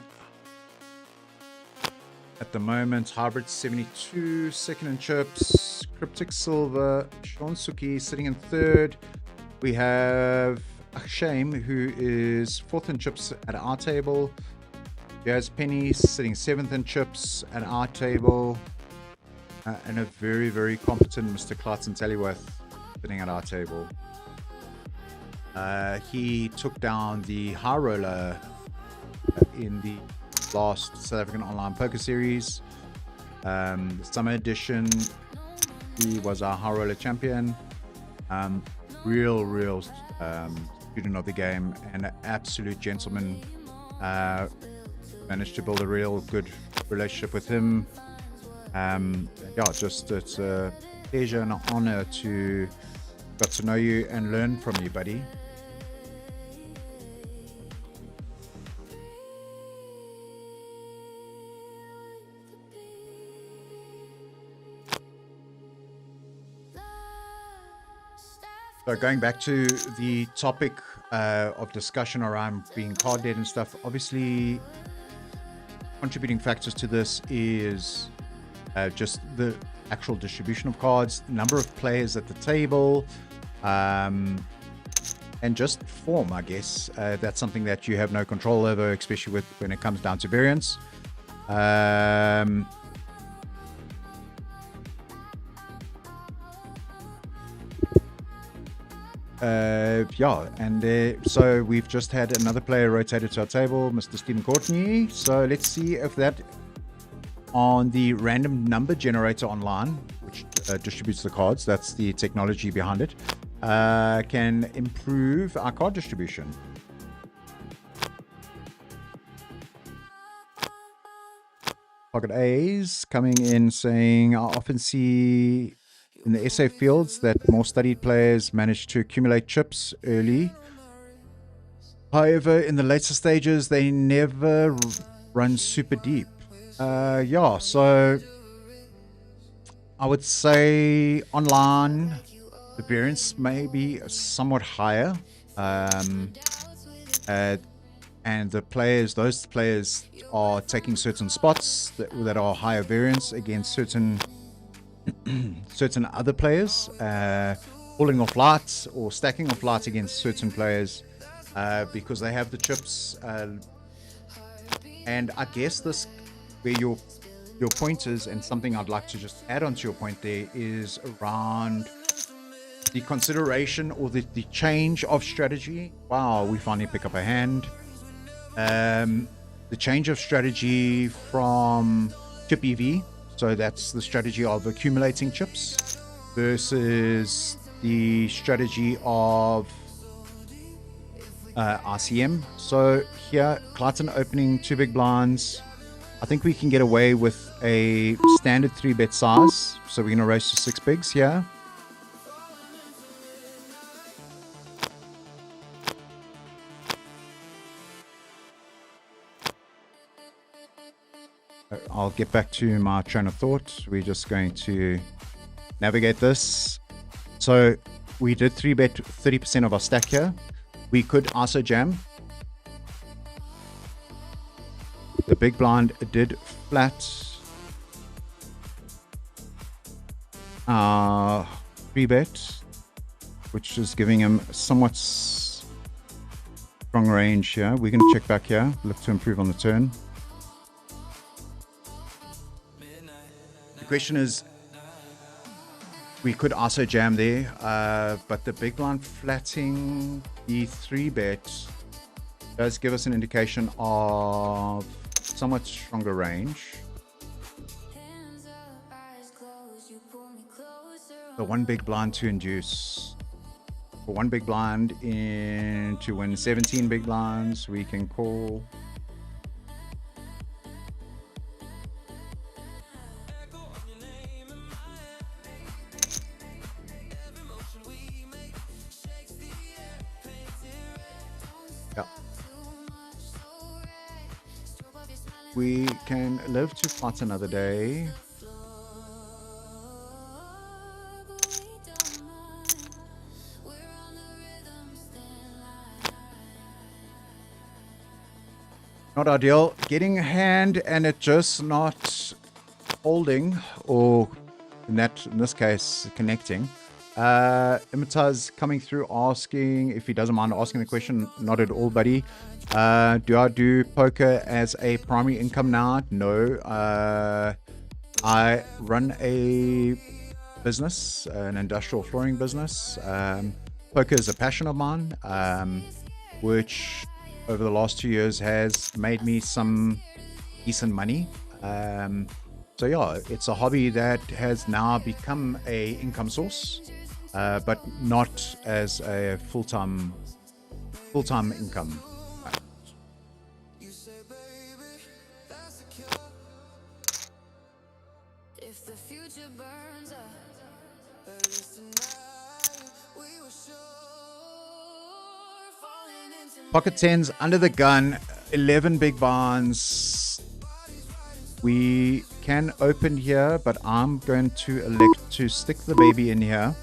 at the moment. Hybrid 72, second in chips. Cryptic Silver, Sean Suki sitting in third. We have Shame, who is fourth in chips at our table. Jazz Penny sitting seventh in chips at our table. And a very, very competent Mr. Clarkson Tallyworth sitting at our table. He took down the high roller in the last South African Online Poker Series. Summer edition, he was our high roller champion. Real student of the game and an absolute gentleman. Managed to build a real good relationship with him. Yeah, just it's a pleasure and an honor to get to know you and learn from you, buddy. So going back to the topic of discussion around being card dead and stuff, obviously contributing factors to this is just the actual distribution of cards, number of players at the table, and just form, I guess. That's something that you have no control over, especially when it comes down to variance. Yeah, and so we've just had another player rotated to our table, Mr. Stephen Courtney. So let's see if that on the random number generator online, which distributes the cards, that's the technology behind it, can improve our card distribution. Pocket A's coming in saying, I often see in the essay fields that more studied players manage to accumulate chips early. However, in the later stages, they never run super deep. Yeah, so I would say online, the variance may be somewhat higher. And those players are taking certain spots that are higher variance against certain other players, pulling off lights or stacking off lights against certain players because they have the chips. And I guess this, where your point is, and something I'd like to just add on to your point there, is around the consideration or the change of strategy. Wow, we finally pick up a hand. The change of strategy from chip EV, so that's the strategy of accumulating chips, versus the strategy of RCM. So here, Clayton opening 2 big blinds. I think we can get away with a standard 3-bet size. So we're going to raise to 6 bigs here. I'll get back to my train of thought. We're just going to navigate this. So we did 3-bet 30% of our stack here. We could ISO jam. The big blind did flat 3-bet, which is giving him somewhat strong range here. We're going to check back here, look to improve on the turn. The question is, we could ISO jam there, but the big blind flatting the 3-bet does give us an indication of somewhat stronger range. The 1 big blind to induce. For 1 big blind in to win 17 big blinds, we can call. Yeah. We can live to fight another day. Not ideal. Getting a hand and it just not holding, or in this case, connecting. Imitaz coming through asking if he doesn't mind asking the question. Not at all, buddy. Do I do poker as a primary income now? No. I run a business, an industrial flooring business. Poker is a passion of mine, which over the last 2 years has made me some decent money. So yeah, it's a hobby that has now become a income source, but not as a full-time income. If the future burns up, at least tonight we were sure falling into Pocket tens under the gun, 11 big blinds. We can open here, but I'm going to elect to stick the baby in here.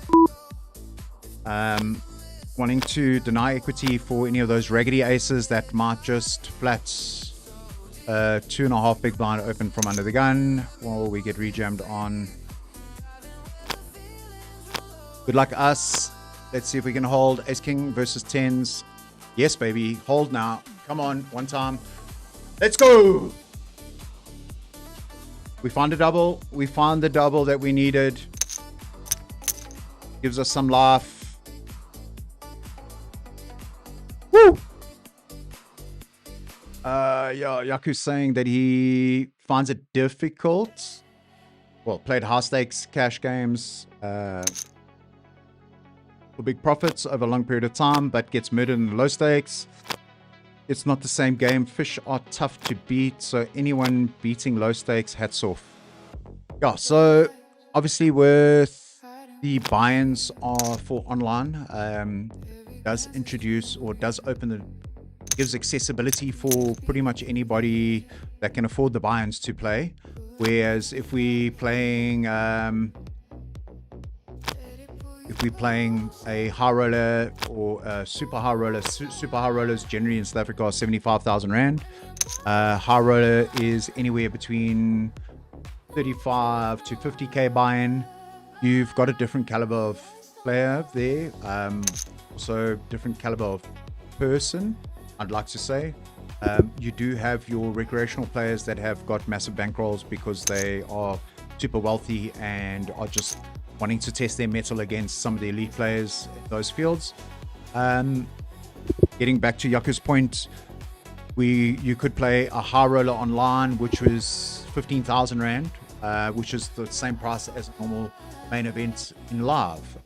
Wanting to deny equity for any of those raggedy aces that might just flat 2.5 big blind open from under the gun while we get rejammed on. Good luck us. Let's see if we can hold ace king versus tens. Yes, baby. Hold now. Come on. One time. Let's go. We found a double. We found the double that we needed. Gives us some life. Woo! Yeah, Yaku's saying that he finds it difficult. Well, played high stakes cash games for big profits over a long period of time, but gets murdered in the low stakes. It's not the same game. Fish are tough to beat, so anyone beating low stakes, hats off. Yeah, so obviously with the buy-ins are for online, does introduce or does open the, gives accessibility for pretty much anybody that can afford the buy-ins to play. Whereas if we're playing a high roller or a super high roller, super high rollers generally in South Africa are 75,000 Rand. High roller is anywhere between 35 to 50k buy-in. You've got a different caliber of player there, so different caliber of person, I'd like to say. You do have your recreational players that have got massive bankrolls because they are super wealthy and are just wanting to test their metal against some of the elite players in those fields. Getting back to Yaku's point, you could play a high roller online, which was 15,000 Rand, which is the same price as a normal main event in live.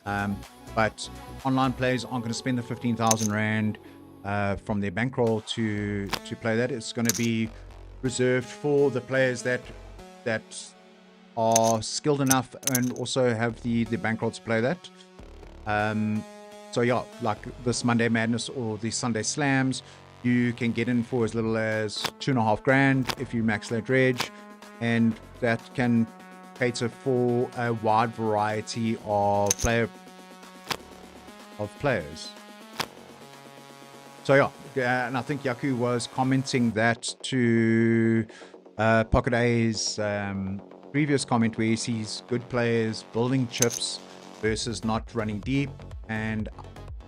But online players aren't going to spend the 15,000 Rand from their bankroll to play that. It's going to be reserved for the players that are skilled enough and also have the bankroll to play that. So yeah, like this Monday Madness or the Sunday Slams, you can get in for as little as 2.5 grand if you max that reg, and that can cater for a wide variety of players. So yeah, and I think Yaku was commenting that to Pocket A's previous comment where he sees good players building chips versus not running deep. And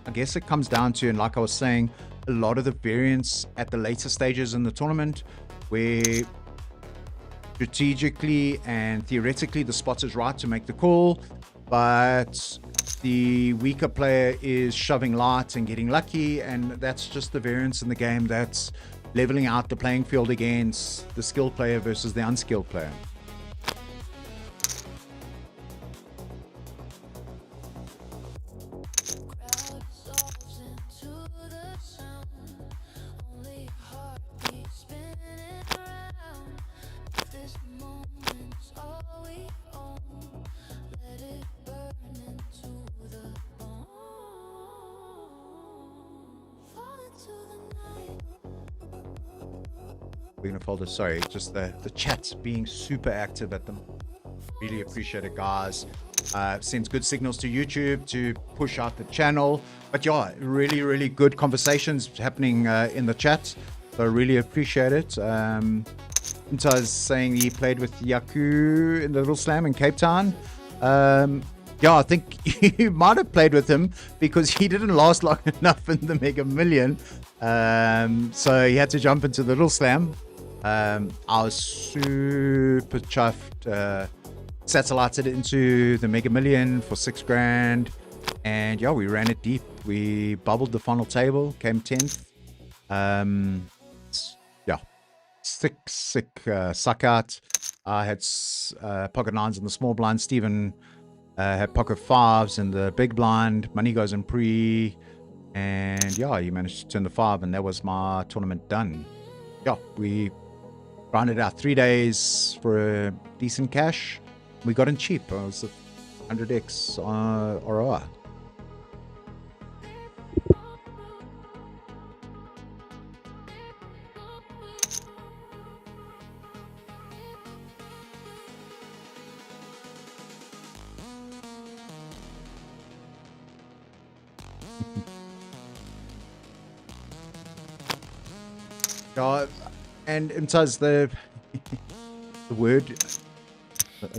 I guess it comes down to, and like I was saying, a lot of the variance at the later stages in the tournament where strategically and theoretically the spot is right to make the call, but the weaker player is shoving light and getting lucky, and that's just the variance in the game that's leveling out the playing field against the skilled player versus the unskilled player. We're gonna follow. Sorry, just the chat's being super active at them. Really appreciate it, guys. Sends good signals to YouTube to push out the channel. But yeah, really good conversations happening in the chat. So I really appreciate it. So I was saying he played with Yaku in the Little Slam in Cape Town. Yeah, I think you might have played with him because he didn't last long enough in the Mega Million. So he had to jump into the Little Slam. I was super chuffed. Satellited into the Mega Million for $6,000. And yeah, we ran it deep. We bubbled the final table, came 10th. Yeah, sick suck out. I had pocket nines in the small blind. Stephen had pocket fives in the big blind. Money goes in pre. And yeah, he managed to turn the 5, and that was my tournament done. Yeah, we grinded out 3 days for a decent cash. We got in cheap. It was a 100x ROI. And so the word,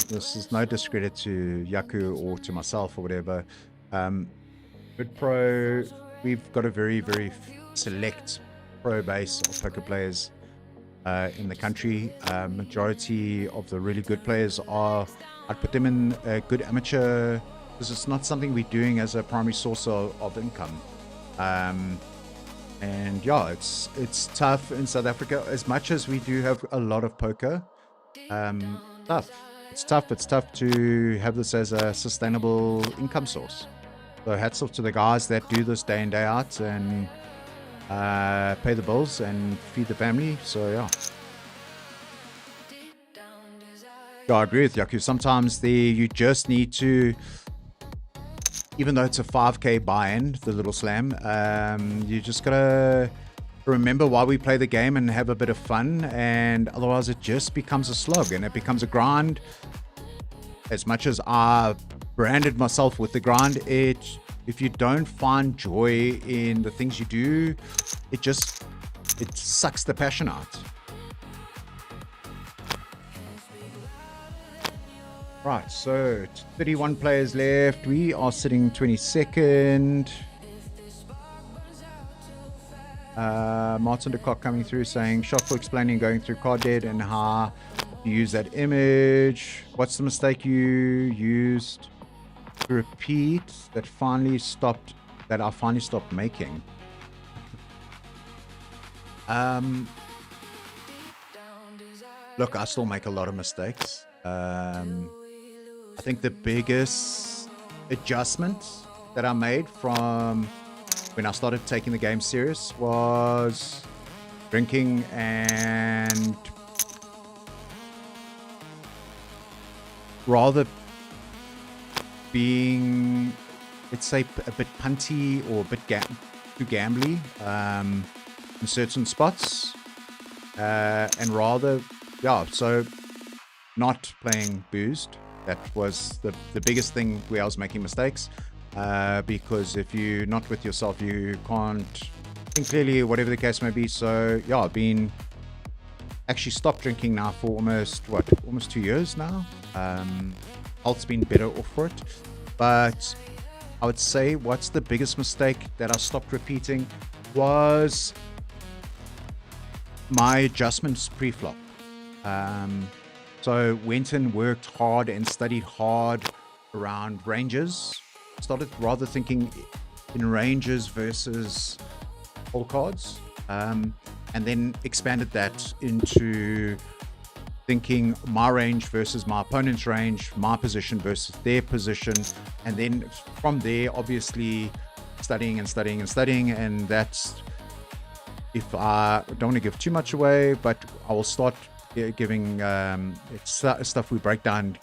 this is no discredit to Yaku or to myself or whatever. Good pro, we've got a very, very select pro base of poker players in the country. Majority of the really good players I'd put them in a good amateur, because it's not something we're doing as a primary source of income. And yeah, it's tough in South Africa. As much as we do have a lot of poker, tough. It's tough to have this as a sustainable income source. So hats off to the guys that do this day in, day out, and pay the bills and feed the family. So yeah. Yeah, I agree with Yaku. Sometimes you just need to, even though it's a 5K buy-in, the Little Slam, you just gotta remember why we play the game and have a bit of fun, and otherwise it just becomes a slog and it becomes a grind. As much as I branded myself with the grind, if you don't find joy in the things you do, it sucks the passion out. Right, so 31 players left. We are sitting 22nd. Martin de Kock coming through saying, shot for explaining going through card dead and how you use that image. What's the mistake you used to repeat that I finally stopped making? Look, I still make a lot of mistakes. I think the biggest adjustment that I made from when I started taking the game serious was drinking and rather being, let's say, a bit punty or a bit too gambly in certain spots, and rather, yeah, so not playing boozed. That was the biggest thing where I was making mistakes, because if you're not with yourself, you can't think clearly, whatever the case may be. So yeah, I've been actually stopped drinking now for almost 2 years now. Health's been better off for it, but I would say what's the biggest mistake that I stopped repeating was my adjustments pre-flop. So went and worked hard and studied hard around ranges. Started rather thinking in ranges versus all cards, and then expanded that into thinking my range versus my opponent's range, my position versus their position, and then from there, obviously, studying, and that's, if I don't want to give too much away, but I will start giving stuff we break down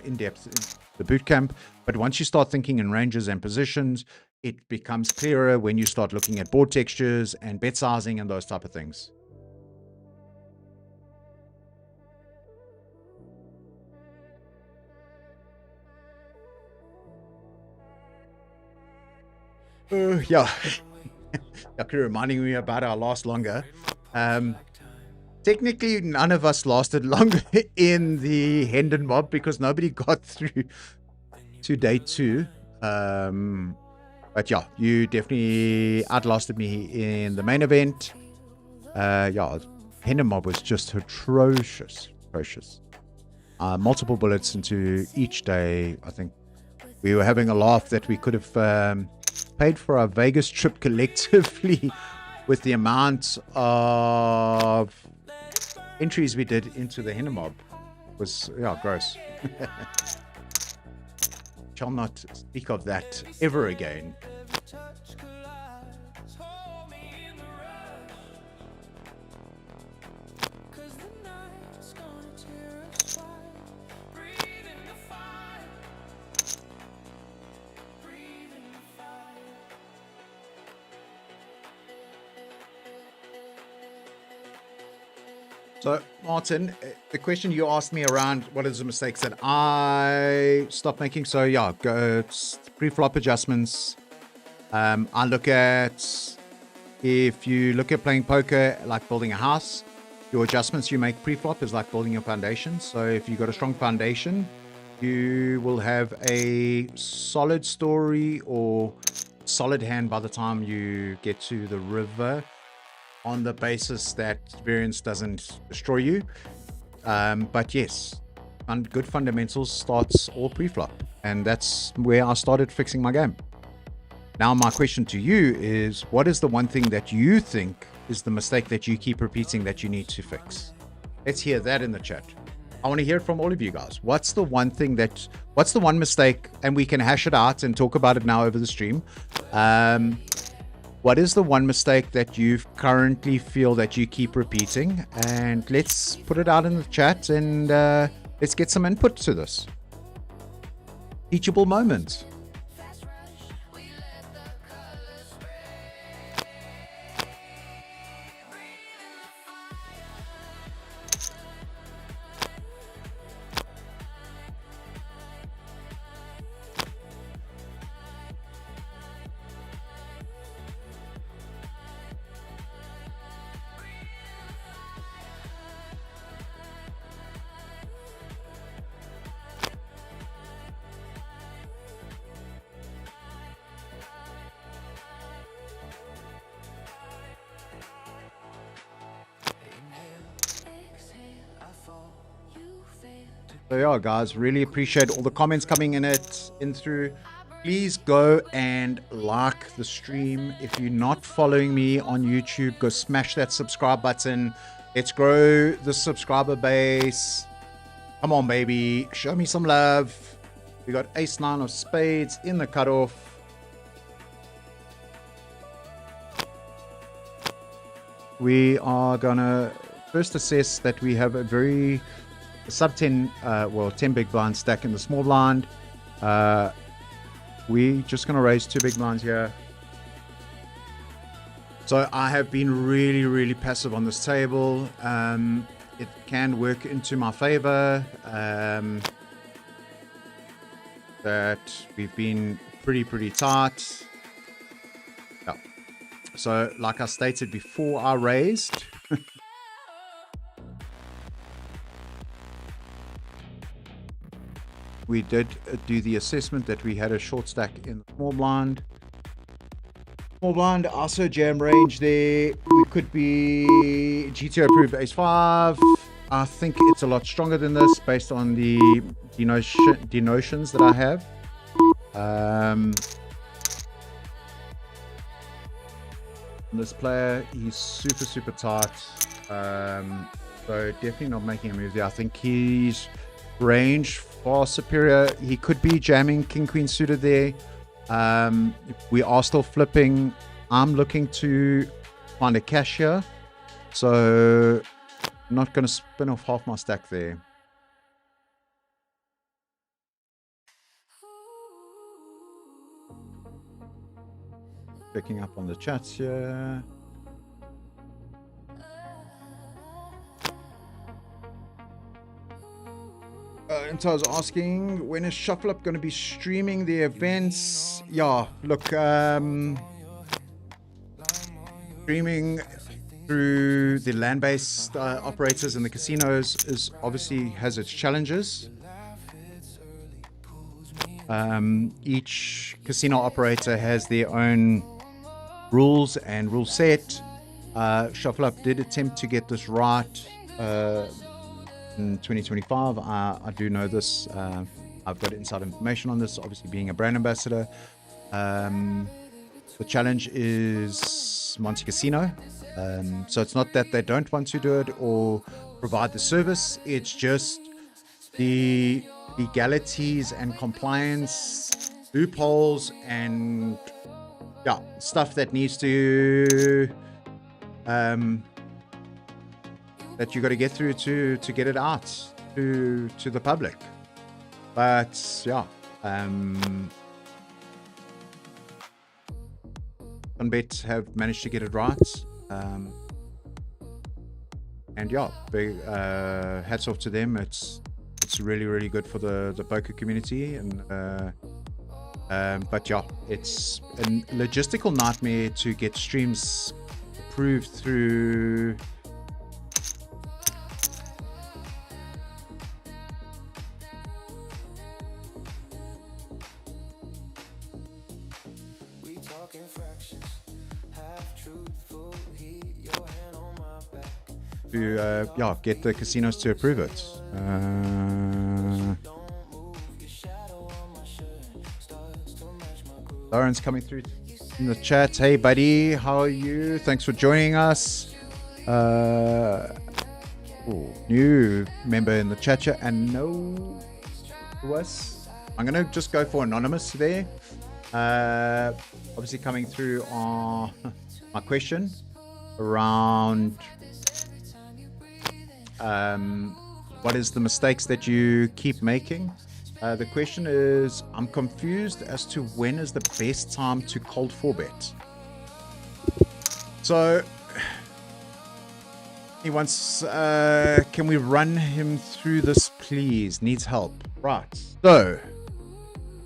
in depth in the boot camp. But once you start thinking in ranges and positions, it becomes clearer when you start looking at board textures and bet sizing and those type of things. Yeah. You're reminding me about our last longer. Technically, none of us lasted longer in the Hendon mob because nobody got through to day 2. But yeah, you definitely outlasted me in the main event. Yeah, Hendon mob was just atrocious. Multiple bullets into each day. I think we were having a laugh that we could have paid for our Vegas trip collectively with the amount of entries we did into the Hendon mob. Was, yeah, gross. Shall not speak of that ever again. So, Martin, the question you asked me around what is the mistakes that I stopped making. So, yeah, go pre-flop adjustments. I look at, if you look at playing poker like building a house, your adjustments you make pre-flop is like building your foundation. So, if you've got a strong foundation, you will have a solid story or solid hand by the time you get to the river, on the basis that variance doesn't destroy you. But yes, good fundamentals starts all pre-flop, and that's where I started fixing my game. Now my question to you is, what is the one thing that you think is the mistake that you keep repeating that you need to fix? Let's hear that in the chat. I want to hear it from all of you guys. What's the one mistake, and we can hash it out and talk about it now over the stream. What is the one mistake that you currently feel that you keep repeating? And let's put it out in the chat, and let's get some input to this. Teachable moment. So yeah, guys, really appreciate all the comments coming in through. Please go and like the stream. If you're not following me on YouTube, go smash that subscribe button. Let's grow the subscriber base. Come on, baby. Show me some love. We got ace 9 of spades in the cutoff. We are gonna first assess that we have a very sub 10, 10 big blind stack in the small blind. We just gonna raise 2 big blinds here. So I have been really passive on this table. It can work into my favor. That we've been pretty tight. Yeah. So like I stated before, I raised. We did do the assessment that we had a short stack in the small blind. Small blind, also jam range there. We could be GTO approved ace 5. I think it's a lot stronger than this based on the denotions that I have. This player, he's super tight. So definitely not making a move there. I think he's range far superior. He could be jamming king queen suited there. We are still flipping. I'm looking to find a cash here, so I'm not going to spin off half my stack there. Picking up on the chats here. And so I was asking, when is Shuffle Up going to be streaming the events? Yeah, look, streaming through the land-based operators and the casinos is obviously has its challenges. Each casino operator has their own rules and rule set. Shuffle Up did attempt to get this right in 2025. I do know this. I've got inside information on this, obviously being a brand ambassador. The challenge is Monte Casino. So it's not that they don't want to do it or provide the service. It's just the legalities and compliance loopholes and stuff that needs to that you got to get through to get it out to the public. But Sunbet have managed to get it right, and big hats off to them. It's really, really good for the poker community, and but it's a logistical nightmare to get streams approved through to get the casinos to approve it. Lauren's coming through in the chat. Hey buddy, how are you? Thanks for joining us. New member in the chat, and no to us. I'm gonna just go for anonymous there. Obviously coming through on my question around what is the mistakes that you keep making. The question is, I'm confused as to when is the best time to cold 4-bet. So he wants, can we run him through this please? Needs help. Right. So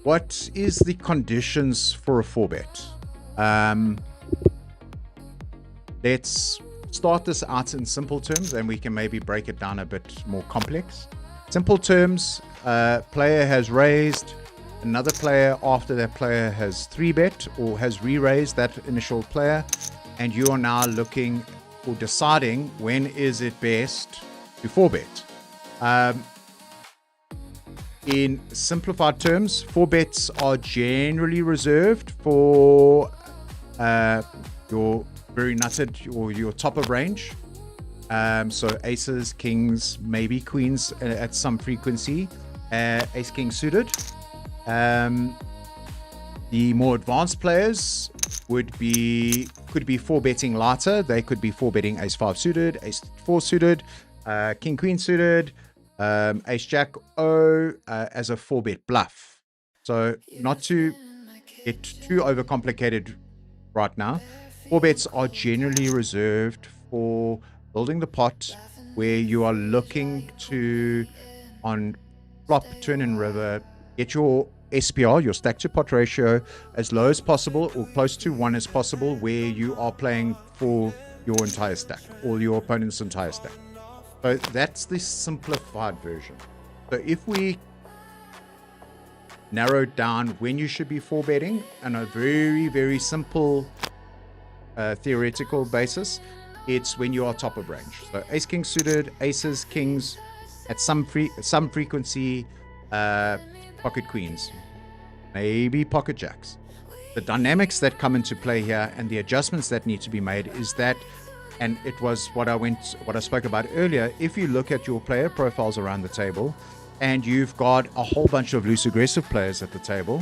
what is the conditions for a 4-bet? Let's start this out in simple terms, and we can maybe break it down a bit more complex. Simple terms, player has raised, another player after that player has 3-bet or has re-raised that initial player, and you are now looking or deciding when is it best to 4-bet. In simplified terms, 4-bets are generally reserved for your very nutted or your top of range. So aces, kings, maybe queens at some frequency, ace king suited. The more advanced players could be 4-betting lighter. They could be 4-betting ace 5 suited, ace 4 suited, king queen suited, ace jack O as a 4-bet bluff. So not to get too overcomplicated right now, 4-bets are generally reserved for building the pot where you are looking to, on flop, turn and river, get your SPR, your stack to pot ratio, as low as possible or close to 1 as possible, where you are playing for your entire stack or your opponent's entire stack. So that's the simplified version. So if we narrow down when you should be 4-betting on a very, very simple theoretical basis, it's when you are top of range. So ace king suited, aces, kings at some frequency, pocket queens, maybe pocket jacks. The dynamics that come into play here and the adjustments that need to be made is that, and it was what I spoke about earlier. If you look at your player profiles around the table and you've got a whole bunch of loose aggressive players at the table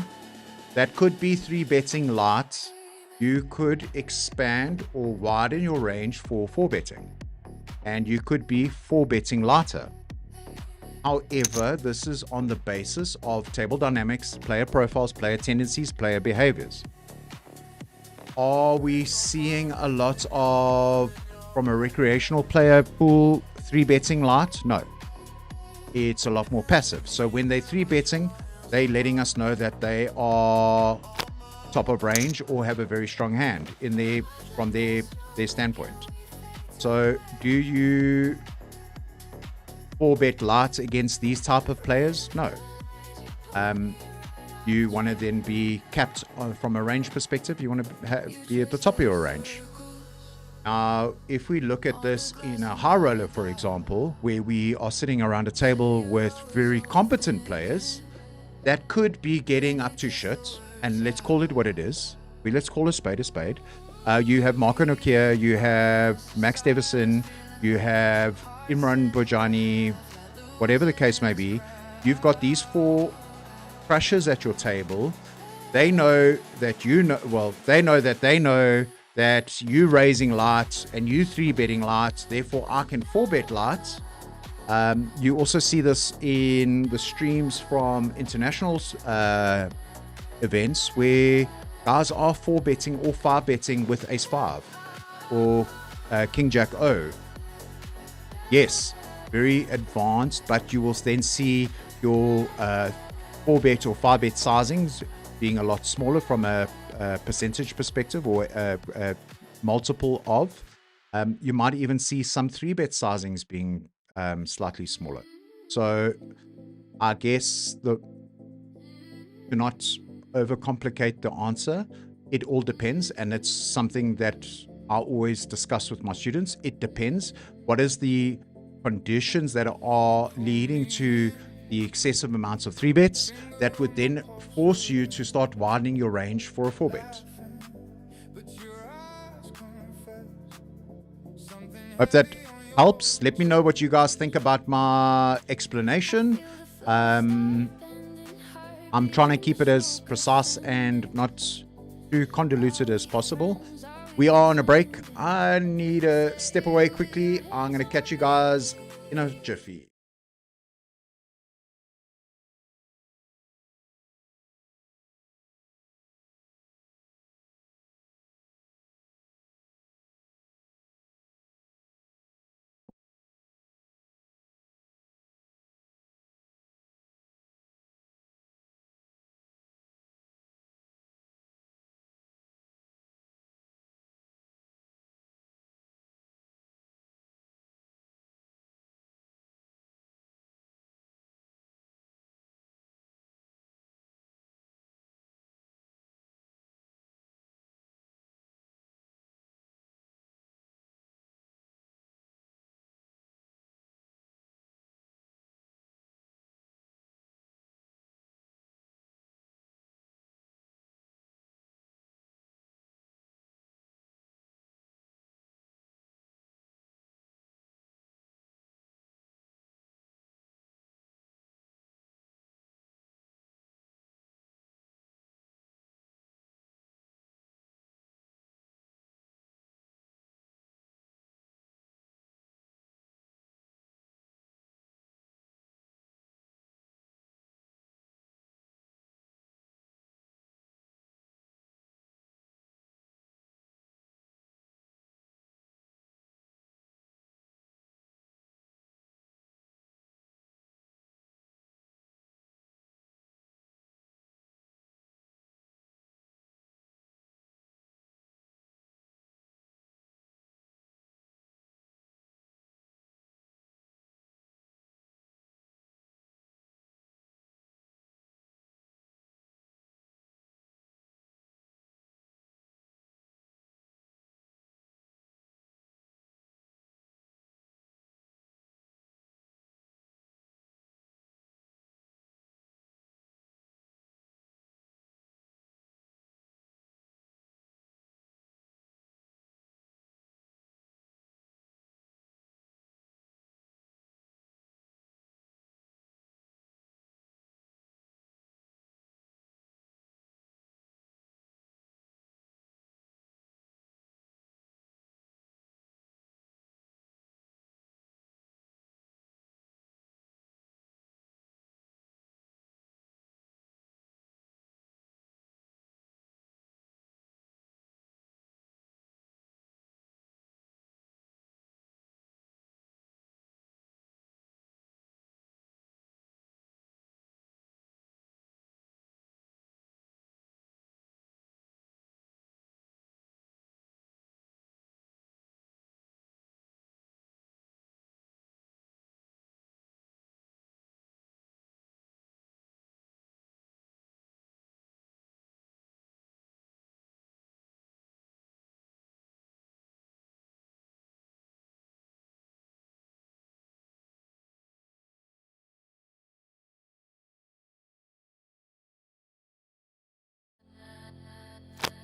that could be 3-betting light, you could expand or widen your range for 4-betting, and you could be 4-betting lighter. However, this is on the basis of table dynamics, player profiles, player tendencies, player behaviors. Are we seeing a lot of, from a recreational player pool, 3-betting light? No. It's a lot more passive. So when they're 3-betting, they're letting us know that they are top of range or have a very strong hand from their standpoint. So do you four bet light against these type of players? No. You want to then be capped from a range perspective. You want to be at the top of your range. Now, if we look at this in a high roller, for example, where we are sitting around a table with very competent players, that could be getting up to shit. And let's call it what it is. Let's call a spade a spade. You have Marco Nokia, you have Max Davison, you have Imran Bojani, whatever the case may be. You've got these four crushers at your table. They know that you know, well, they know that you raising light and you three betting light, therefore I can four bet light. You also see this in the streams from international events where guys are four betting or five betting with ace five or king jack O. Yes, very advanced, but you will then see your four bet or five bet sizings being a lot smaller from a percentage perspective or a multiple of. You might even see some three bet sizings being slightly smaller. So I guess do not overcomplicate the answer. It all depends, and it's something that I always discuss with my students. It depends. What is the conditions that are leading to the excessive amounts of three bets that would then force you to start widening your range for a four bet? Hope that helps. Let me know what you guys think about my explanation. I'm trying to keep it as precise and not too convoluted as possible. We are on a break. I need to step away quickly. I'm going to catch you guys in a jiffy.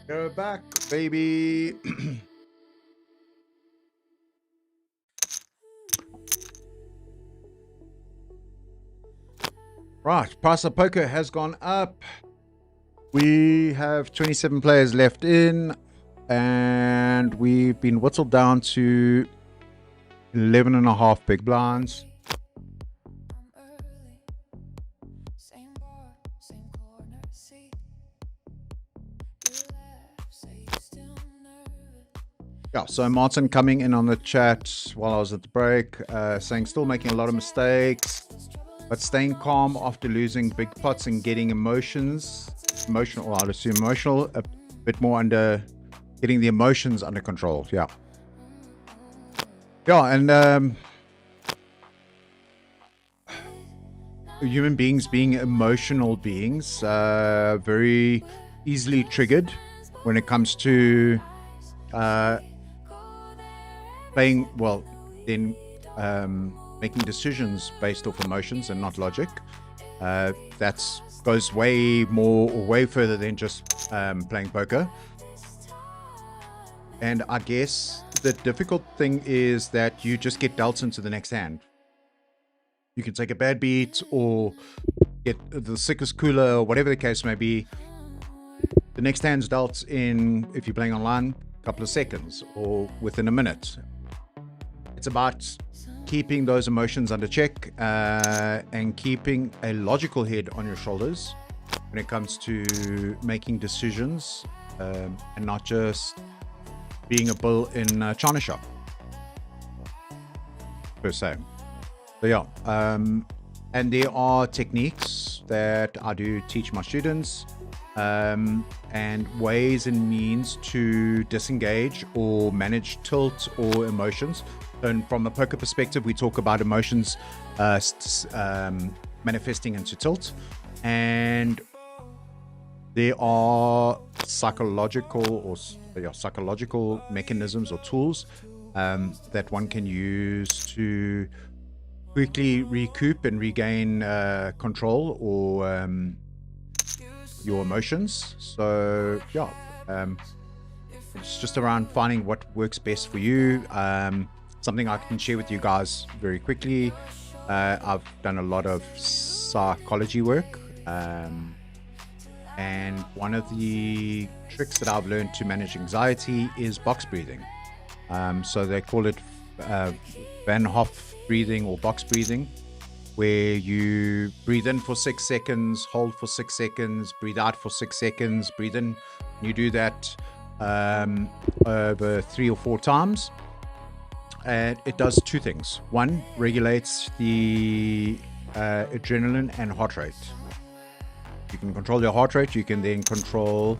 Go back, baby. Right, price of poker has gone up. We have 27 players left in, and we've been whittled down to 11 and a half big blinds. I'm early, same bar, same corner seat. You laugh, say you still nervous. Yeah, so Martin coming in on the chat while I was at the break, saying still making a lot of mistakes, but staying calm after losing big pots and getting emotional, I'd assume emotional, a bit more under, getting the emotions under control. Yeah. Yeah, and human beings being emotional beings, very easily triggered when it comes to playing, well, then making decisions based off emotions and not logic. That goes way more or way further than just playing poker. And I guess the difficult thing is that you just get dealt into the next hand. You can take a bad beat or get the sickest cooler or whatever the case may be. The next hand's dealt in, if you're playing online, a couple of seconds or within a minute. It's about keeping those emotions under check and keeping a logical head on your shoulders when it comes to making decisions and not just being a bull in a china shop, per se. So yeah, and there are techniques that I do teach my students and ways and means to disengage or manage tilt or emotions. And from a poker perspective, we talk about emotions manifesting into tilt, and there are psychological mechanisms or tools that one can use to quickly recoup and regain control or your emotions. So yeah, it's just around finding what works best for you. Something I can share with you guys very quickly. I've done a lot of psychology work, and one of the tricks that I've learned to manage anxiety is box breathing. So they call it Van Hoff breathing or box breathing, where you breathe in for 6 seconds, hold for 6 seconds, breathe out for 6 seconds, breathe in. You do that over 3 or 4 times. And it does 2 things. One, regulates the adrenaline and heart rate. You can control your heart rate. You can then control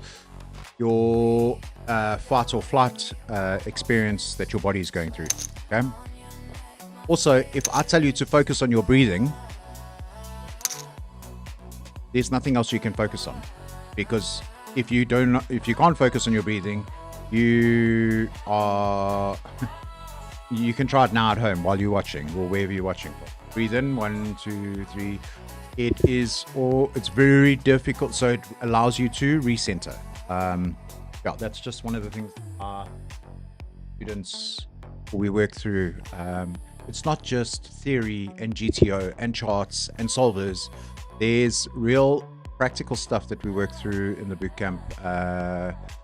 your fight or flight experience that your body is going through. Okay. Also, if I tell you to focus on your breathing, there's nothing else you can focus on, because if you can't focus on your breathing, you can try it now at home while you're watching or wherever you're watching from. Breathe in, 1, 2, 3. It's very difficult, so it allows you to recenter. Yeah, that's just one of the things our students we work through. It's not just theory and GTO and charts and solvers. There's real practical stuff that we work through in the bootcamp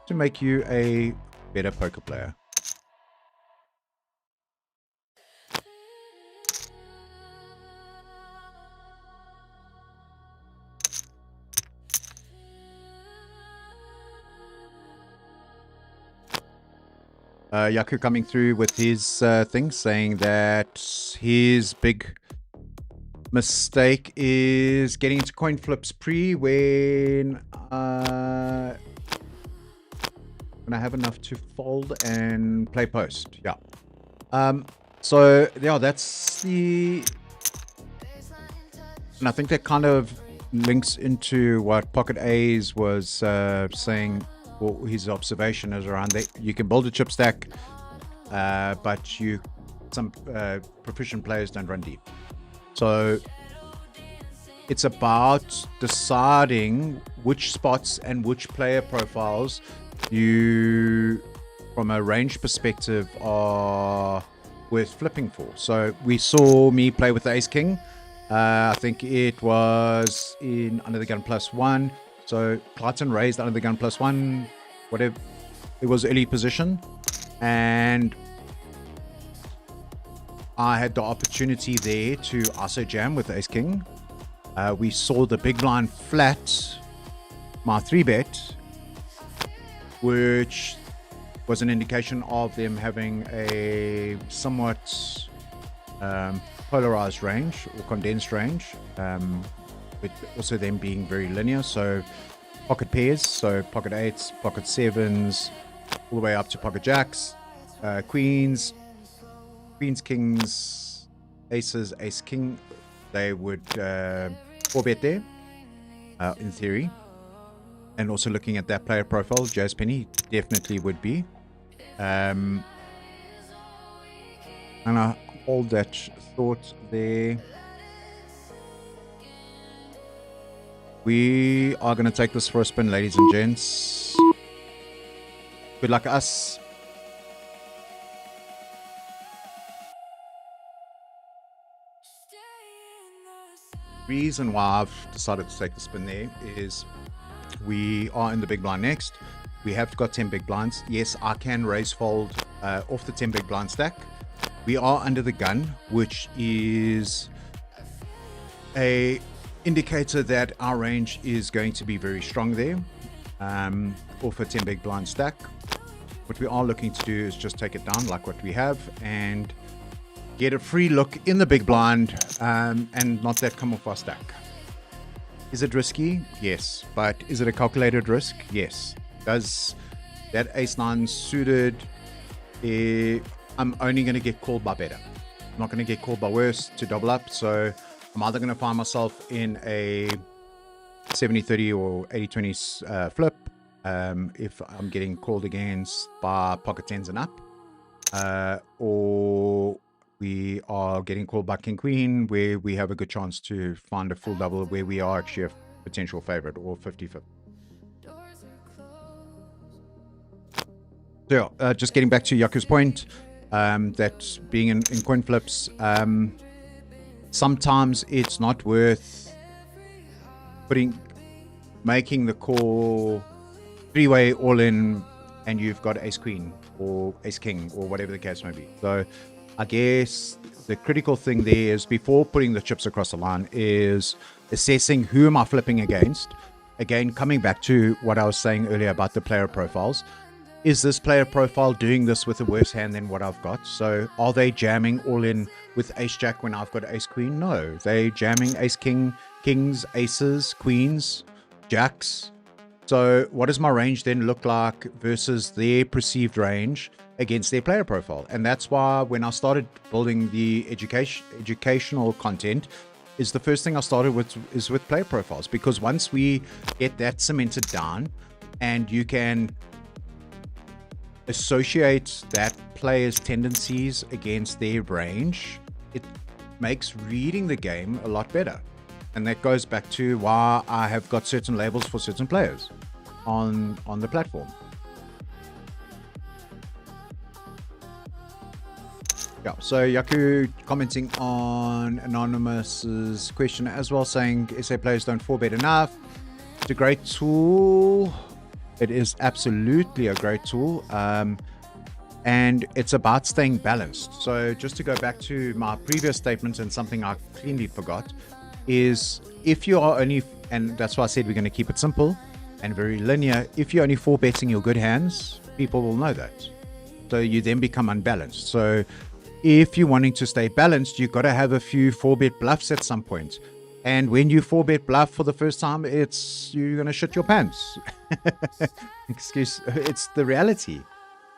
to make you a better poker player. Yaku coming through with his thing, saying that his big mistake is getting into coin flips pre when I have enough to fold and play post. Yeah. So yeah, that's the, and I think that kind of links into what Pocket A's was saying. Well, his observation is around that you can build a chip stack, but some proficient players don't run deep. So it's about deciding which spots and which player profiles you, from a range perspective, are worth flipping for. So we saw me play with the Ace King. I think it was in Under the Gun +1. So Clayton raised Under the Gun +1, whatever. It was early position. And I had the opportunity there to also jam with Ace King. We saw the big blind flat my 3-bet, which was an indication of them having a somewhat polarized range or condensed range, but also them being very linear. So pocket pairs, so pocket 8s, pocket 7s, all the way up to pocket jacks, queens, kings, aces, ace king. They would 4-bet there, in theory. And also looking at that player profile, Jazz Penny definitely would be. And I hold that thought there. We are going to take this for a spin, ladies and gents. Good luck us. Reason why I've decided to take the spin there is we are in the big blind next. We have got 10 big blinds. Yes, I can raise fold off the 10 big blind stack. We are under the gun, which is a indicator that our range is going to be very strong there, off a 10 big blind stack. What we are looking to do is just take it down like what we have and get a free look in the big blind, and not that come off our stack. Is it risky? Yes. But is it a calculated risk? Yes. Does that ace-9 suited, I'm only going to get called by better. I'm not going to get called by worse to double up. So I'm either going to find myself in a 70-30 or 80-20 flip, if I'm getting called against by pocket 10s and up, or we are getting called by king queen, where we have a good chance to find a full double where we are actually a potential favorite, or 50-50. So yeah, just getting back to Yaku's point, that being in coin flips, sometimes it's not worth making the call 3-way all in and you've got ace queen or ace king or whatever the case may be. So I guess the critical thing there is, before putting the chips across the line, is assessing who am I flipping against. Again, coming back to what I was saying earlier about the player profiles. Is this player profile doing this with a worse hand than what I've got? So are they jamming all in with ace jack when I've got ace queen? No, they jamming ace king, kings, aces, queens, jacks. So what does my range then look like versus their perceived range against their player profile? And that's why when I started building the educational content, is the first thing I started with is with player profiles, because once we get that cemented down and you can associate that player's tendencies against their range, it makes reading the game a lot better. And that goes back to why I have got certain labels for certain players on the platform. Yeah, so Yaku commenting on Anonymous's question as well, saying SA players don't 4-bet enough. It's a great tool. It is absolutely a great tool. And it's about staying balanced. So just to go back to my previous statement, and something I cleanly forgot, is if you are only, and that's why I said we're going to keep it simple and very linear, if you're only 4-betting your good hands, people will know that. So you then become unbalanced. So if you're wanting to stay balanced, you've got to have a few 4-bet bluffs at some point. And when you 4-bet bluff for the first time, you're going to shit your pants. It's the reality.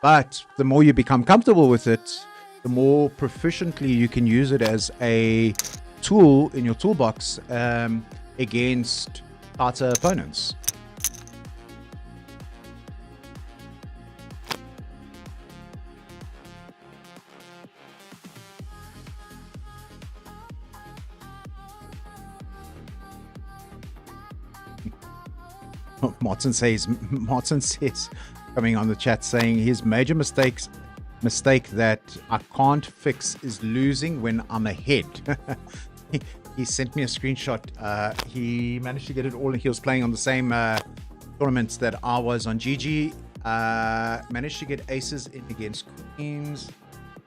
But the more you become comfortable with it, the more proficiently you can use it as a tool in your toolbox against tighter opponents. Martin says, coming on the chat, saying his major mistake that I can't fix is losing when I'm ahead. he sent me a screenshot. He managed to get it all. He was playing on the same tournaments that I was on. GG managed to get aces in against queens,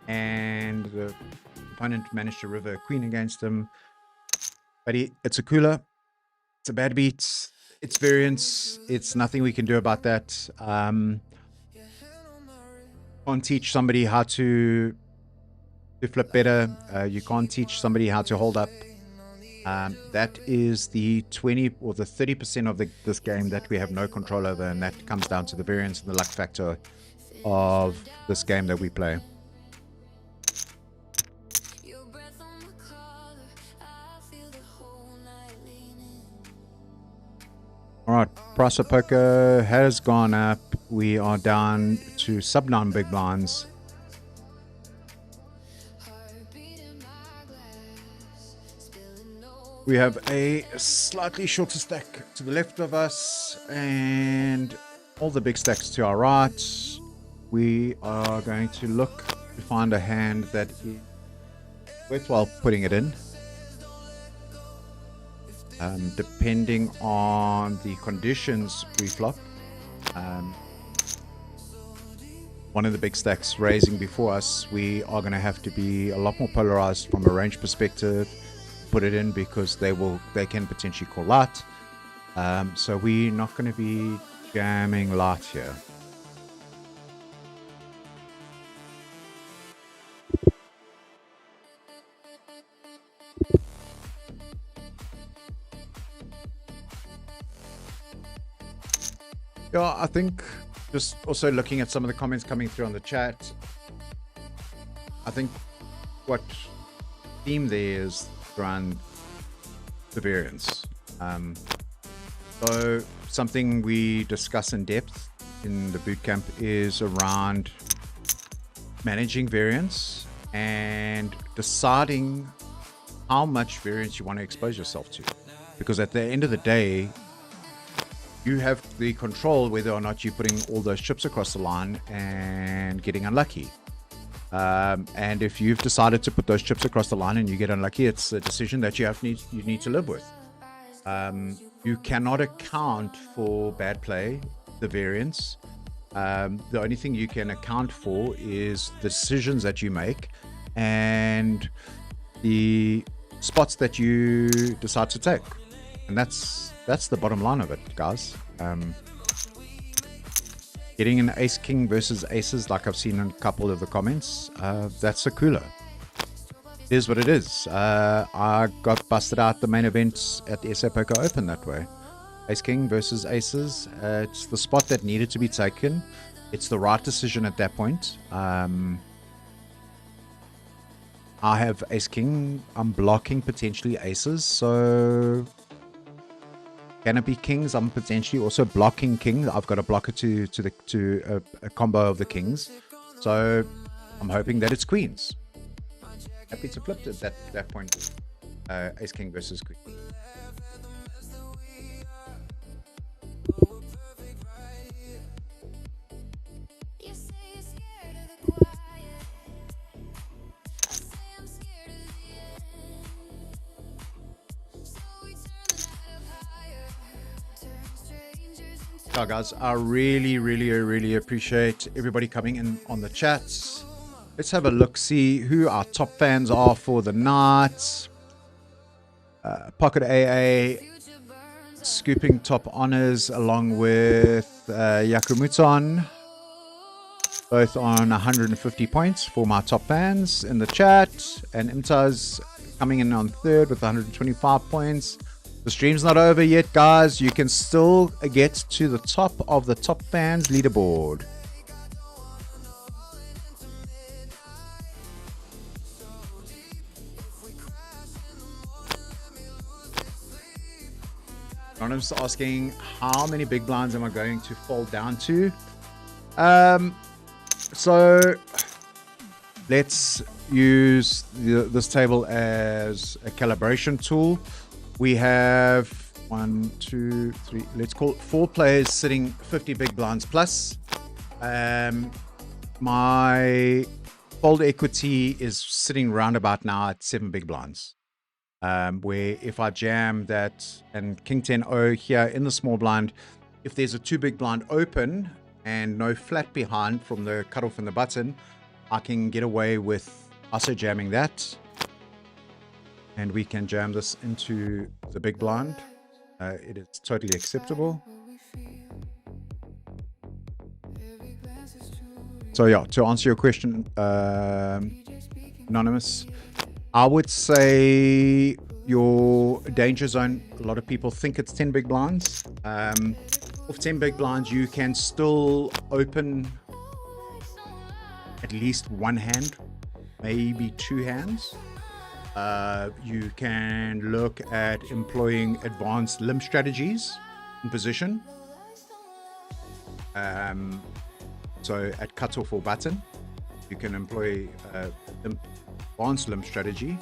and the opponent managed to river a queen against him. But it's a cooler. It's a bad beat. It's variance. It's nothing we can do about that. Can't teach somebody how to flip better. You can't teach somebody how to hold up. That is the 20 or the 30% of this game that we have no control over, and that comes down to the variance and the luck factor of this game that we play. All right, price of poker has gone up. We are down to sub 9 big blinds. We have a slightly shorter stack to the left of us and all the big stacks to our right. We are going to look to find a hand that is worthwhile putting it in. Depending on the conditions pre-flop. One of the big stacks raising before us, we are going to have to be a lot more polarized from a range perspective. Put it in because they can potentially call light. So we're not going to be jamming light here. Yeah, I think just also looking at some of the comments coming through on the chat, I think what theme there is around the variance. So something we discuss in depth in the bootcamp is around managing variance and deciding how much variance you want to expose yourself to. Because at the end of the day, you have the control whether or not you're putting all those chips across the line and getting unlucky. And if you've decided to put those chips across the line and you get unlucky, it's a decision that you need to live with. You cannot account for bad play, the variance. The only thing you can account for is the decisions that you make and the spots that you decide to take. And that's the bottom line of it, guys. Getting an ace king versus aces, like I've seen in a couple of the comments, that's a cooler. It is what it is. I got busted out the main event at the SA Poker Open that way. Ace king versus aces. It's the spot that needed to be taken. It's the right decision at that point. I have ace king. I'm blocking potentially aces, so can it be kings? I'm potentially also blocking king. I've got a blocker to a combo of the kings, so I'm hoping that it's queens. Happy to flip it at that point. Ace king versus queen. Yeah, guys, I really appreciate everybody coming in on the chats. Let's have a look, see who our top fans are for the night. Pocket AA scooping top honors along with Yakumuton, both on 150 points for my top fans in the chat, and Imtaz coming in on third with 125 points. The stream's not over yet, guys. You can still get to the top of the top fans leaderboard. Anonymous asking, how many big blinds am I going to fold down to? So let's use this table as a calibration tool. We have 1, 2, 3. Let's call it 4 players sitting 50 big blinds plus. My fold equity is sitting roundabout now at 7 big blinds. Where if I jam that and King 10-0 here in the small blind, if there's a 2 big blind open and no flat behind from the cutoff and the button, I can get away with also jamming that. And we can jam this into the big blind. It is totally acceptable. So yeah, to answer your question, Anonymous, I would say your danger zone, a lot of people think it's 10 big blinds. With 10 big blinds, you can still open at least one hand, maybe 2 hands. You can look at employing advanced limb strategies in position. So at cutoff or button, you can employ advanced limb strategy.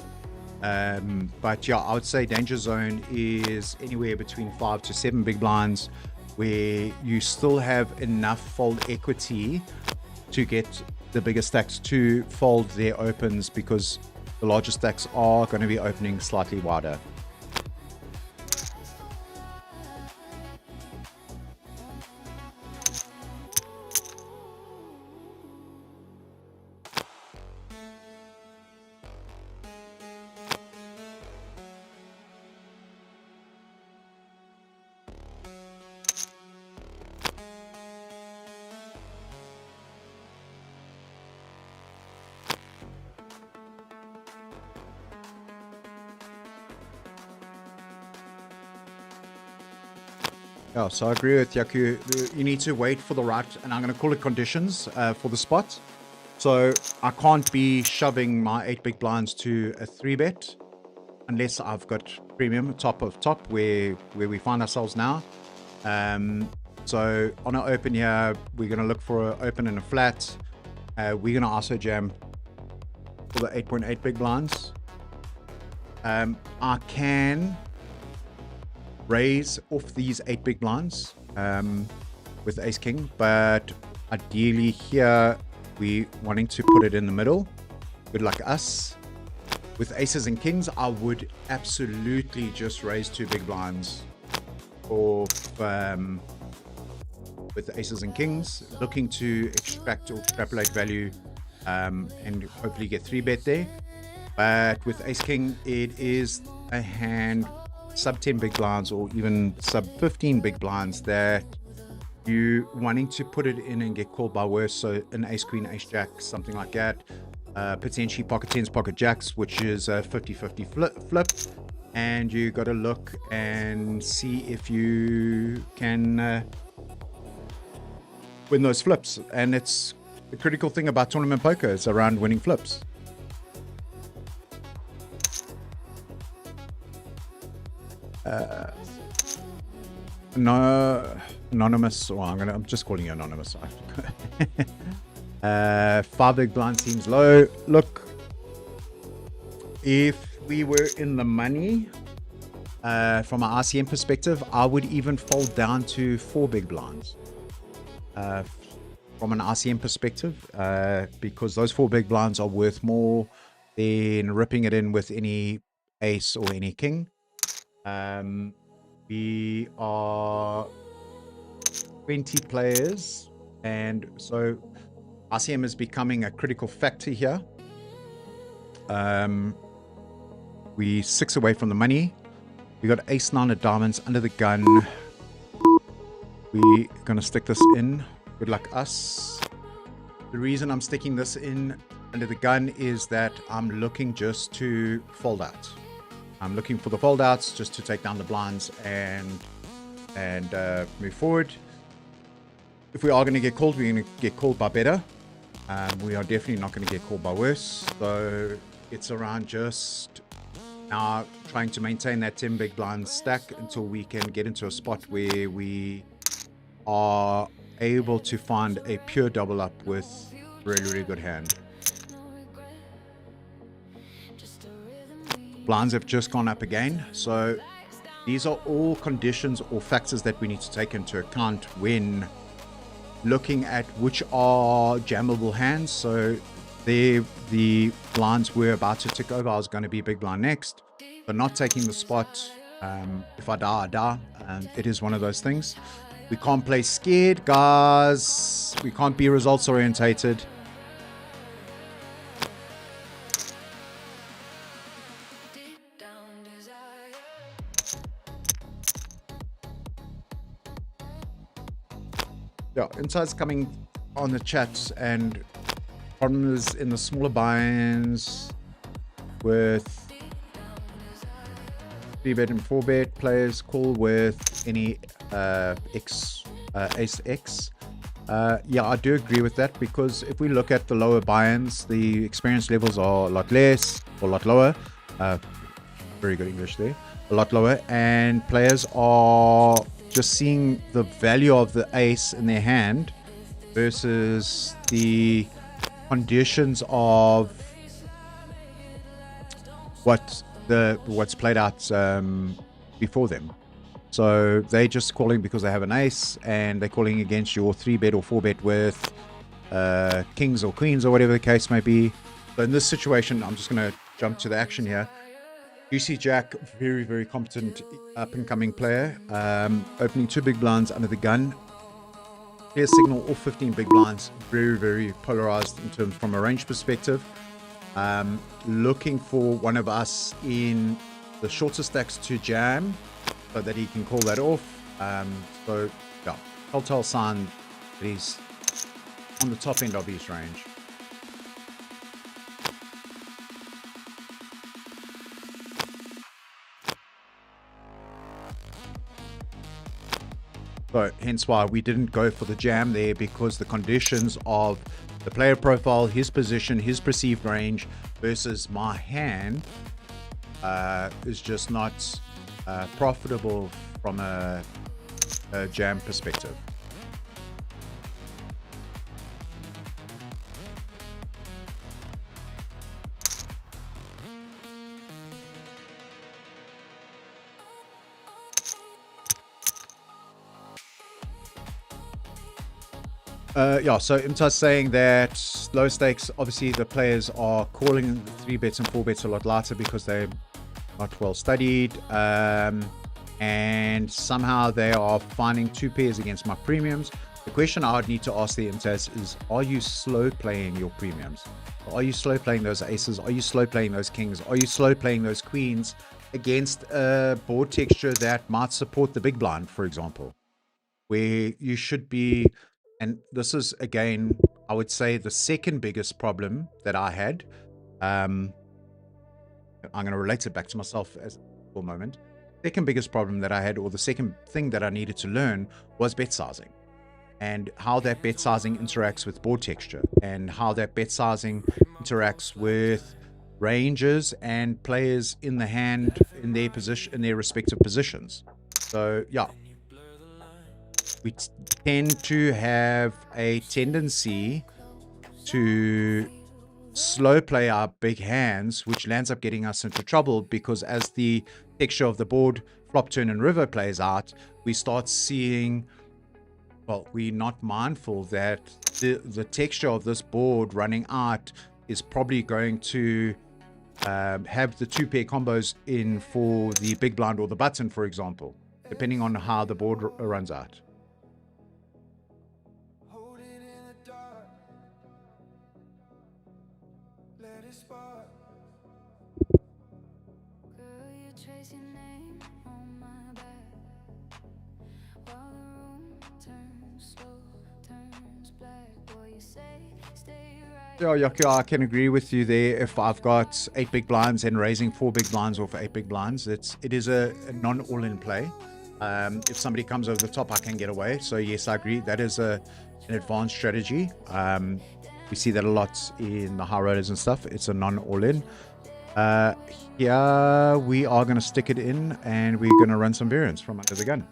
But yeah, I would say danger zone is anywhere between 5 to 7 big blinds, where you still have enough fold equity to get the bigger stacks to fold their opens, because the larger stacks are going to be opening slightly wider. Yeah, so I agree with Yaku. You need to wait for the right, and I'm going to call it conditions for the spot. So I can't be shoving my 8 big blinds to a 3-bet unless I've got premium top of top where we find ourselves now. So on our open here, we're going to look for an open and a flat. We're going to also jam for the 8.8 big blinds. I can raise off these 8 big blinds with ace king, but ideally here we wanting to put it in the middle. Good luck us. With aces and kings, I would absolutely just raise 2 big blinds off with the aces and kings, looking to extract or extrapolate value and hopefully get 3-bet there. But with ace king, it is a hand sub 10 big blinds or even sub 15 big blinds that you wanting to put it in and get called by worse. So an ace queen, ace jack, something like that. Potentially pocket 10s, pocket jacks, which is a 50-50 flip. And you got to look and see if you can win those flips. And it's the critical thing about tournament poker is around winning flips. No, anonymous. Well, I'm just calling you anonymous. 5 big blind seems low. Look, if we were in the money from an RCM perspective, I would even fold down to 4 big blinds from an RCM perspective, because those 4 big blinds are worth more than ripping it in with any ace or any king. We are 20 players, and so RCM is becoming a critical factor here. We 6 away from the money. We got ace 9 of diamonds under the gun. We're gonna stick this in. Good luck us. The reason I'm sticking this in under the gun is that I'm looking just to fold out. I'm looking for the fold outs just to take down the blinds and move forward. If we are going to get called, we're going to get called by better. We are definitely not going to get called by worse. So it's around just now trying to maintain that 10 big blind stack until we can get into a spot where we are able to find a pure double up with really, really good hand. Blinds have just gone up again, so These are all conditions or factors that we need to take into account when looking at which are jammable hands. So there, the blinds we're about to tick over. I was going to be big blind next, but not taking the spot. If I die, I die. It is one of those things. We can't play scared, guys. We can't be results orientated. Yeah, insights coming on the chat, and problems in the smaller buy-ins with 3-bet and 4-bet players call with any ace X. Yeah, I do agree with that, because if we look at the lower buy-ins, the experience levels are a lot less, or a lot lower. Very good English there. A lot lower, and players are just seeing the value of the ace in their hand versus the conditions of what's played out before them. So they just calling because they have an ace, and they're calling against your 3-bet or 4-bet with kings or queens or whatever the case may be. So in this situation, I'm just going to jump to the action here. UC Jack, very, very competent up-and-coming player. Opening 2 big blinds under the gun. Clear signal, all 15 big blinds. Very, very polarized in terms from a range perspective. Looking for one of us in the shorter stacks to jam so that he can call that off. So, yeah, telltale sign that he's on the top end of his range. So hence why we didn't go for the jam there, because the conditions of the player profile, his position, his perceived range versus my hand is just not profitable from a jam perspective. Yeah, so Imtaz saying that low stakes, obviously the players are calling 3-bets and 4-bets a lot lighter because they're not well studied, and somehow they are finding 2 pairs against my premiums. The question I would need to ask the Imtaz is, are you slow playing your premiums? Are you slow playing those aces? Are you slow playing those kings? Are you slow playing those queens against a board texture that might support the big blind, for example, where you should be? And this is, again, I would say the second biggest problem that I had. I'm going to relate it back to myself for a moment. Second biggest problem that I had, or the second thing that I needed to learn, was bet sizing, and how that bet sizing interacts with board texture, and how that bet sizing interacts with ranges and players in the hand in their position, in their respective positions. So yeah, we tend to have a tendency to slow play our big hands, which lands up getting us into trouble, because as the texture of the board, flop, turn, and river plays out, we start seeing, well, we're not mindful that the texture of this board running out is probably going to have the 2-pair combos in for the big blind or the button, for example, depending on how the board runs out. Yeah, Yaki, I can agree with you there. If I've got 8 big blinds and raising 4 big blinds off 8 big blinds, it is a non-all-in play. If somebody comes over the top, I can get away. So yes, I agree. That is an advanced strategy. We see that a lot in the high rollers and stuff. It's a non-all-in. Here we are going to stick it in, and we're going to run some variants from under the gun.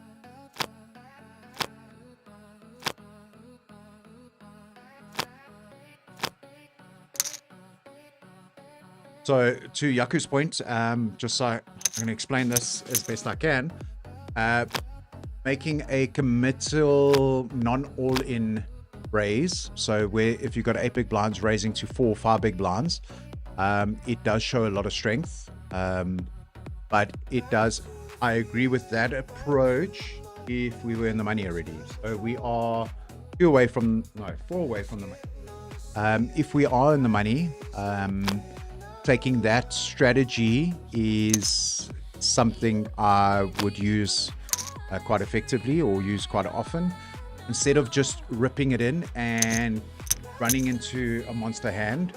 So to Yaku's point, just so I'm going to explain this as best I can. Making a committal non-all-in raise. So where if you've got 8 big blinds raising to 4 or 5 big blinds, it does show a lot of strength. But it does, I agree with that approach if we were in the money already. So we are 4 away from the money. If we are in the money, taking that strategy is something I would use quite effectively or use quite often. Instead of just ripping it in and running into a monster hand,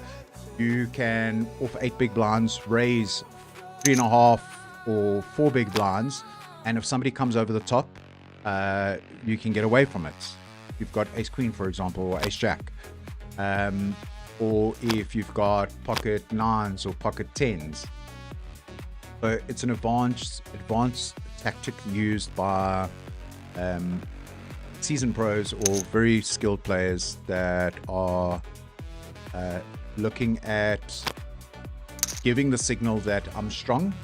you can, off 8 big blinds, raise 3.5 or 4 big blinds, and if somebody comes over the top, you can get away from it. You've got ace queen, for example, or ace jack, or if you've got pocket 9s or pocket 10s. So it's an advanced tactic used by seasoned pros or very skilled players that are looking at giving the signal that I'm strong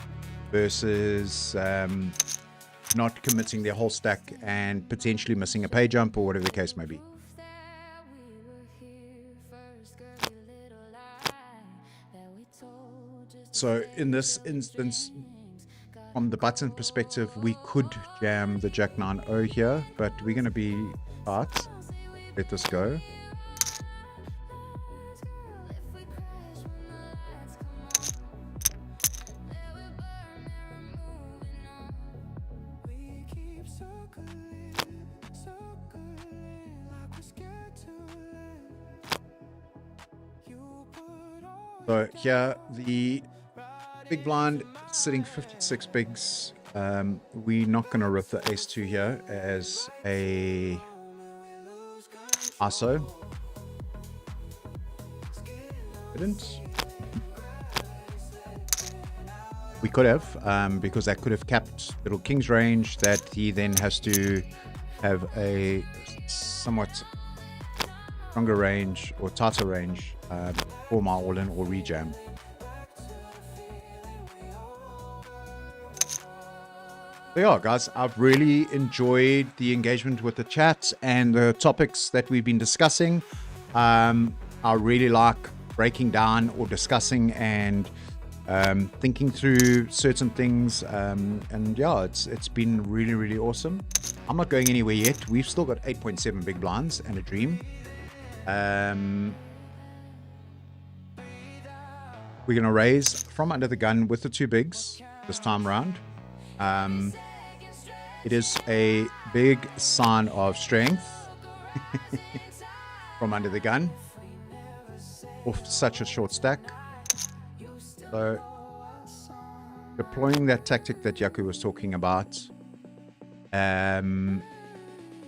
versus not committing their whole stack and potentially missing a pay jump or whatever the case may be. So in this instance, from the button perspective, we could jam the Jack 9-0 here, but we're going to be smart. Let this go. So here, the big blind sitting 56 bigs. We're not going to rip the ace-2 here as a ISO. Didn't. We could have, because that could have capped little king's range that he then has to have a somewhat stronger range or tighter range for my all-in or rejam. So yeah, guys, I've really enjoyed the engagement with the chat and the topics that we've been discussing. I really like breaking down or discussing and thinking through certain things, and yeah, it's been really, really awesome. I'm not going anywhere yet. We've still got 8.7 big blinds and a dream. We're going to raise from under the gun with the 2 bigs this time around. It is a big sign of strength from under the gun off such a short stack. So deploying that tactic that Yaku was talking about,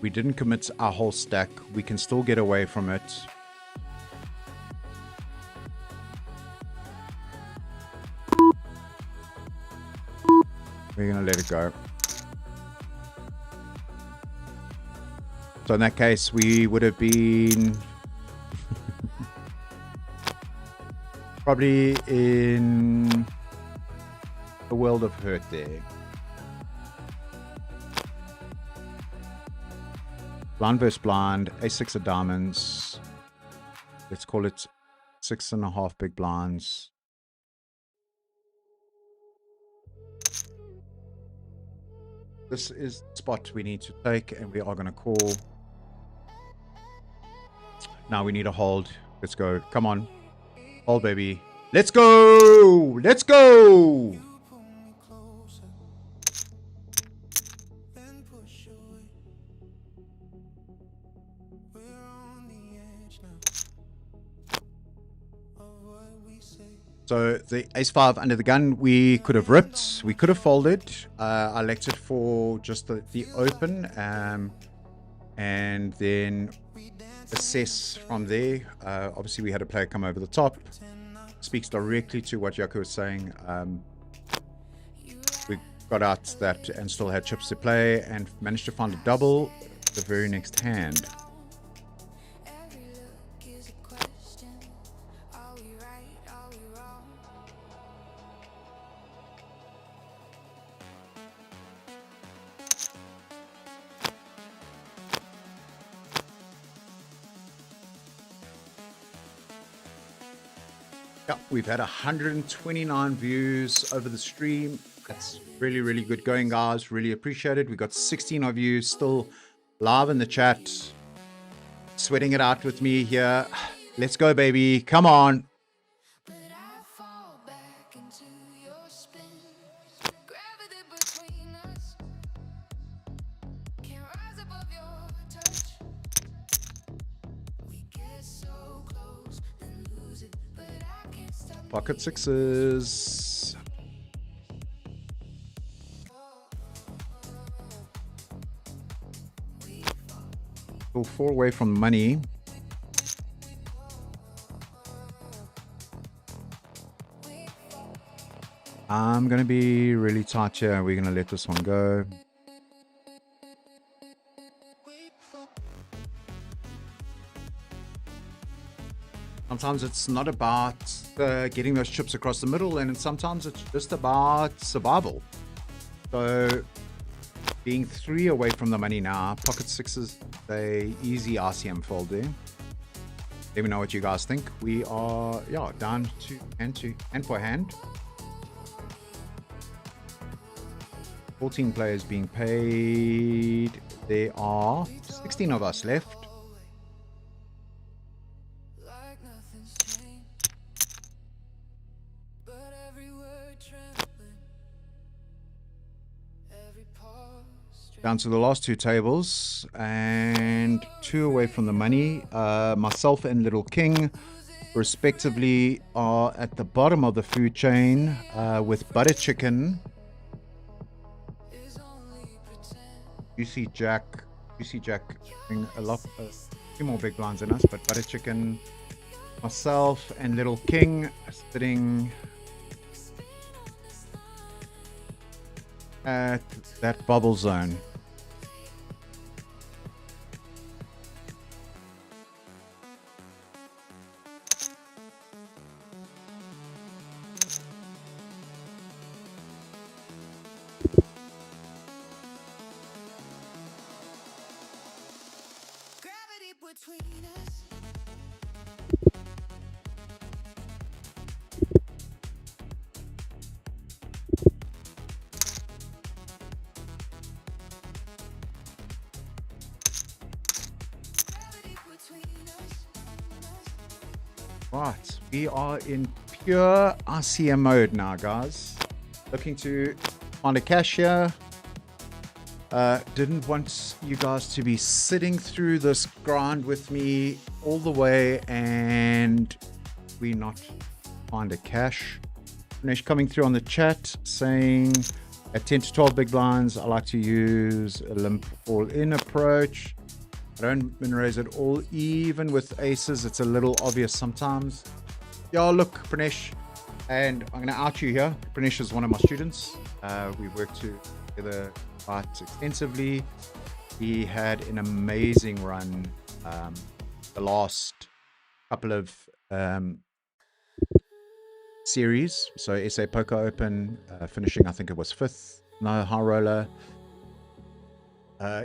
we didn't commit our whole stack. We can still get away from it. We're going to let it go. So in that case, we would have been probably in a world of hurt there. Blind versus blind, a6 of diamonds. Let's call it 6.5 big blinds. This is the spot we need to take, and we are going to call. Now we need a hold. Let's go. Come on. Hold, baby. Let's go. Let's go. So the ace-5 under the gun, we could have ripped, we could have folded. I elected for just the open, and then assess from there. Obviously, we had a player come over the top. Speaks directly to what Yoko was saying. We got out that and still had chips to play and managed to find a double the very next hand. Yeah, we've had 129 views over the stream. That's really, really good going, guys. Really appreciate it. We got 16 of you still live in the chat, sweating it out with me here. Let's go, baby. Come on. But I fall back into your spin. Gravity between us can't rise above your touch. We get so close, then lose it. But I can't stop. Pocket sixes. Still 4 away from money. I'm going to be really tight here. We're going to let this one go. Sometimes it's not about getting those chips across the middle, and sometimes it's just about survival. So being 3 away from the money now, pocket sixes, the easy RCM fold there. Let me know what you guys think. We are, yeah, down to and for hand. 14 players being paid. There are 16 of us left. Like nothing's changed, but every word trembling, every pause. Down to the last 2 tables and 2 away from the money. Myself and Little King respectively are at the bottom of the food chain with butter chicken. Juicy Jack doing a few more big blinds than us, but butter chicken, myself and Little King are sitting at that bubble zone. Gravity between us. Gravity between us. Right, we are in pure RCM mode now, guys. Looking to find a cash here. Didn't want you guys to be sitting through this grind with me all the way and we not find a cash. Ganesh coming through on the chat saying at 10 to 12 big blinds, I like to use a limp all-in approach. I don't min raise it all, even with aces. It's a little obvious sometimes. Yeah, look, Pranesh, and I'm going to out you here. Pranesh is one of my students. We worked together quite extensively. He had an amazing run the last couple of series. So SA Poker Open, finishing, I think it was 5th. No, high roller.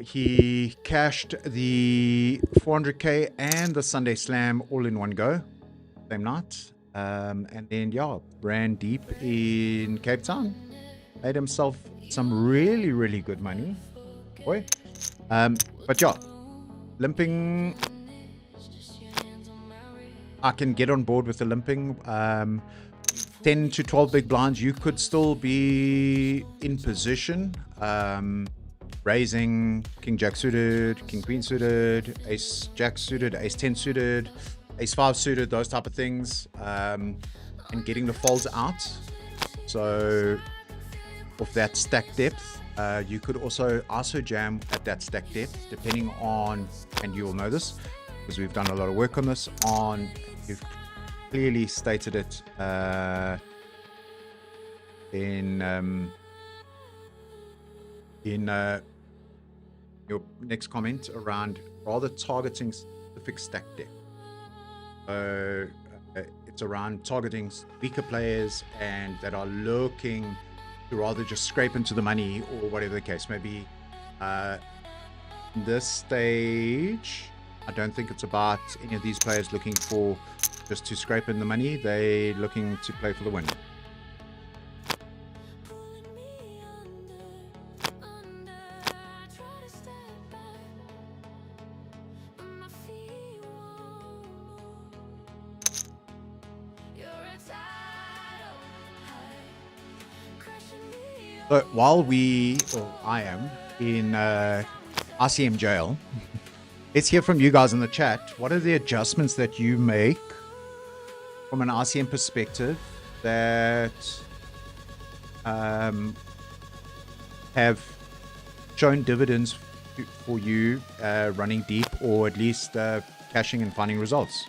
He cashed the 400k and the Sunday Slam all in one go, same night. And then, yeah, ran deep in Cape Town. Made himself some really, really good money. Boy. But yeah, limping, I can get on board with the limping. 10 to 12 big blinds, you could still be in position. Raising King Jack suited, King Queen suited, Ace Jack suited, Ace 10 suited, Ace 5 suited, those type of things, and getting the folds out. So of that stack depth, you could also jam at that stack depth, depending on, and you will know this because we've done a lot of work on this, on, you've clearly stated it in your next comment around rather targeting specific stack depth. So it's around targeting weaker players and that are looking to rather just scrape into the money or whatever the case may be. In this stage, I don't think it's about any of these players looking for just to scrape in the money. They're looking to play for the win. pulling me under. I try to step back, but my feet won't move. You're a tidal high, crushing me So while I am in RCM jail, let's hear from you guys in the chat. What are the adjustments that you make from an RCM perspective that have shown dividends for you running deep, or at least cashing and finding results?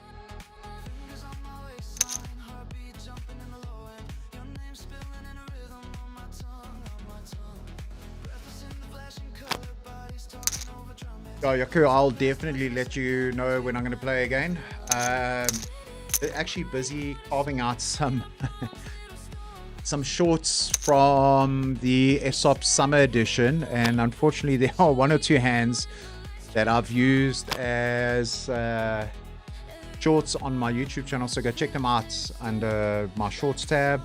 gravity in your fingers on my waistline, heartbeat jumping in the low end. Your name spilling in a rhythm on my tongue, breathless in the flashing color, bodies talking over drum beats. Yaku, I'll definitely let you know when I'm going to play again. They're actually busy carving out some some shorts from the ESOP Summer Edition, and unfortunately there are one or two hands that I've used as shorts on my YouTube channel, so go check them out under my shorts tab.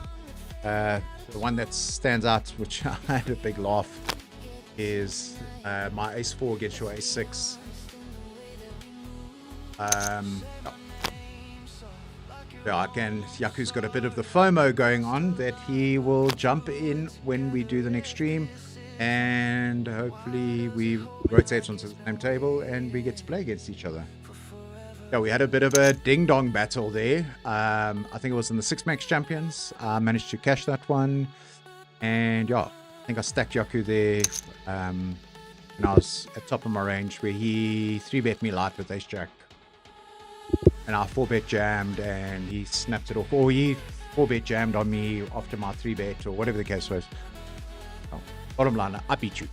The one that stands out, which I had a big laugh, is my ace 4 against your ace 6. Yeah, again, Yaku's got a bit of the FOMO going on that he will jump in when we do the next stream, and hopefully we rotate onto the same table and we get to play against each other. Yeah, we had a bit of a ding-dong battle there. I think it was in the 6-Max Champions. I managed to cash that one, and yeah, I think I stacked Yaku there when I was at top of my range, where he 3-bet me light with ace-jack. And I 4-bet jammed and he snapped it off. Or he 4-bet jammed on me after my 3-bet, or whatever the case was. Oh, bottom line, I beat you.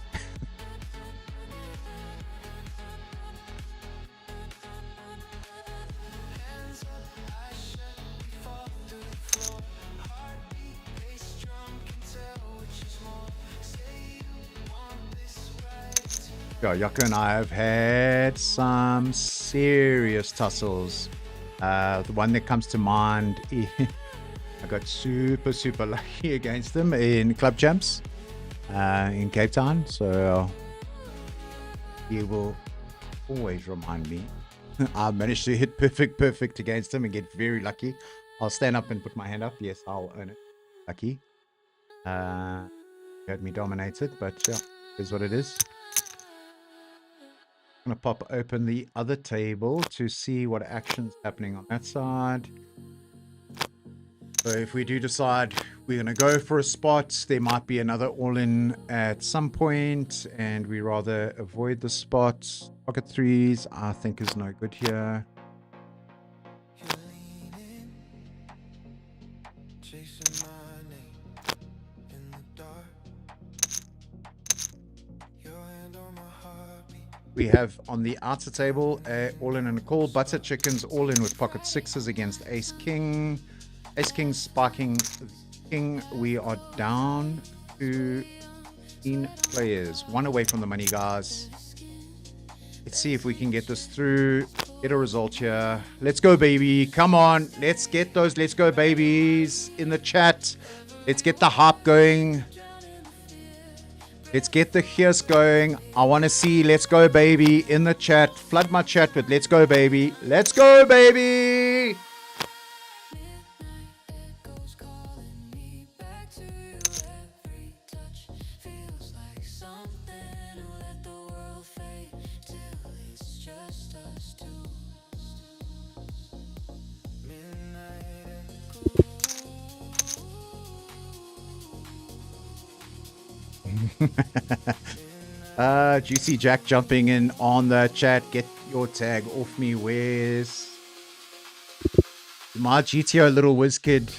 Yeah, Yaku and I have had some serious tussles. The one that comes to mind, I got super lucky against him in Club Champs in Cape Town. So he will always remind me. I managed to hit perfect against him and get very lucky. I'll stand up and put my hand up. Yes, I'll earn it. Lucky. He had me dominated, but yeah, is what it is. I'm going to pop open the other table to see what action's happening on that side. So if we do decide we're going to go for a spot, there might be another all-in at some point, and we rather avoid the spot. Pocket threes, I think, is no good here. You're leaning, chasing my name in the dark. Your hand on my heartbeat. We have on the outer table all-in and a call. Butter chickens all-in with pocket sixes against ace king. Ace king spiking the king. We are down to 15 players. One away from the money, guys. Let's see if we can get this through. Get a result here. Let's go, baby. Come on. Let's get those let's go babies in the chat. Let's get the hype going. Let's get the here's going. I want to see let's go, baby in the chat. Flood my chat with let's go, baby. Let's go, baby. Echoes calling me back to you. Every touch feels like something to let the world fade till it's just us two. Midnight and Juicy Jack jumping in on the chat. Get your tag off me, Wes. My GTO little whiz kid.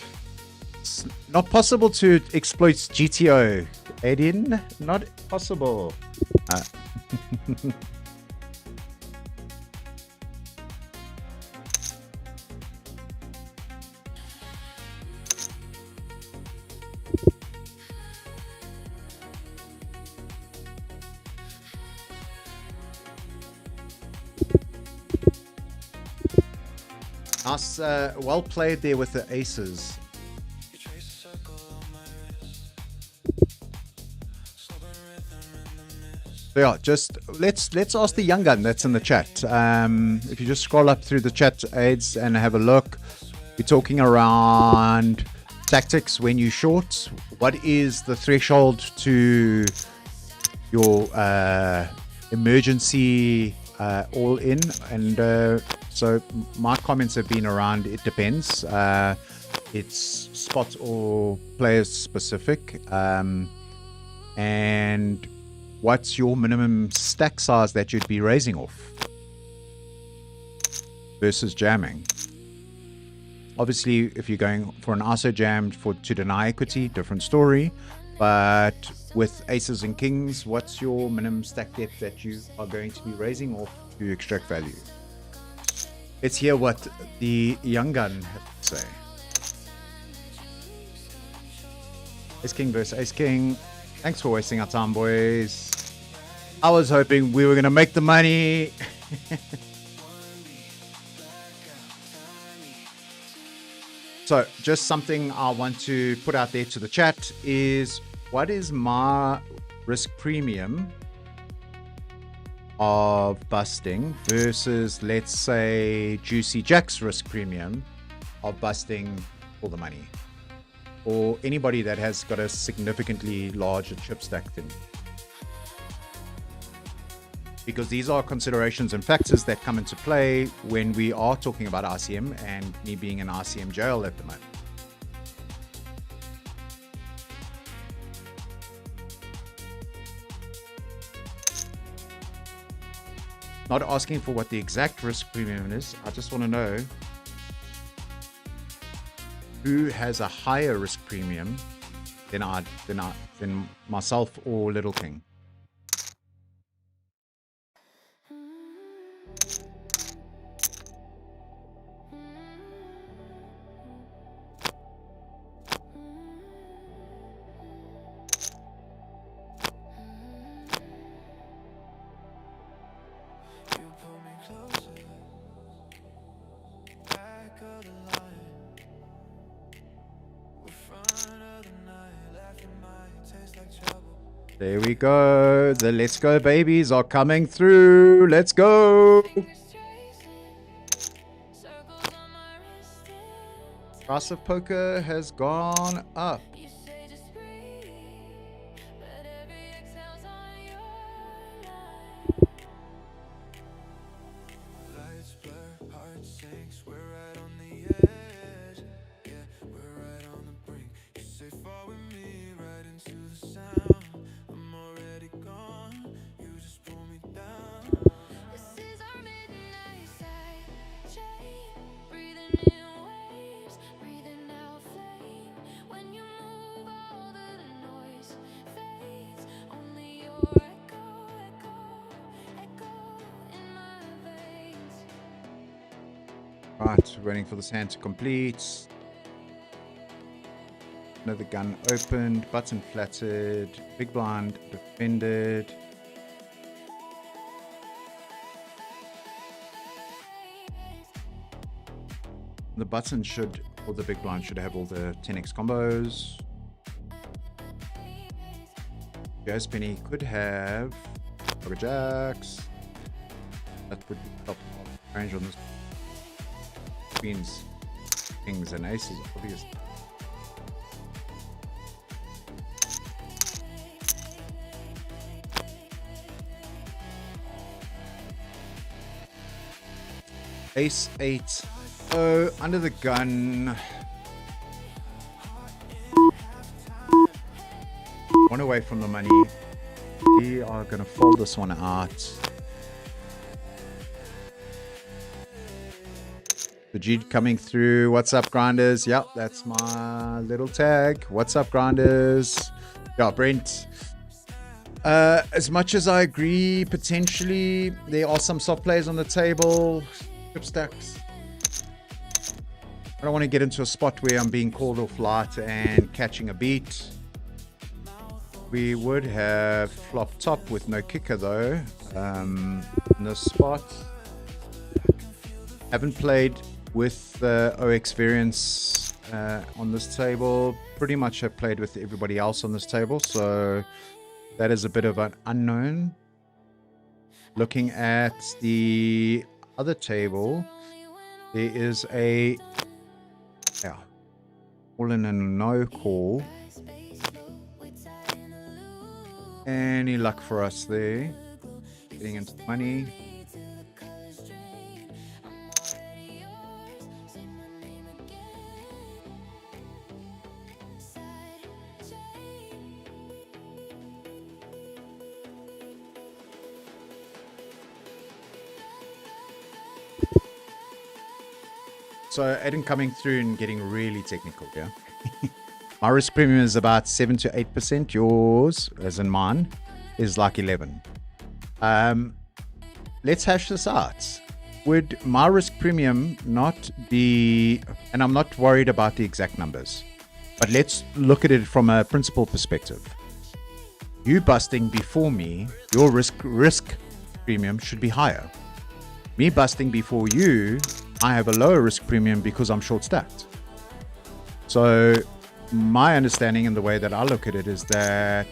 It's not possible to exploit GTO. Aiden, not possible. Nice, well played there with the aces. So yeah, just let's ask the young gun that's in the chat. If you just scroll up through the chat aids and have a look, we're talking around tactics when you short. What is the threshold to your emergency all in? And so my comments have been around it depends. It's spot or player specific. And what's your minimum stack size that you'd be raising off versus jamming? Obviously, if you're going for an ISO jam to deny equity, different story. But with aces and kings, what's your minimum stack depth that you are going to be raising off to extract value? Let's hear what the young gun has to say. Ace king versus ace king. Thanks for wasting our time, boys. I was hoping we were going to make the money. So just something I want to put out there to the chat is, what is my risk premium of busting versus, let's say, Juicy Jack's risk premium of busting all the money? Or anybody that has got a significantly larger chip stack than me. Because these are considerations and factors that come into play when we are talking about RCM, and me being in RCM jail at the moment. Not asking for what the exact risk premium is. I just want to know who has a higher risk premium than myself or Little King. There we go. The Let's Go babies are coming through. Let's go. Price of poker has gone up. Right, waiting for this hand to complete. Another gun opened, button flattered, big blind defended. The button should, or the big blind should have all the 10x combos. Jazz Penny could have Poker Jacks. That would be top range on this. Queens, kings, and aces, obviously. Ace 8. Oh, under the gun. One away from the money. We are going to fold this one out. The G coming through. What's up, grinders? Yep, that's my little tag. What's up, grinders? Yeah, Brent. As much as I agree, potentially there are some soft plays on the table. Chip stacks. I don't want to get into a spot where I'm being called off light and catching a beat. We would have flop top with no kicker though. In this spot. Haven't played with the OX variance on this table. Pretty much have played with everybody else on this table, so that is a bit of an unknown. Looking at the other table, there is a all in and no call. Any luck for us there? Getting into the money. So Aiden coming through and getting really technical here. My risk premium is about 7 to 8%. Yours, as in mine, is like 11. Let's hash this out. Would my risk premium not be, and I'm not worried about the exact numbers, but let's look at it from a principal perspective. You busting before me, your risk premium should be higher. Me busting before you, I have a lower risk premium because I'm short stacked. So my understanding and the way that I look at it is that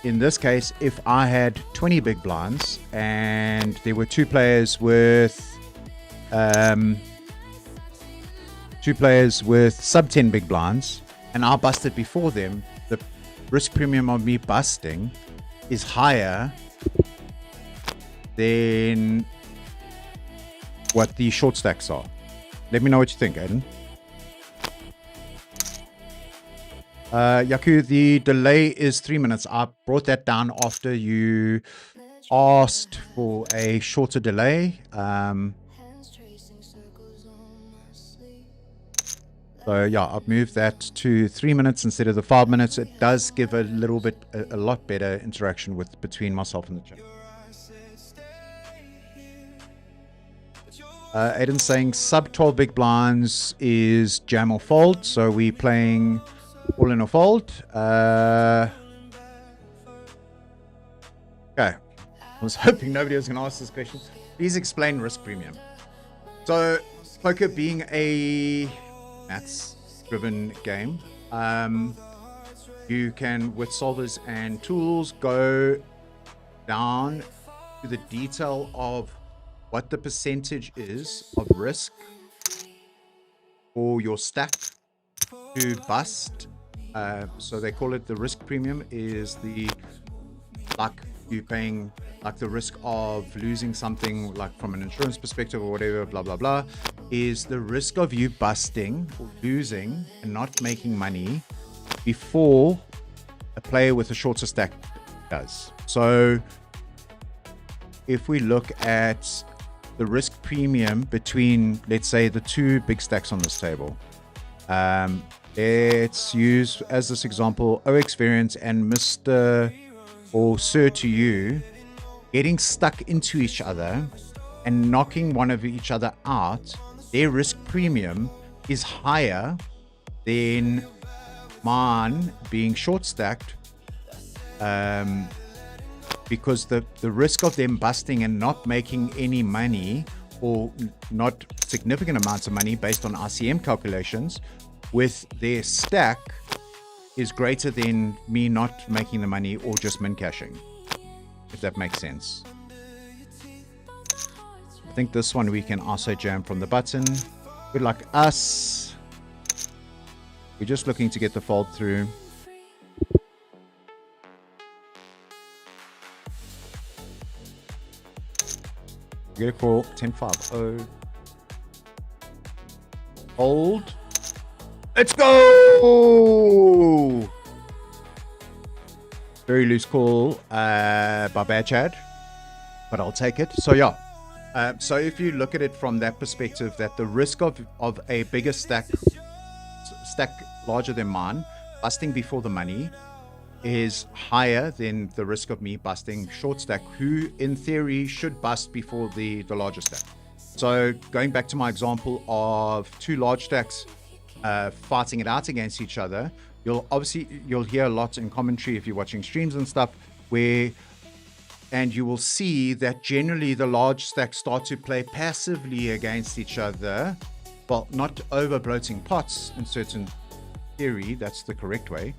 in this case, if I had 20 big blinds and there were two players with sub 10 big blinds and I busted before them, the risk premium of me busting is higher than what the short stacks are. Let me know what you think, Aiden. Yaku, the delay is 3 minutes. I brought that down after you asked for a shorter delay. So yeah, I've moved that to 3 minutes instead of the 5 minutes. It does give a little bit, a lot better interaction between myself and the chat. Aiden's saying sub 12 big blinds is jam or fold. So we playing all in or fold. Okay. I was hoping nobody was going to ask this question. Please explain risk premium. So poker being a maths driven game, you can, with solvers and tools, go down to the detail of what the percentage is of risk for your stack to bust. So they call it the risk premium is the, like you paying like the risk of losing something, like from an insurance perspective or whatever, blah, blah, blah, is the risk of you busting or losing and not making money before a player with a shorter stack does. So if we look at the risk premium between, let's say, the two big stacks on this table, let's use as this example OX variance and Mr. or Sir to you getting stuck into each other and knocking one of each other out. Their risk premium is higher than mine being short stacked, because the risk of them busting and not making any money or not significant amounts of money based on RCM calculations with their stack is greater than me not making the money or just min cashing, if that makes sense. I think this one we can also jam from the button. Good luck us. We're just looking to get the fold through. Get a call, 10-5-0. Hold. Let's go! Very loose call by Bad Chad, but I'll take it. So yeah, so if you look at it from that perspective, that the risk of a bigger stack larger than mine, busting before the money, is higher than the risk of me busting short stack, who in theory should bust before the larger stack. So going back to my example of two large stacks fighting it out against each other, you'll hear a lot in commentary if you're watching streams and stuff where and you will see that generally the large stacks start to play passively against each other. Well, not over bloating pots in certain theory, that's the correct way.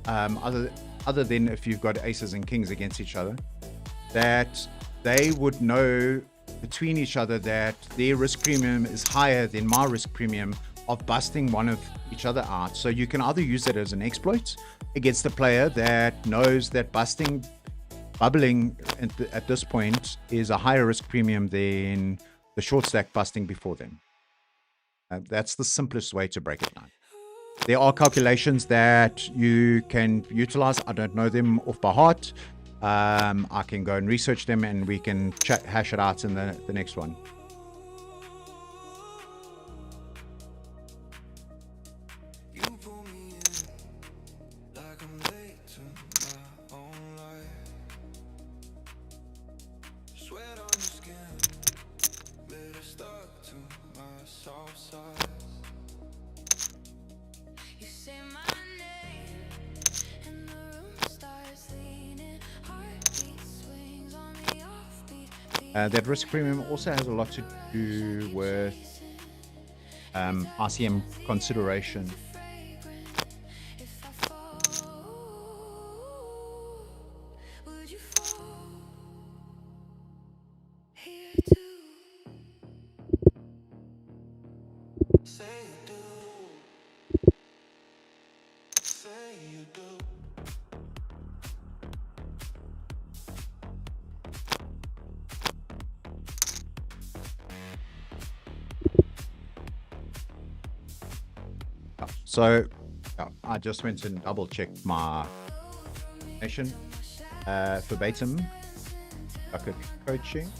Other than if you've got aces and kings against each other, that they would know between each other that their risk premium is higher than my risk premium of busting one of each other out. So you can either use that as an exploit against the player that knows that bubbling at this point is a higher risk premium than the short stack busting before them. That's the simplest way to break it down. There are calculations that you can utilize. I don't know them off by heart. I can go and research them, and we can hash it out in the next one. That risk premium also has a lot to do with RCM consideration. So I just went and double checked my information verbatim. Bucket coaching.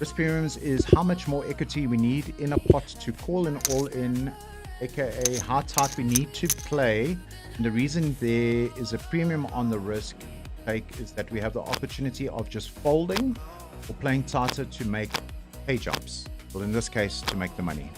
Risk premiums is how much more equity we need in a pot to call an all-in, aka how tight we need to play. And the reason there is a premium on the risk take is that we have the opportunity of just folding or playing tighter to make pay jumps. Well, in this case, to make the money.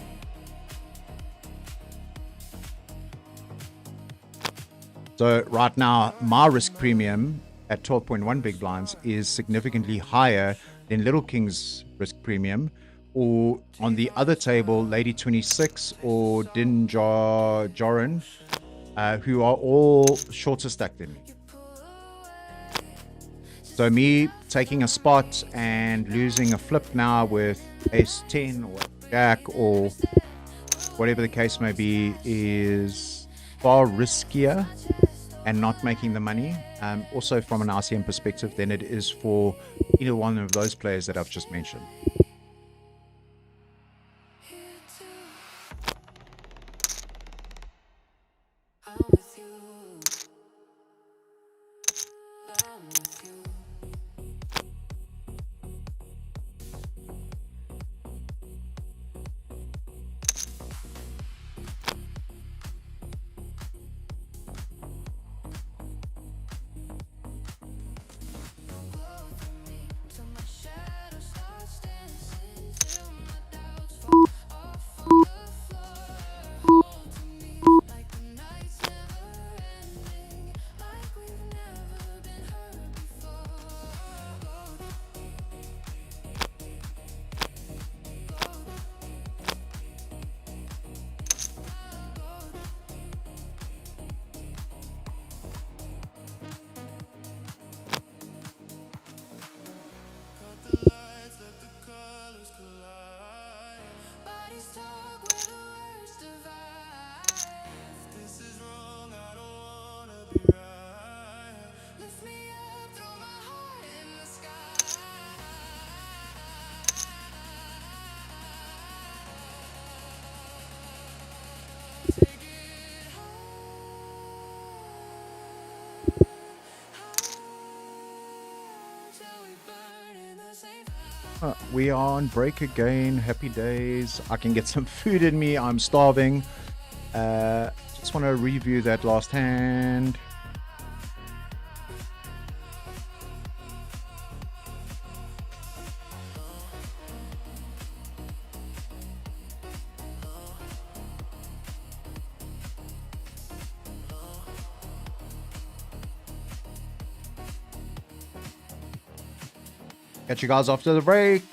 So right now, my risk premium at 12.1 big blinds is significantly higher than Little King's risk premium, or on the other table, Lady 26 or Din Joran, who are all shorter stacked than me. So me taking a spot and losing a flip now with ace 10 or jack or whatever the case may be is far riskier and not making the money, also from an RCM perspective, than it is for either one of those players that I've just mentioned. We are on break again. Happy days. I can get some food in me. I'm starving. Just want to review that last hand. Catch you guys after the break.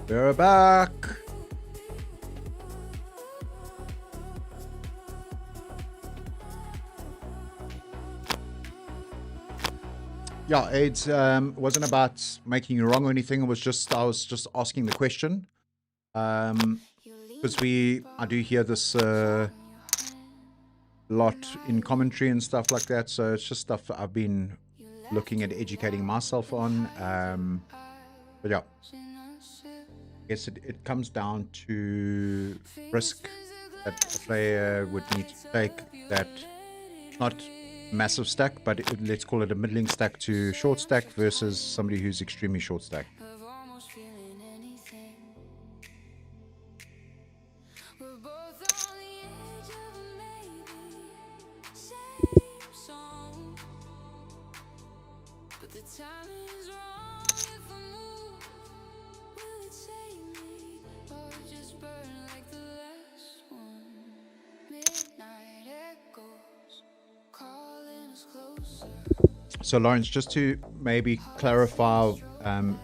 We're back. Yeah, it wasn't about making you wrong or anything. It was just I was just asking the question. Because I do hear this lot in commentary and stuff like that. So it's just stuff that I've been looking at educating myself on. But yeah, I guess it comes down to risk that a player would need to take. That not massive stack, but let's call it a middling stack to short stack versus somebody who's extremely short stack. Of almost feeling anything. We're both on the edge of a maybe. Same song. But the timing is wrong. If I move, will it save me? Or just burn like the last one? Midnight echoes. So, Lawrence, just to maybe clarify,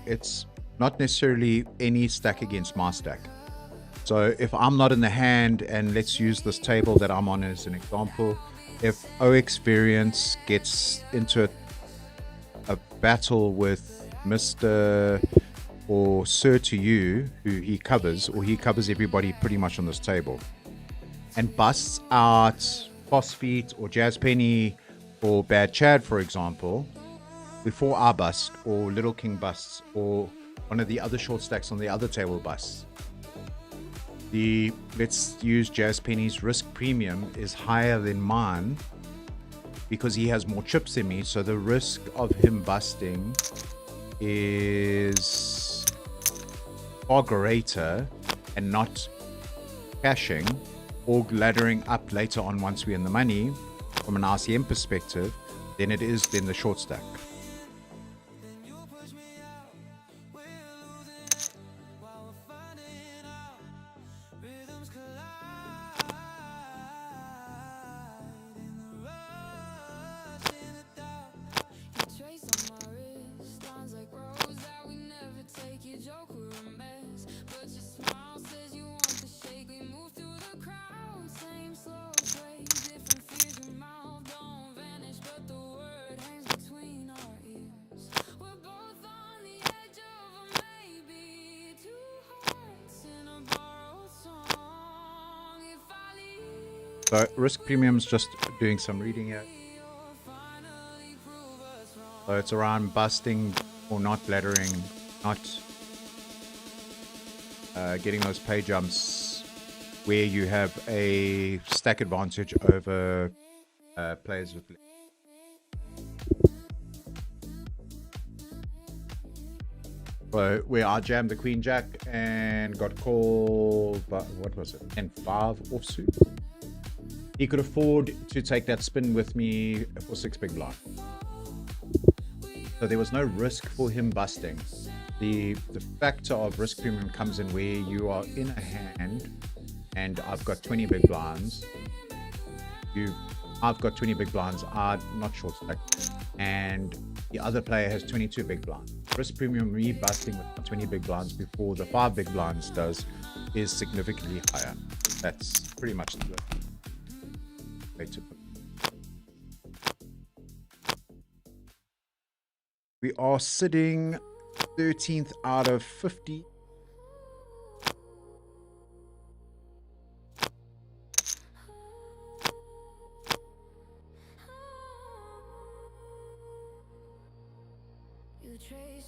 it's not necessarily any stack against my stack. So, if I'm not in the hand, and let's use this table that I'm on as an example, if OX variance gets into a battle with Mr. or Sir to you, who he covers, or he covers everybody pretty much on this table, and busts out Phosphete or Jazz Penny or Bad Chad, for example, before I bust, or Little King busts, or one of the other short stacks on the other table busts, let's use Jazz Penny's risk premium is higher than mine because he has more chips than me. So the risk of him busting is far greater, and not cashing or laddering up later on once we're in the money from an RCM perspective than it is than the short stack. So risk premium's just doing some reading here. So it's around busting or not laddering, not getting those pay jumps where you have a stack advantage over players with. So where I jammed the Queen Jack and got called, but what was it? 10-5 offsuit. He could afford to take that spin with me for 6 big blind. So there was no risk for him busting. The factor of risk premium comes in where you are in a hand and I've got 20 big blinds. I've got 20 big blinds, I'm not short stack, and the other player has 22 big blinds. Risk premium me busting with 20 big blinds before the 5 big blinds does is significantly higher. That's pretty much the way to put it. We are sitting 13th out of 50.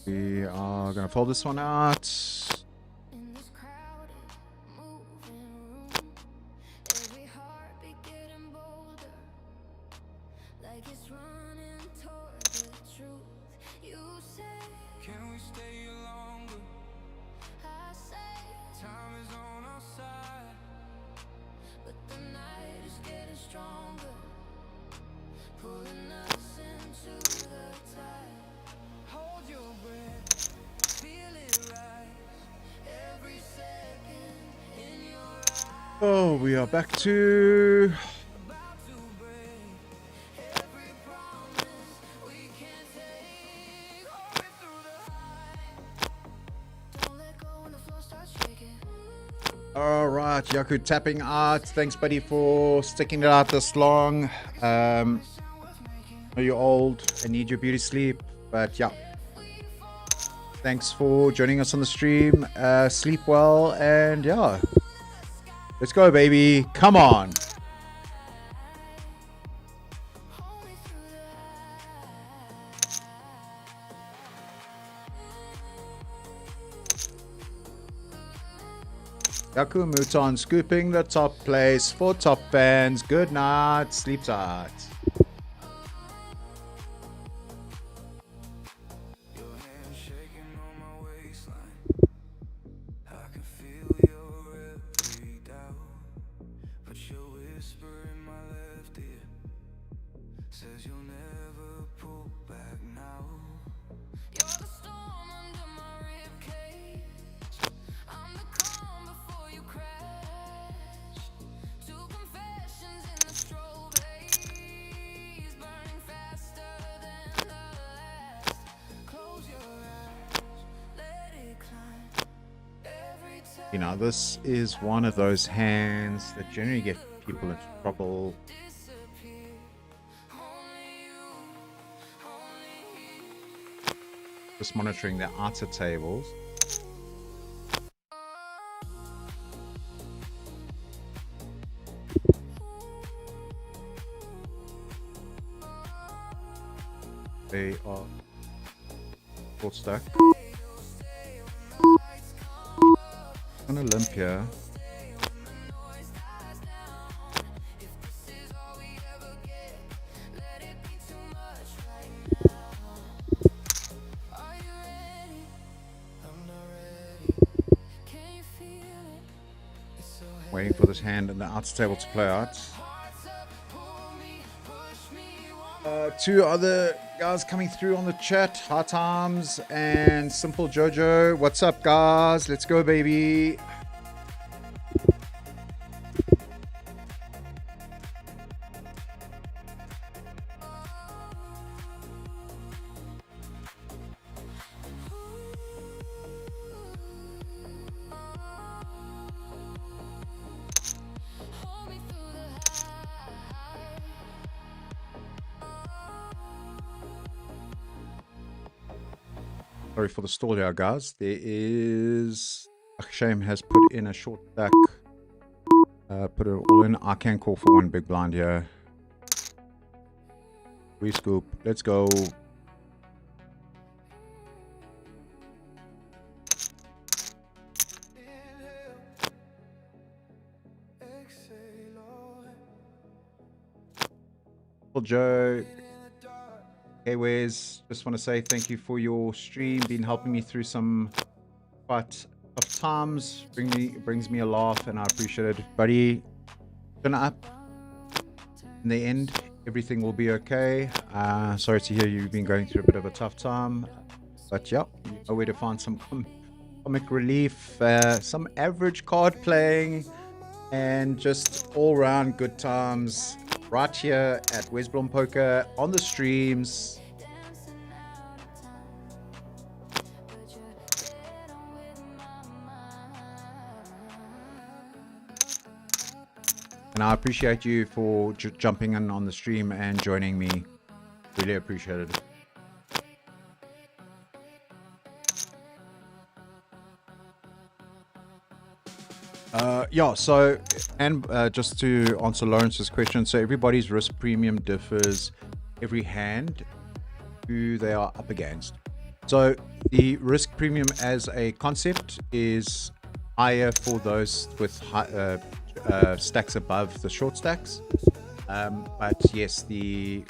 We are going to fold this one out. Oh, we are back to all right, Yaku tapping out. Thanks, buddy, for sticking it out this long. I know you're old and need your beauty sleep, but yeah. Thanks for joining us on the stream. Sleep well, and yeah. Let's go, baby. Come on. Yaku Muton scooping the top place for top fans. Good night. Sleep tight. You know, this is one of those hands that generally get people into trouble. Just monitoring the outer tables. They are short stack. On Olympia. Waiting for this hand and the outer table to play out. Two other guys coming through on the chat. Hard Times and Simple Jojo. What's up, guys? Let's go, baby. Sorry for the stall here, guys. There is... Shame has put in a short stack. Put it all in. I can call for one big blind here. Rescoop. Let's go. Joe. Hey Wes, just want to say thank you for your stream, been helping me through some quite tough times, brings me a laugh, and I appreciate it, buddy. Turn up. In the end, everything will be okay. Sorry to hear you've been going through a bit of a tough time, but yeah, you know where to find some comic relief, some average card playing, and just all-round good times. Right here at WesBlom Poker on the streams. And I appreciate you for jumping in on the stream and joining me. Really appreciate it. Yeah, so, and just to answer Lawrence's question, so everybody's risk premium differs every hand who they are up against. So the risk premium as a concept is higher for those with high, stacks above the short stacks. But yes, in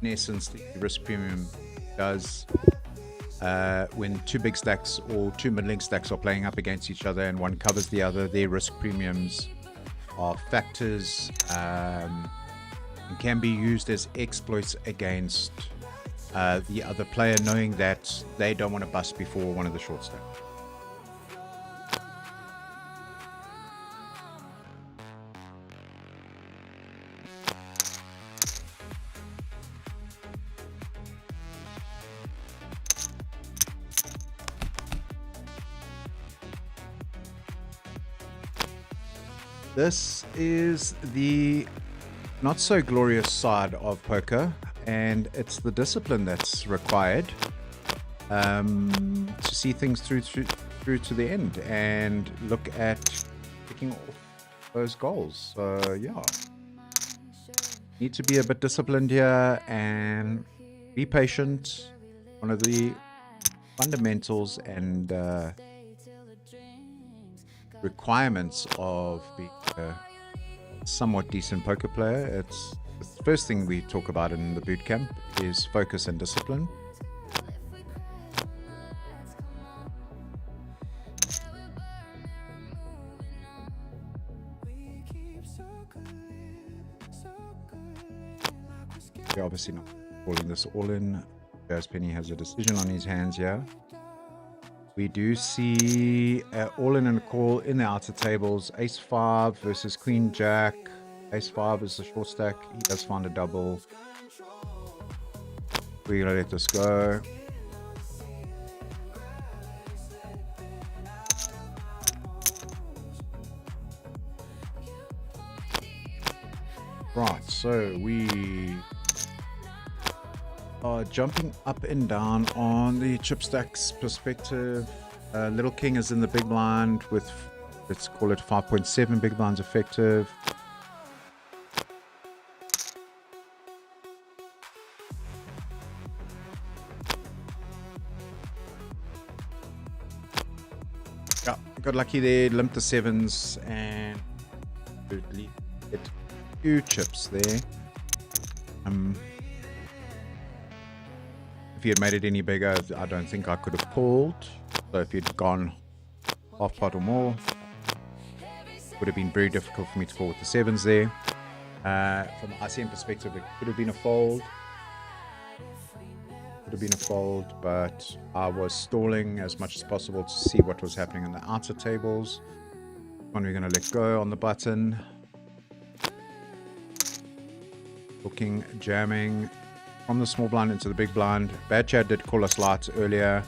essence, the risk premium does when two big stacks or two middling stacks are playing up against each other and one covers the other, their risk premiums are factors and can be used as exploits against the other player, knowing that they don't want to bust before one of the short stacks. This is the not so glorious side of poker, and it's the discipline that's required to see things through to the end and look at picking off those goals. So yeah, need to be a bit disciplined here and be patient. One of the fundamentals and requirements of being a somewhat decent poker player. It's the first thing we talk about in the boot camp is focus and discipline. We're obviously not calling this all in. Jazz Penny has a decision on his hands here. We do see all in and a call in the outer tables. Ace 5 versus Queen Jack. Ace 5 is the short stack. He does find a double. We're going to let this go. so we are jumping up and down on the chip stacks perspective. Little King is in the big blind with, let's call it 5.7 big blinds effective. Yeah, got lucky there, limped the sevens and really hit a few chips there. If he had made it any bigger, I don't think I could have pulled. So if he'd gone half pot or more, it would have been very difficult for me to pull with the sevens there. From an ICM perspective, it could have been a fold. But I was stalling as much as possible to see what was happening on the outer tables. When we're going to let go on the button. Looking, jamming from the small blind into the big blind. Bad Chad did call us light earlier.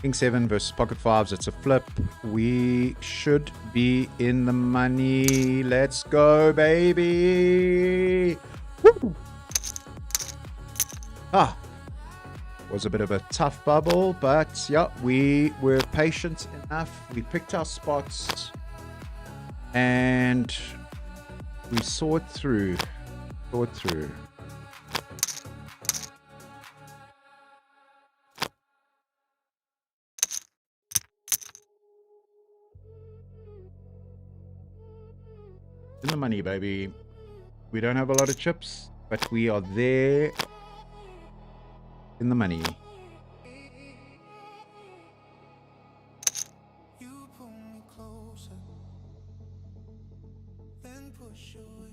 King 7 versus pocket 5s. It's a flip. We should be in the money. Let's go, baby. Woo. Was a bit of a tough bubble, but yeah, we were patient enough. We picked our spots and we saw it through. In the money, baby. We don't have a lot of chips, but we are there in the money. You pull me closer, then push away.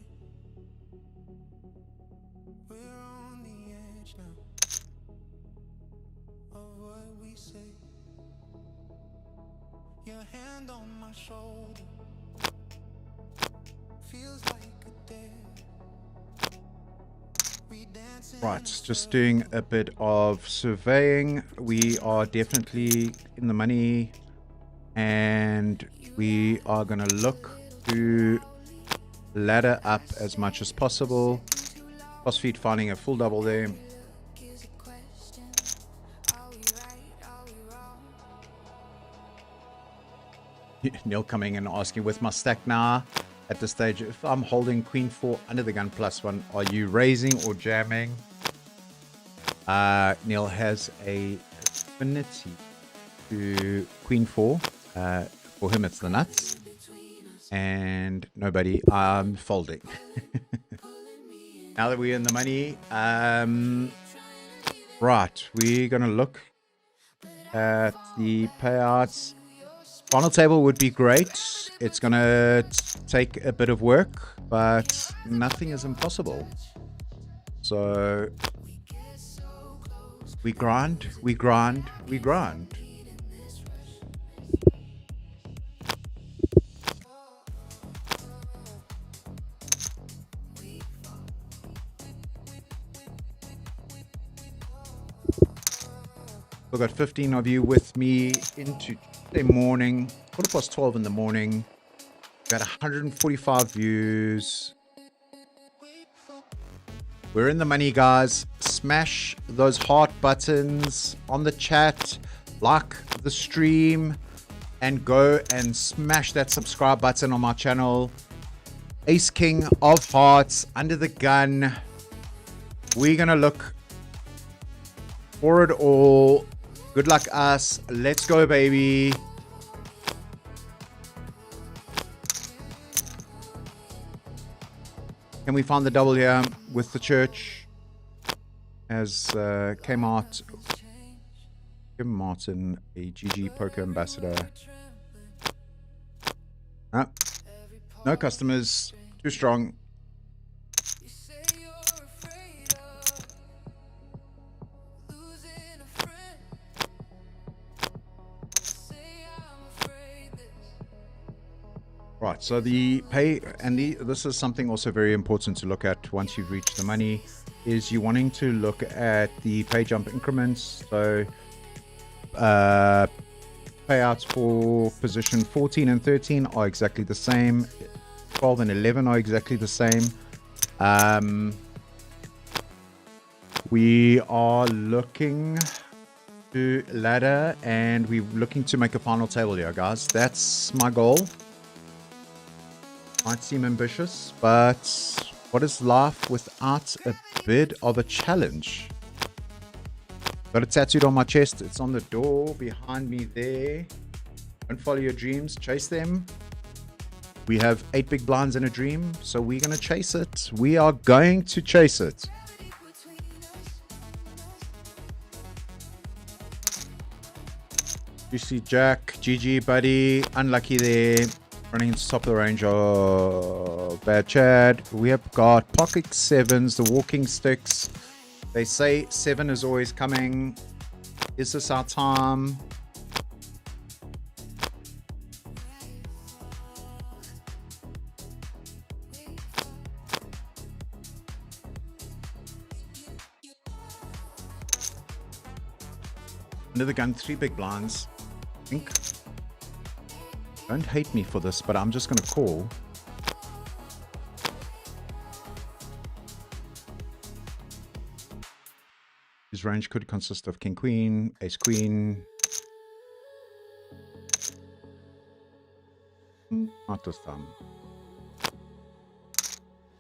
We're on the edge now of what we say. Your hand on my shoulder feels like a dare. Right, just doing a bit of surveying. We are definitely in the money and we are going to look to ladder up as much as possible. Phosphate finding a full double there. Neil coming and asking, with my stack now at this stage, if I'm holding queen 4 under the gun +1, are you raising or jamming? Neil has a affinity to queen 4. For him it's the nuts, and nobody. I'm folding. Now that we're in the money, right, we're gonna look at the payouts. Final table would be great. It's gonna take a bit of work, but nothing is impossible. So we grind. We've got 15 of you with me into Tuesday morning, 12:15 in the morning. Got 145 views. We're in the money, guys. Smash those heart buttons on the chat, like the stream, and go and smash that subscribe button on my channel. Ace King of Hearts under the gun. We're gonna look for it all. Good luck us. Let's go, baby. Can we find the double here with the church? As Kmart, Kim Martin, a GG Poker ambassador. No customers. Too strong. Right, so the pay, and this is something also very important to look at once you've reached the money, is you wanting to look at the pay jump increments. So payouts for position 14 and 13 are exactly the same. 12 and 11 are exactly the same. We are looking to ladder, and we're looking to make a final table here, guys. That's my goal. Might seem ambitious, but what is life without a bit of a challenge? Got it tattooed on my chest. It's on the door behind me there. Don't follow your dreams, chase them. We have 8 big blinds in a dream, so we're going to chase it. We are going to chase it. You see Jack, GG, buddy. Unlucky there. Running into the top of the range. Oh, bad Chad. We have got pocket 7s, the walking sticks. They say 7 is always coming. Is this our time? Under the gun, 3 big blinds. I think. Don't hate me for this, but I'm just going to call. His range could consist of king, queen, ace, queen. Not this time.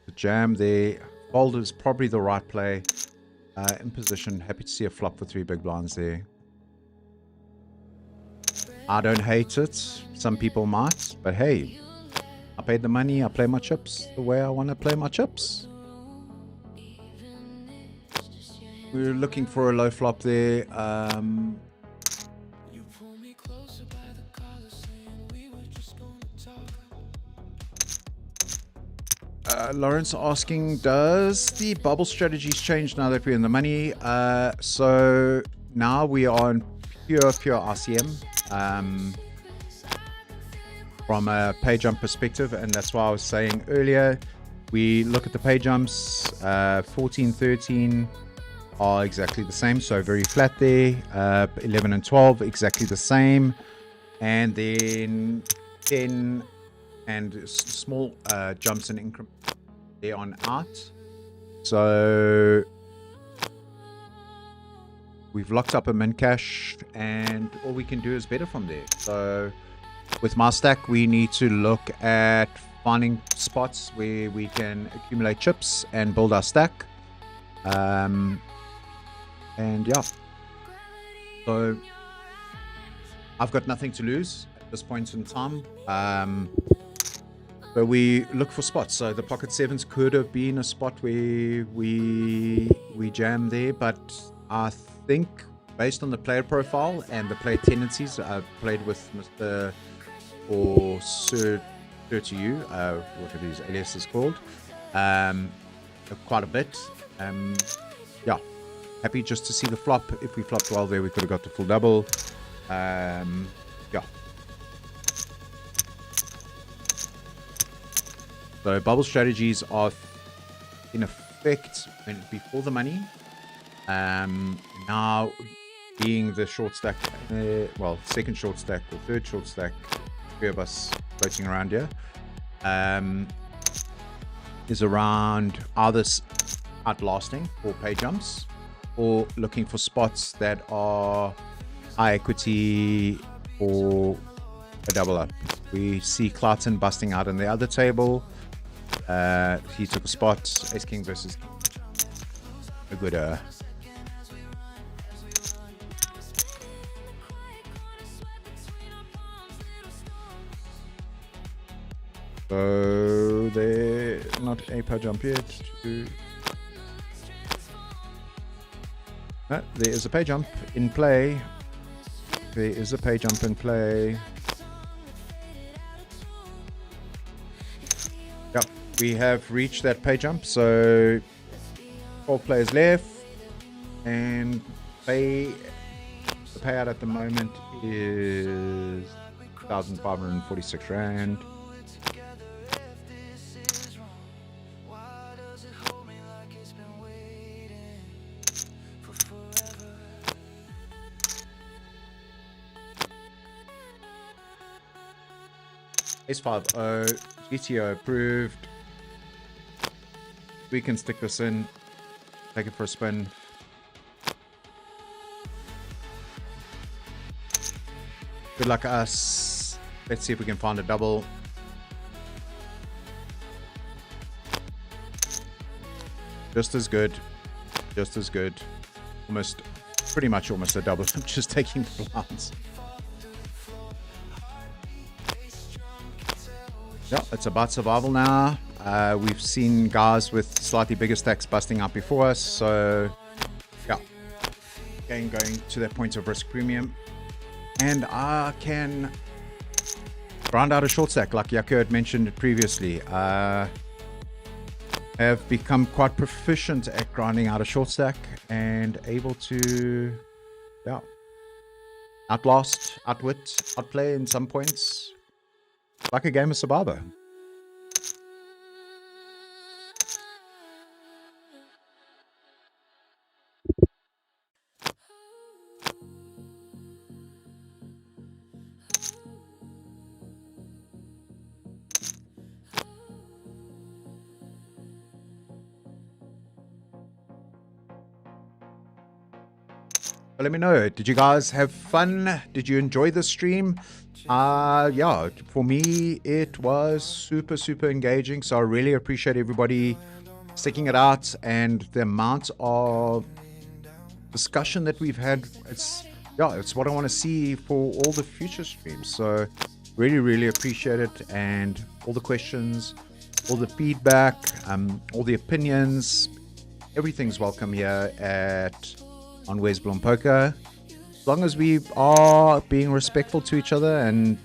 The jam there. Fold is probably the right play. In position. Happy to see a flop for 3 big blinds there. I don't hate it. Some people might. But hey, I paid the money. I play my chips the way I want to play my chips. We're looking for a low flop there. Lawrence asking, does the bubble strategies change now that we're in the money? So now we are on pure RCM. From a pay jump perspective, and that's why I was saying earlier, we look at the pay jumps. 14, 13 are exactly the same, so very flat there. 11 and 12 exactly the same, and then 10 and small jumps and increments there on out. So we've locked up a min cash, and all we can do is better from there. So with my stack, we need to look at finding spots where we can accumulate chips and build our stack. And yeah, so I've got nothing to lose at this point in time. But we look for spots. So the pocket 7s could have been a spot where we jam there, but I think based on the player profile and the player tendencies, I've played with Mr. or Sir to you, whatever his alias is called, quite a bit. Yeah, happy just to see the flop. If we flopped well there, we could have got the full double. Yeah. So bubble strategies are in effect before the money. Now being the short stack, well, second short stack or third short stack, 3 of us floating around here, is around either outlasting or pay jumps, or looking for spots that are high equity or a double up. We see Clarton busting out on the other table. He took a spot, ace king versus a good so they're not a pay jump yet. There is a pay jump in play. There is a pay jump in play. Yep, we have reached that pay jump. So 12 players left, and the payout at the moment is 1,546 rand. S50 GTO approved. We can stick this in, take it for a spin. Good luck us. Let's see if we can find a double. Just as good. Just as good. Almost, pretty much almost a double. I'm just taking the blinds. Yeah, it's about survival now. We've seen guys with slightly bigger stacks busting out before us. So, yeah. Again, going to that point of risk premium. And I can grind out a short stack like Jaco had mentioned previously. Have become quite proficient at grinding out a short stack and able to, yeah, outlast, outwit, outplay in some points, like a game of Survivor. But let me know, did you guys have fun? Did you enjoy the stream? Yeah, for me, it was super, super engaging. So I really appreciate everybody sticking it out and the amount of discussion that we've had. It's what I want to see for all the future streams. So really, really appreciate it. And all the questions, all the feedback, all the opinions, everything's welcome here on WesBlom Poker. As long as we are being respectful to each other and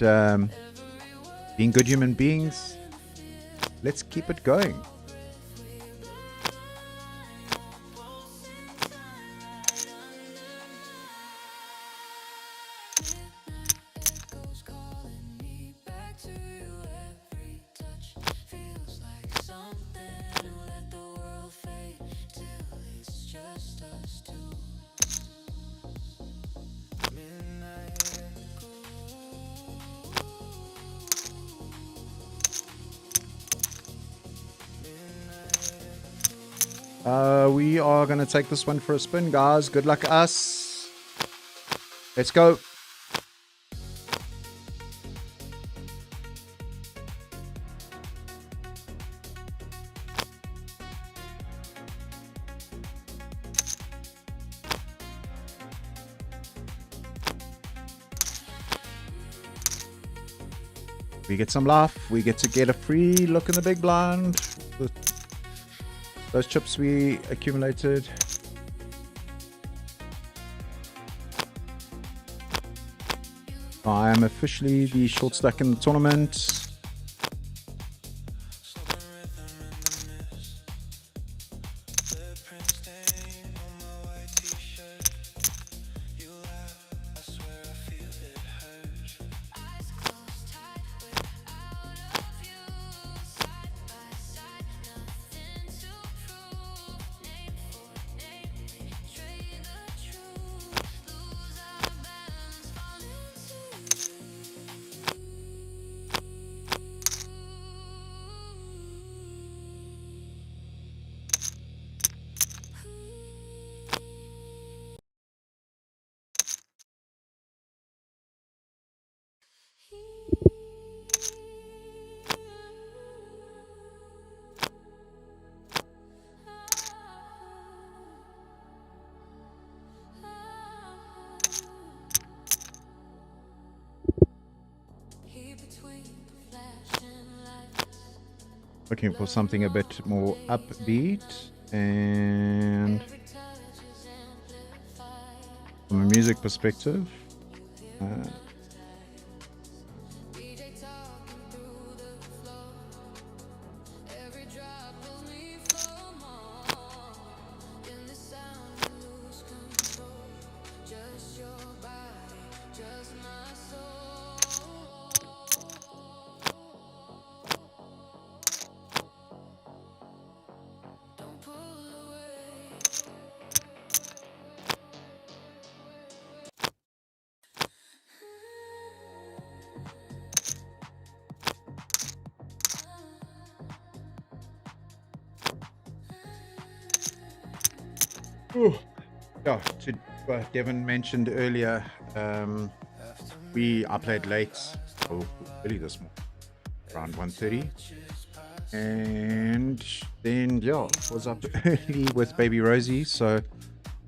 being good human beings, let's keep it going. We are going to take this one for a spin, guys. Good luck us. Let's go. We get some laugh. We get to get a free look in the big blind. Those chips we accumulated. I am officially the short stack in the tournament. Looking for something a bit more upbeat, and from a music perspective, Yeah, to what Devin mentioned earlier, I played late, or early this morning, around 1:30, and then was up early with baby Rosie, so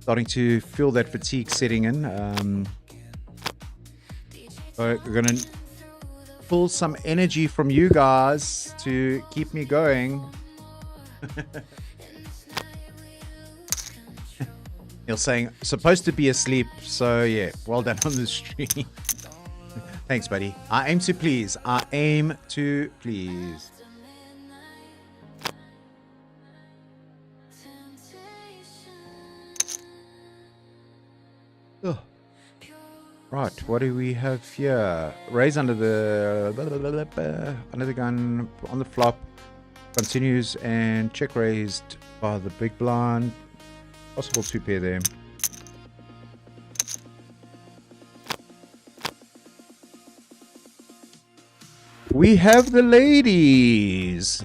starting to feel that fatigue setting in. So we're gonna pull some energy from you guys to keep me going. You're saying supposed to be asleep, so yeah, well done on the stream. Thanks, buddy. I aim to please. I aim to please. Oh. Right, what do we have here? Raise under the gun on the flop. Continues and check raised by the big blind. Possible 2-pair there. We have the ladies,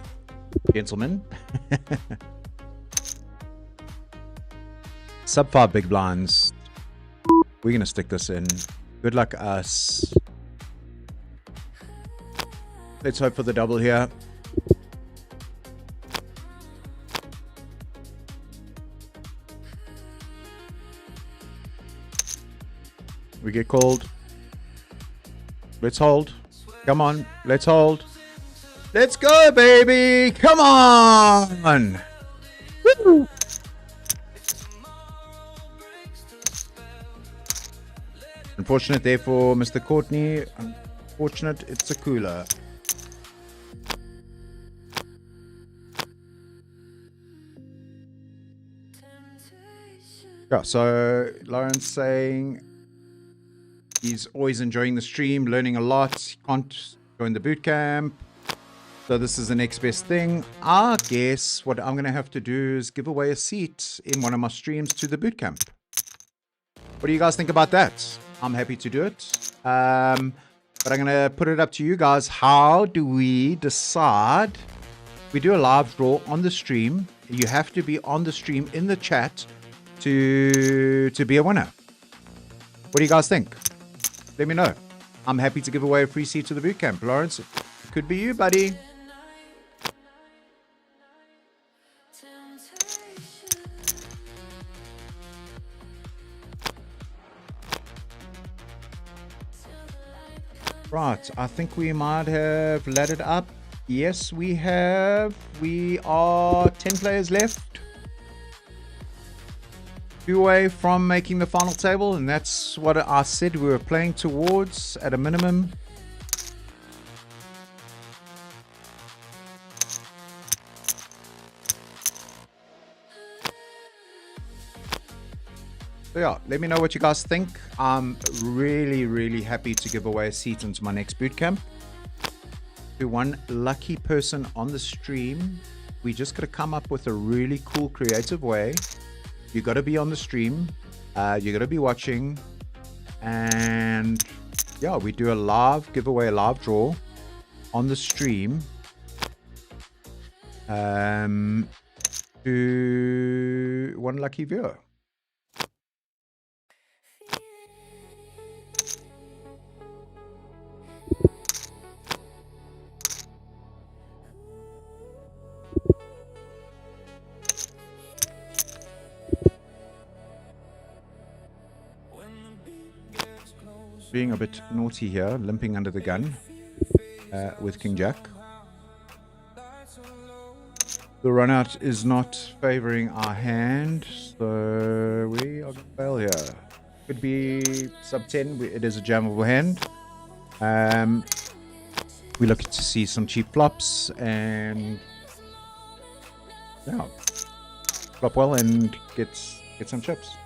gentlemen. Sub 5 big blinds. We're going to stick this in. Good luck us. Let's hope for the double here. We get called. Let's hold. Come on. Let's hold. Let's go, baby. Come on. Woo. Unfortunate there for Mr. Courtney. Unfortunate it's a cooler. Yeah, so Lawrence saying he's always enjoying the stream, learning a lot. He can't join the boot camp. So this is the next best thing. I guess what I'm going to have to do is give away a seat in one of my streams to the boot camp. What do you guys think about that? I'm happy to do it. But I'm going to put it up to you guys. How do we decide? We do a live draw on the stream. You have to be on the stream in the chat to be a winner. What do you guys think? Let me know. I'm happy to give away a free seat to the boot camp. Lawrence, it could be you, buddy. Right, I think we might have laddered up. Yes, we have. We are 10 players left. 2 away from making the final table, and that's what I said we were playing towards at a minimum. So yeah, let me know what you guys think. I'm really, really happy to give away a seat into my next boot camp to one lucky person on the stream. We just got to come up with a really cool, creative way. You got to be on the stream. You got to be watching, and yeah, we do a live giveaway, a live draw on the stream. To one lucky viewer. Being a bit naughty here, limping under the gun with King Jack. The run out is not favoring our hand, so we are going to fail here. Could be sub 10, it is a jammable hand. We're looking to see some cheap flops and yeah, flop well and get some chips.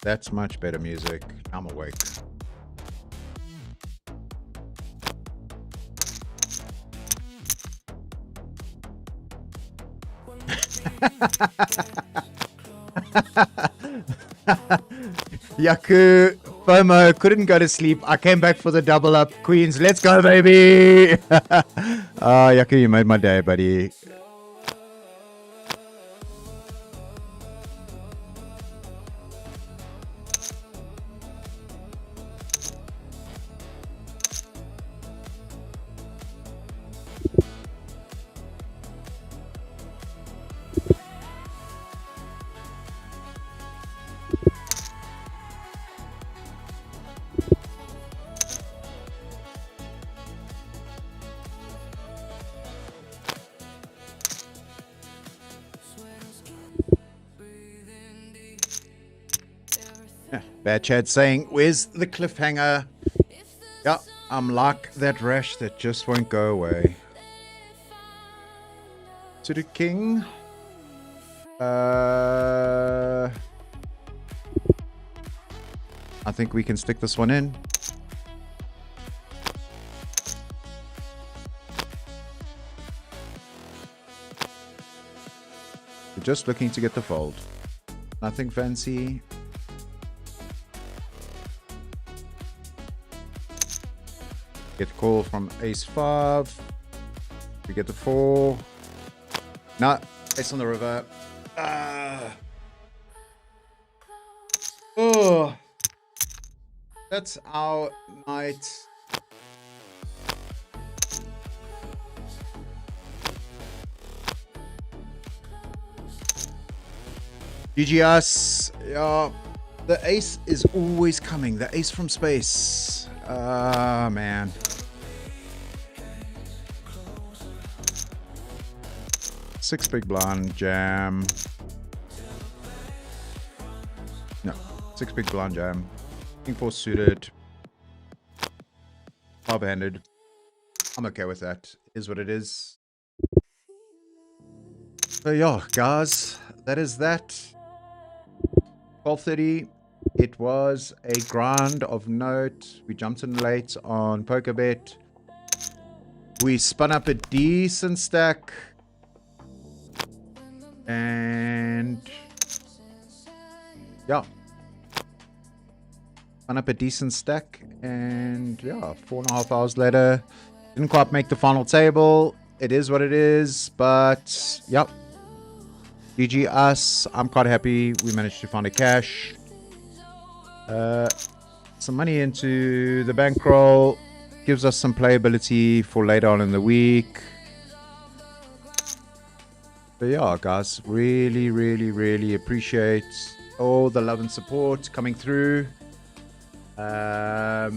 That's much better music. I'm awake. Yaku, FOMO, couldn't go to sleep. I came back for the double up. Queens, let's go, baby. Yaku, you made my day, buddy. Bad Chad saying, where's the cliffhanger? Yeah, I'm like that rash that just won't go away. To the king. I think we can stick this one in. We're just looking to get the fold. Nothing fancy. Get the call from ace 5. We get the 4. No, ace on the river. Oh, that's our night. GG us. Yeah, the ace is always coming. The ace from space. Man. Six big blind jam. No, 6 big blind jam. King 4 suited. 5-handed. I'm okay with that. It is what it is. So yeah, guys, that is that. 12:30. It was a grind of note. We jumped in late on PokerBet. We spun up a decent stack. And yeah, spun up a decent stack. And yeah, 4.5 hours later, didn't quite make the final table. It is what it is. But yep, GG us. I'm quite happy we managed to find a cash. Some money into the bankroll. Gives us some playability for later on in the week. But yeah, guys, really, really, really appreciate all the love and support coming through. Yeah,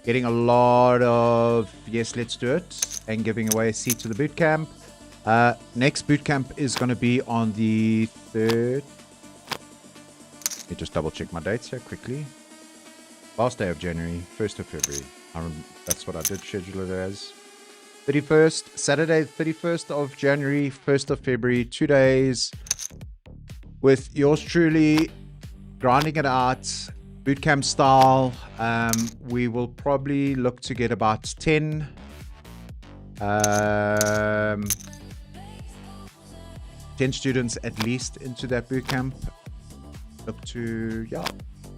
getting a lot of yes, let's do it, and giving away a seat to the boot camp. Next boot camp is going to be on the 3rd. Let me just double check my dates here quickly. Last day of January, 1st of February. That's what I did schedule it as. 31st, Saturday, 31st of January, 1st of February, 2 days with yours truly grinding it out, bootcamp style. We will probably look to get about 10 students at least into that bootcamp. Look to, yeah,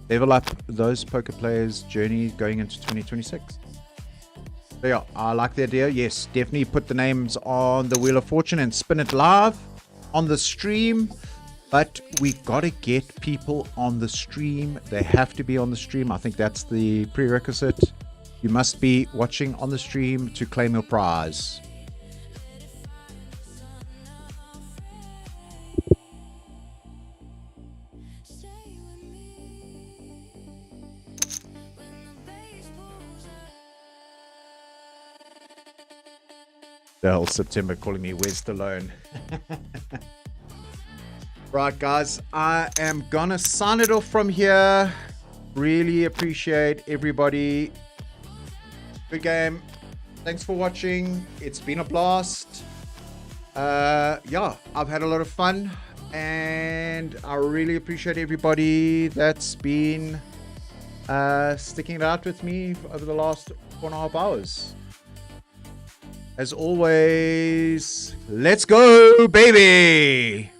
level up those poker players' journey going into 2026. So yeah, I like the idea. Yes, definitely put the names on the Wheel of Fortune and spin it live on the stream. But we got to get people on the stream. They have to be on the stream. I think that's the prerequisite. You must be watching on the stream to claim your prize. The whole September calling me WesBlom. Right, guys, I am gonna sign it off from here. Really appreciate everybody. Good game. Thanks for watching. It's been a blast. Yeah, I've had a lot of fun, and I really appreciate everybody that's been sticking it out with me over the last 4.5 hours. As always, Let's go, baby.